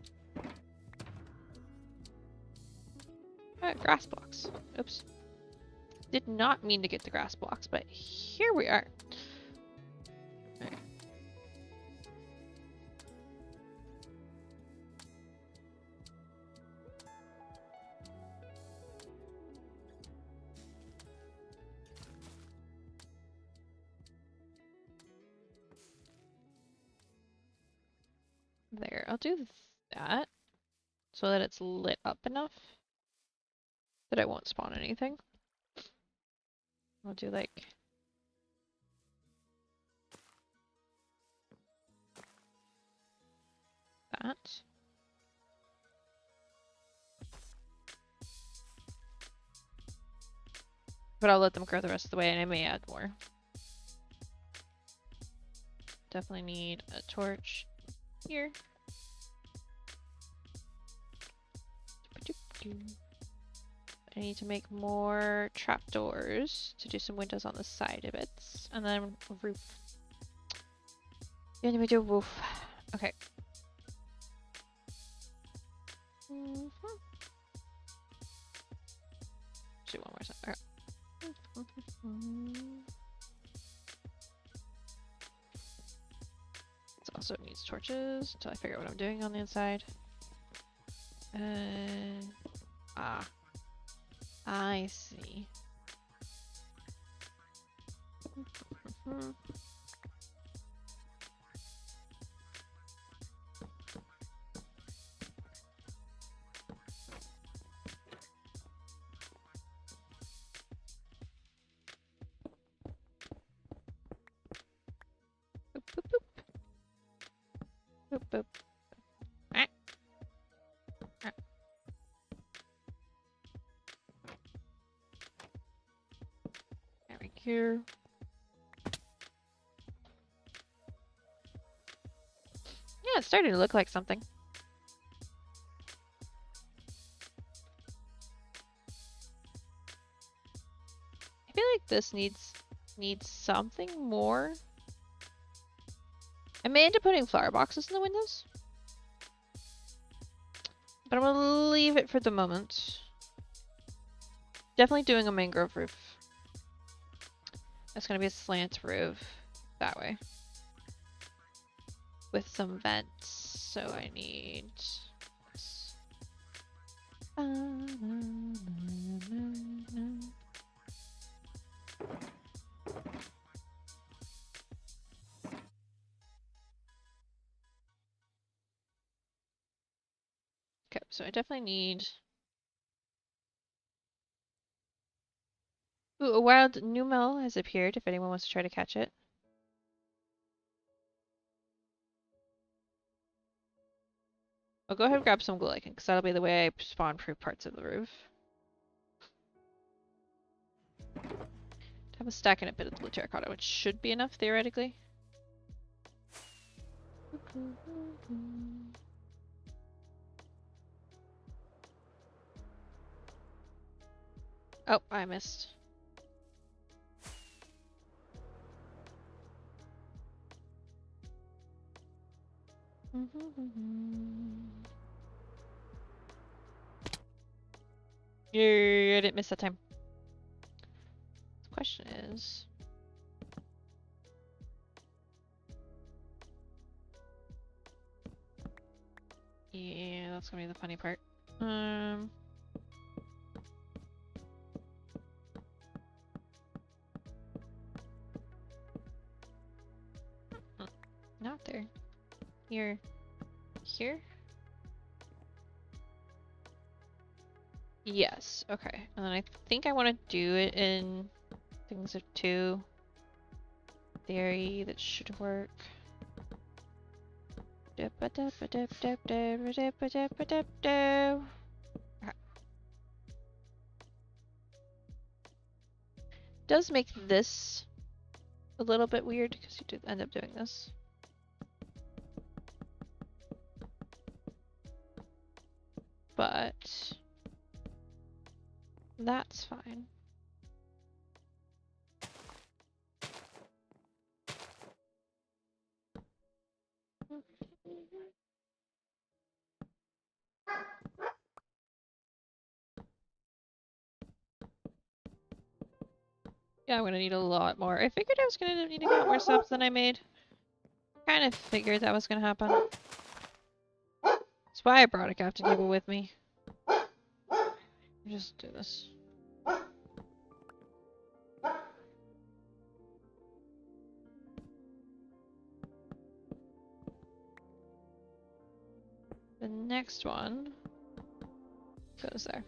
Alright, grass blocks. Oops. Did not mean to get the grass blocks, but here we are. Alright. There, I'll do that so that it's lit up enough that I won't spawn anything. I'll do like that. But I'll let them grow the rest of the way and I may add more. Definitely need a torch here. I need to make more trapdoors to do some windows on the side of it. And then a roof. And then we do a roof. Okay. Do one more time. Okay. This also needs torches until I figure out what I'm doing on the inside. I see. Boop, boop. Ah. Ah. Right here. Yeah, it's starting to look like something. I feel like this needs something more. I may end up putting flower boxes in the windows. But I'm gonna leave it for the moment. Definitely doing a mangrove roof. That's gonna be a slant roof that way. With some vents. So I need this. Okay, so I definitely need... Ooh, a wild numel has appeared if anyone wants to try to catch it. I'll go ahead and grab some glycan, because that'll be the way I spawn-proof parts of the roof. Have a stack and a bit of the blue terracotta, which should be enough, theoretically. Oh, I missed. Yeah, I didn't miss that time. The question is... Yeah, that's gonna be the funny part. Not there. Here. Here? Yes, okay. And then I think I want to do it in things of two. Theory, that should work. Does make this a little bit weird because you did end up doing this. But that's fine. Yeah, I'm gonna need a lot more. I figured I was gonna end up needing a lot more subs than I made. Kind of figured that was gonna happen. That's why I brought a crafting table with me. Just do this. The next one goes there.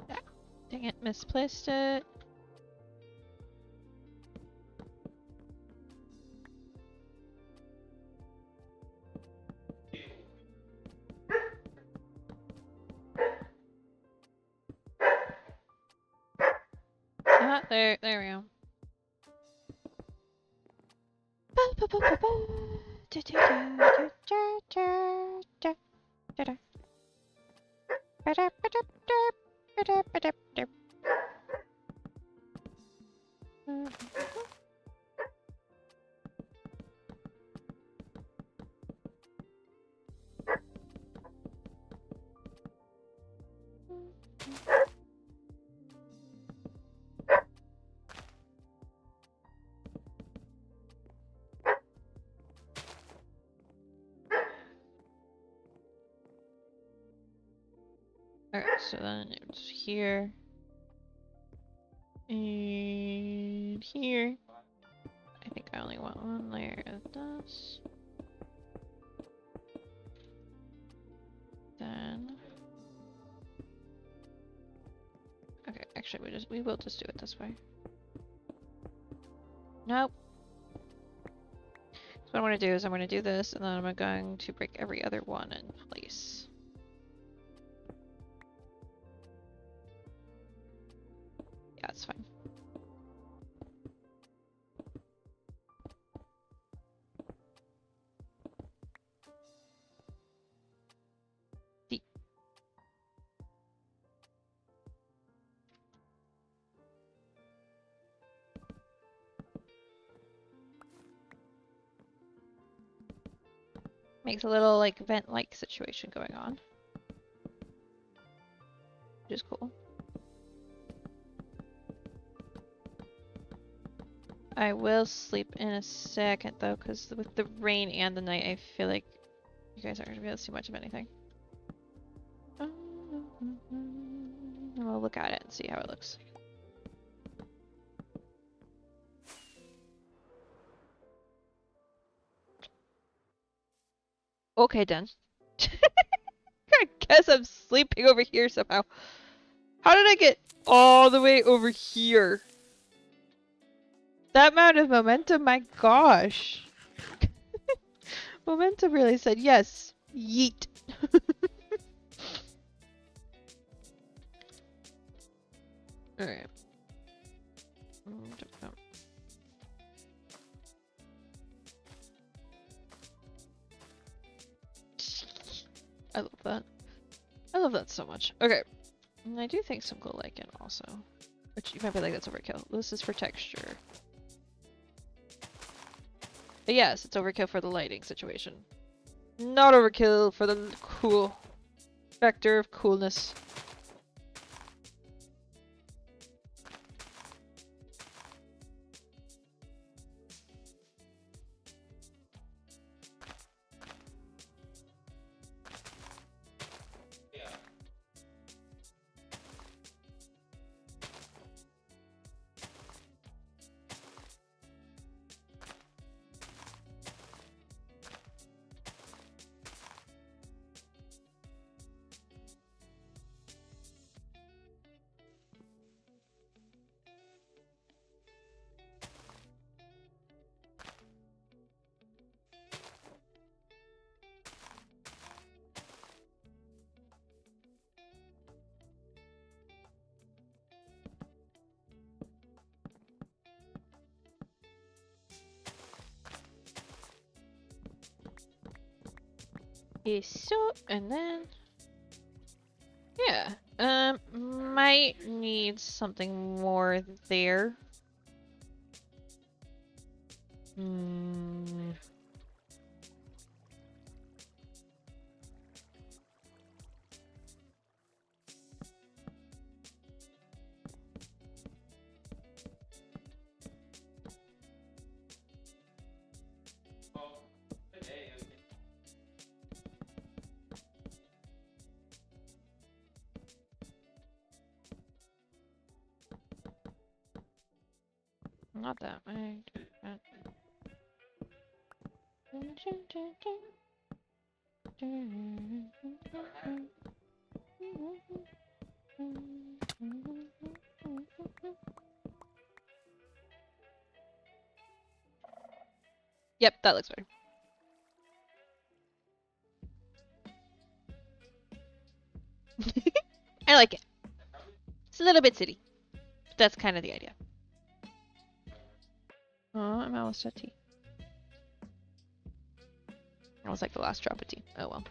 Yeah. Dang it, misplaced it. Ah, there we go. Okay, so then it's here. And here. I think I only want one layer of this. Then... Okay, actually we will just do it this way. Nope. So what I'm gonna do is I'm gonna do this and then I'm going to break every other one in place. Yeah, it's fine. Makes a little like vent-like situation going on. Which is cool. I will sleep in a second though, because with the rain and the night, I feel like you guys aren't going to be able to see much of anything. And we'll look at it and see how it looks. Okay, done. I guess I'm sleeping over here somehow. How did I get all the way over here? That amount of momentum, my gosh. Momentum really said yes. Yeet. Alright. I love that. I love that so much. Okay. And I do think some glow lichen also. Which you might be like, that's overkill. This is for texture. But yes, it's overkill for the lighting situation. Not overkill for the cool vector of coolness. Yes, so, and then, yeah, might need something more there. Hmm. Not that way. Yep, that looks better. I like it. It's a little bit city. But that's kind of the idea. Oh, I'm almost at tea. Almost like the last drop of tea. Oh well.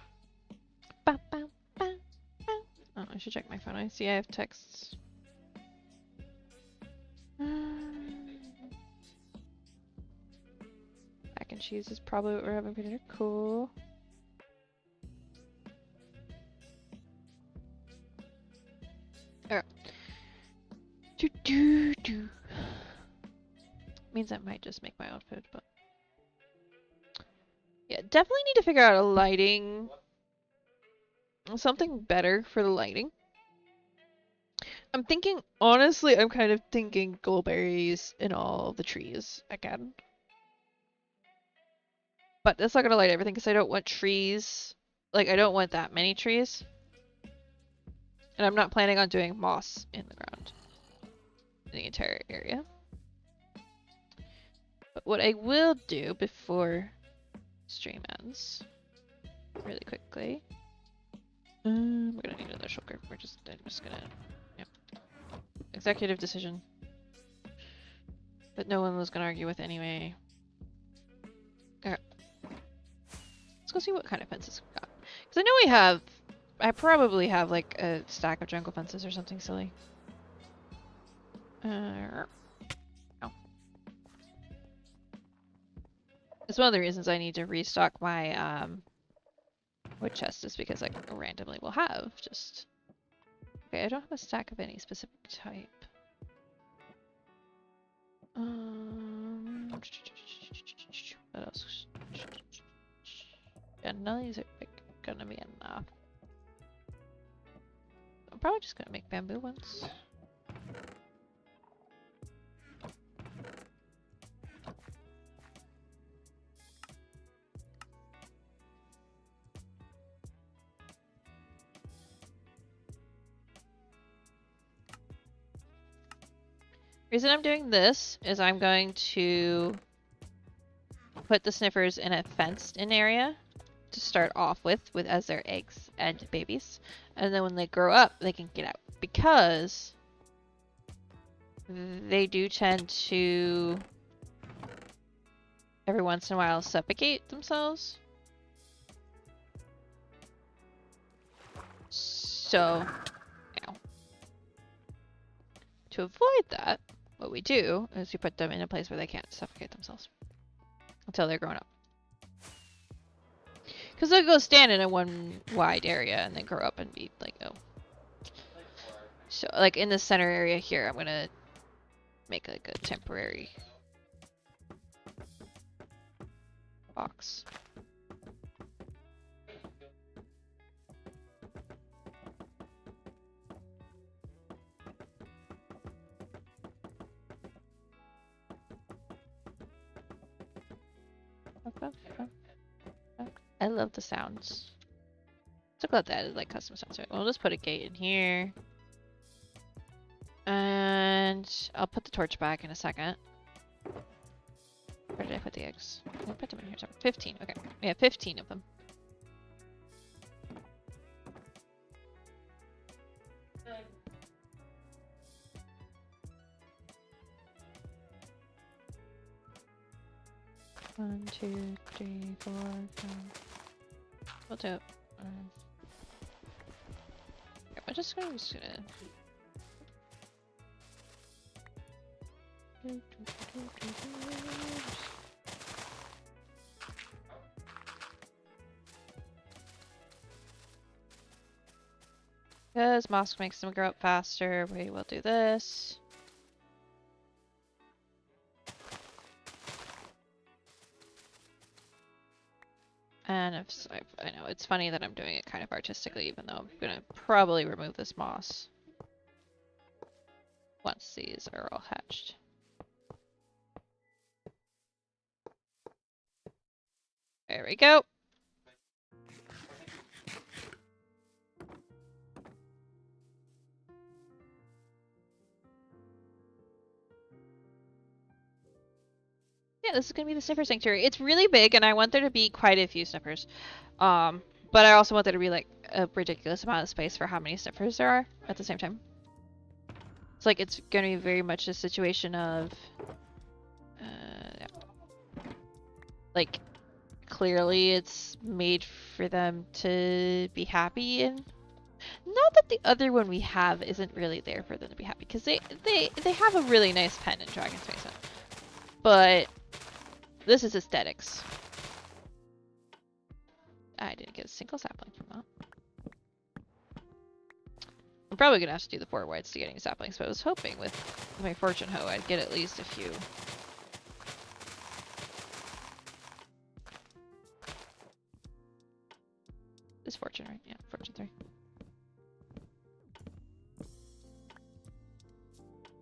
Ba, ba, ba, ba. Oh, I should check my phone. I see I have texts. Mac and cheese is probably what we're having for dinner. Cool. Alright. Do. Means I might just make my own food, but yeah, definitely need to figure out a lighting, something better for the lighting. I'm thinking, honestly, I'm kind of thinking glowberries in all the trees again. But that's not gonna light everything because I don't want trees, like I don't want that many trees. And I'm not planning on doing moss in the ground in the entire area. But what I will do before stream ends, really quickly, we're gonna need another shulker. I'm just gonna, yep. Executive decision. But no one was gonna argue with anyway. Alright. Let's go see what kind of fences we've got. Because I know I probably have like a stack of jungle fences or something silly. Oh. It's one of the reasons I need to restock my wood chest is because I randomly will have just... Okay, I don't have a stack of any specific type. What else? Yeah, none of these are gonna be enough. I'm probably just gonna make bamboo ones. Reason I'm doing this is I'm going to put the sniffers in a fenced-in area to start off with as their eggs and babies, and then when they grow up, they can get out because they do tend to every once in a while suffocate themselves. So, now, to avoid that, what we do is we put them in a place where they can't suffocate themselves until they're grown up. Because they'll go stand in a one wide area and then grow up and be like, oh. So, like in the center area here, I'm gonna make like a temporary box. I love the sounds. So glad that added like custom sounds. So we'll just put a gate in here. And I'll put the torch back in a second. Where did I put the eggs? I put them in here somewhere. 15. Okay. We have 15 of them. One, two, three, four, five. We'll do it. I'm just gonna. Because moss makes them grow up faster, we will do this. And I know it's funny that I'm doing it kind of artistically, even though I'm gonna probably remove this moss once these are all hatched. There we go. Yeah, this is gonna be the sniffer sanctuary. It's really big, and I want there to be quite a few sniffers. But I also want there to be like a ridiculous amount of space for how many sniffers there are at the same time. It's like it's gonna be very much a situation of, like, clearly it's made for them to be happy in. Not that the other one we have isn't really there for them to be happy, because they have a really nice pen in Dragon's Basement. But this is aesthetics. I didn't get a single sapling from that. I'm probably gonna have to do the 4 whites to get any saplings, but I was hoping with my fortune hoe I'd get at least a few. This fortune, right? Yeah, fortune 3.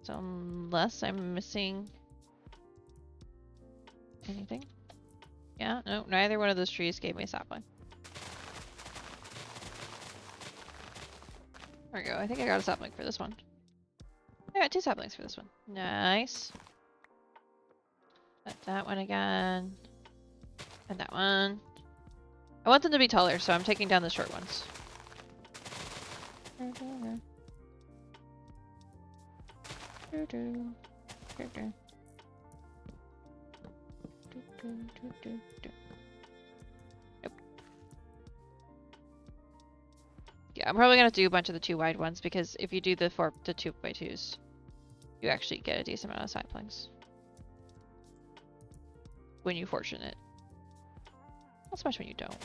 So unless I'm missing anything. Yeah, no, neither one of those trees gave me a sapling. There we go. I think I got a sapling for this one. I got 2 saplings for this one. Nice. That one again. And that one. I want them to be taller, so I'm taking down the short ones. Nope. Yeah, I'm probably gonna do a bunch of the 2 wide ones, because if you do the 2x2s, you actually get a decent amount of saplings when you fortune it. Not so much when you don't.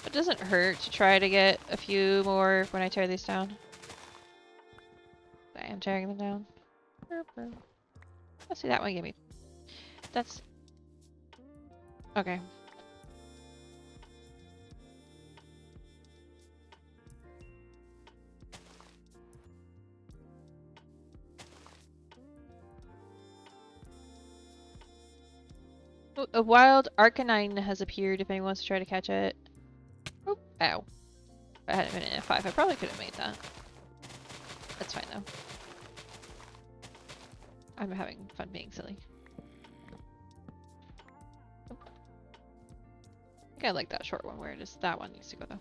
It doesn't hurt to try to get a few more when I tear these down. I am tearing them down. Let's see, that one gave me. That's okay. Ooh, a wild Arcanine has appeared if anyone wants to try to catch it. Oh, ow. If I hadn't been in F5, I probably could have made that. That's fine though. I'm having fun being silly. Oh. I think I like that short one. Where does that one needs to go though?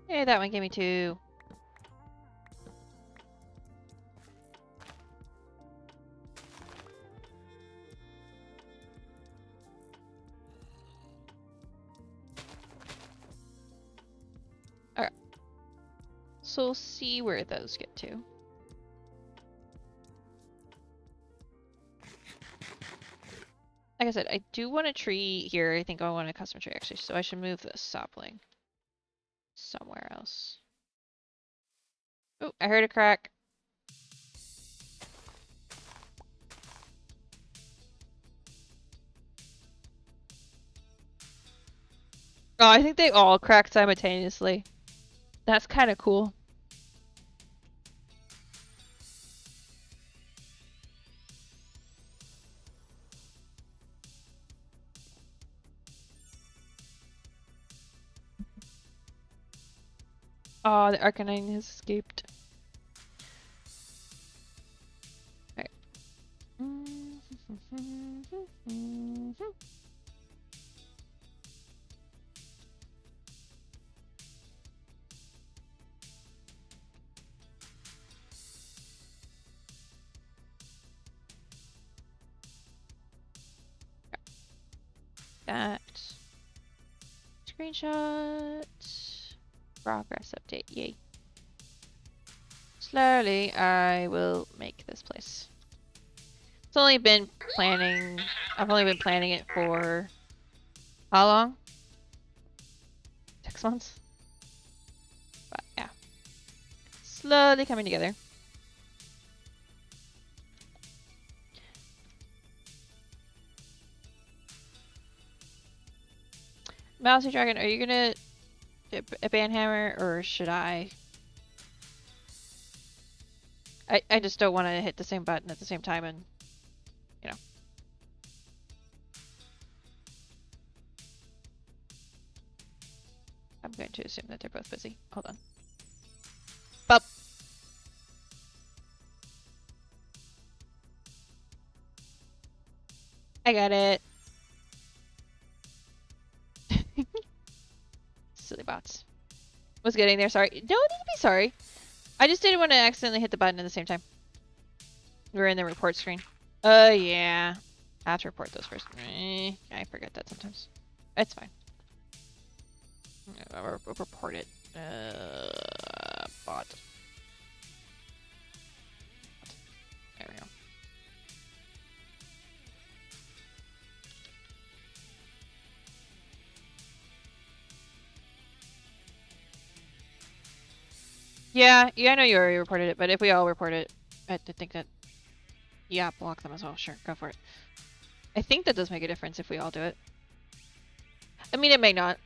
Hey, that one gave me 2. So we'll see where those get to. Like I said, I do want a tree here. I think I want a custom tree actually, so I should move this sapling somewhere else. Oh, I heard a crack. Oh, I think they all cracked simultaneously. That's kind of cool. Oh, the Arcanine has escaped. Alright. That. Screenshot. Progress update. Yay. Slowly, I will make this place. It's only been planning. I've only been planning it for how long? 6 months? But yeah. Slowly coming together. Mousy Dragon, are you gonna a banhammer or should I? I just don't want to hit the same button at the same time and, you know. I'm going to assume that they're both busy. Hold on. Bop. I got it. Silly bots. Was getting there, sorry. No need to be sorry. I just didn't want to accidentally hit the button at the same time. We're in the report screen. Yeah. I have to report those first. I forget that sometimes. It's fine. I'll report it. Bot. There we go. Yeah, I know you already reported it, but if we all report it, I think that... Yeah, block them as well. Sure, go for it. I think that does make a difference if we all do it. I mean, it may not.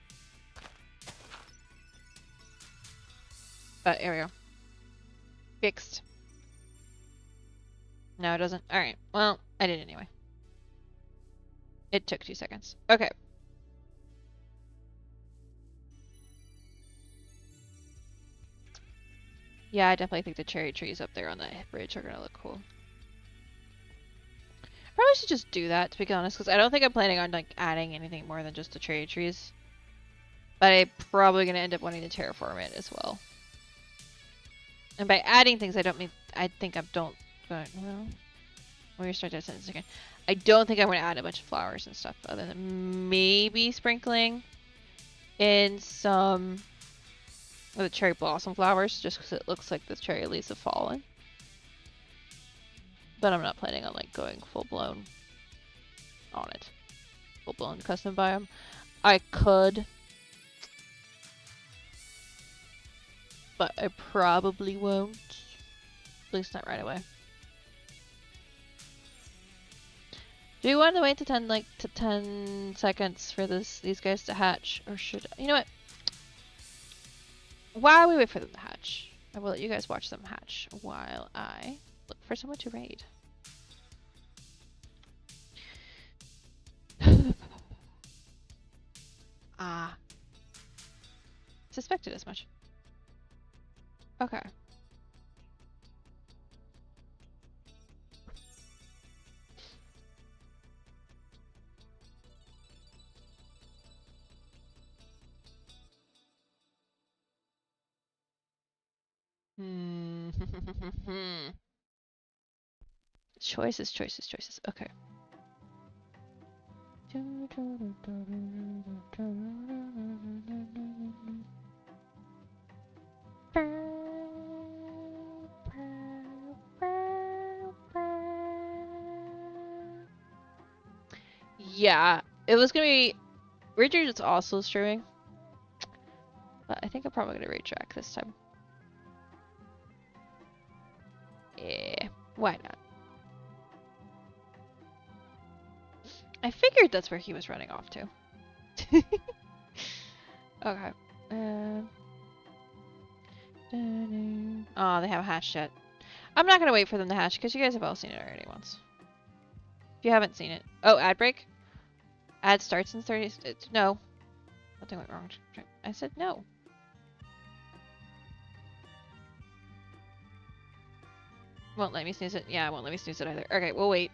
But there we go. Fixed. No, it doesn't. Alright, well, I did anyway. It took 2 seconds. Okay. Yeah, I definitely think the cherry trees up there on that bridge are gonna look cool. Probably should just do that, to be honest, because I don't think I'm planning on like adding anything more than just the cherry trees. But I'm probably gonna end up wanting to terraform it as well. And by adding things, I don't mean I think I don't. Well, let me start that sentence again. I don't think I'm gonna add a bunch of flowers and stuff, other than maybe sprinkling in some of the cherry blossom flowers, just because it looks like the cherry leaves have fallen. But I'm not planning on like going full blown on it. Full blown custom biome. I could, but I probably won't. At least not right away. Do you want to wait to 10 seconds for these guys to hatch, or should I? You know what? While we wait for them to hatch, I will let you guys watch them hatch while I look for someone to raid. Ah. Suspected as much. Okay. Choices, choices, choices. Okay. Yeah, it was gonna be... Richard's also streaming. But I think I'm probably gonna raid track this time. Yeah, why not? I figured that's where he was running off to. Okay. Oh, they haven't hatched yet. I'm not gonna wait for them to hatch because you guys have all seen it already once. If you haven't seen it. Oh, ad break? Ad starts in 30... No. Nothing went wrong. I said no. Won't let me snooze it. Yeah, it won't let me snooze it either. Okay, we'll wait.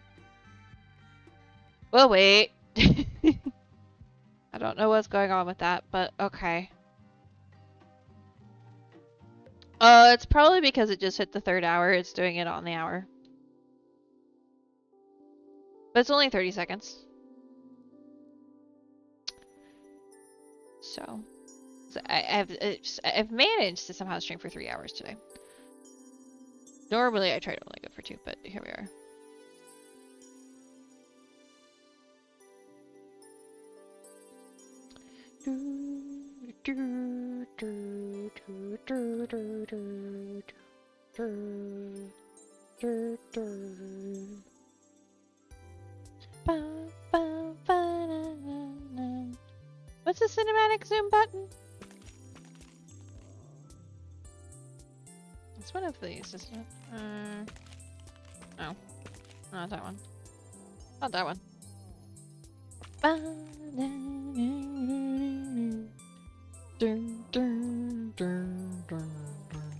We'll wait. I don't know what's going on with that, but okay. It's probably because it just hit the 3rd hour. It's doing it on the hour. But it's only 30 seconds. So I've managed to somehow stream for 3 hours today. Normally I try to only go for 2, but here we are. What's the cinematic zoom button? It's one of these, isn't it? No. Not that one. Not that one. Dun, dun, dun, dun, dun.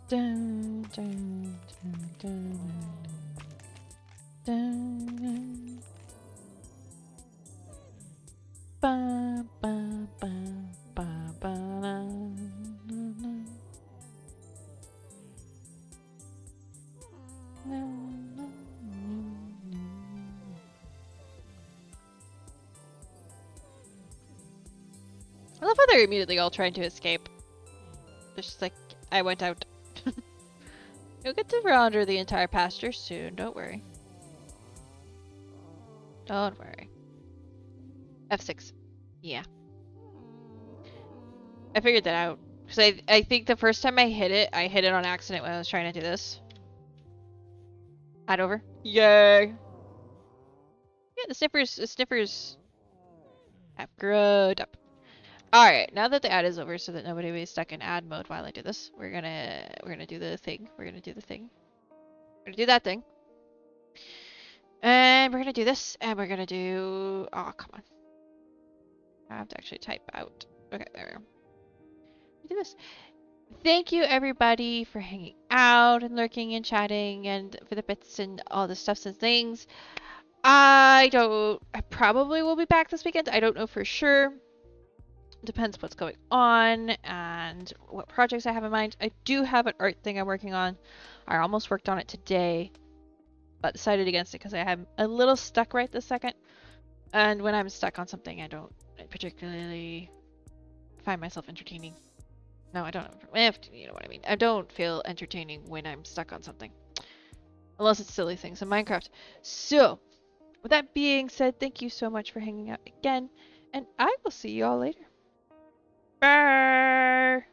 Dun, dun, dun, dun, dun. Ba, ba, ba, ba, ba, na, na, na. I love how they're immediately all trying to escape. They're just like, I went out. You'll get to wander the entire pasture soon, don't worry. Don't worry. F6. Yeah. I figured that out. Because I think the first time I hit it on accident when I was trying to do this. Add over. Yay! Yeah, the sniffers have grown up. Alright, now that the ad is over so that nobody will be stuck in ad mode while I do this, we're gonna do the thing. We're gonna do the thing. We're gonna do that thing. And we're gonna do this, and we're gonna do... Oh, come on. I have to actually type out. Okay, there we go. Do this. Thank you, everybody, for hanging out and lurking and chatting and for the bits and all the stuffs and things. I probably will be back this weekend. I don't know for sure. Depends what's going on and what projects I have in mind. I do have an art thing I'm working on. I almost worked on it today, but decided against it because I am a little stuck right this second. And when I'm stuck on something, I don't particularly find myself entertaining. No, I don't know. You know what I mean. I don't feel entertaining when I'm stuck on something. Unless it's silly things in Minecraft. So, with that being said, thank you so much for hanging out again. And I will see you all later. Bye!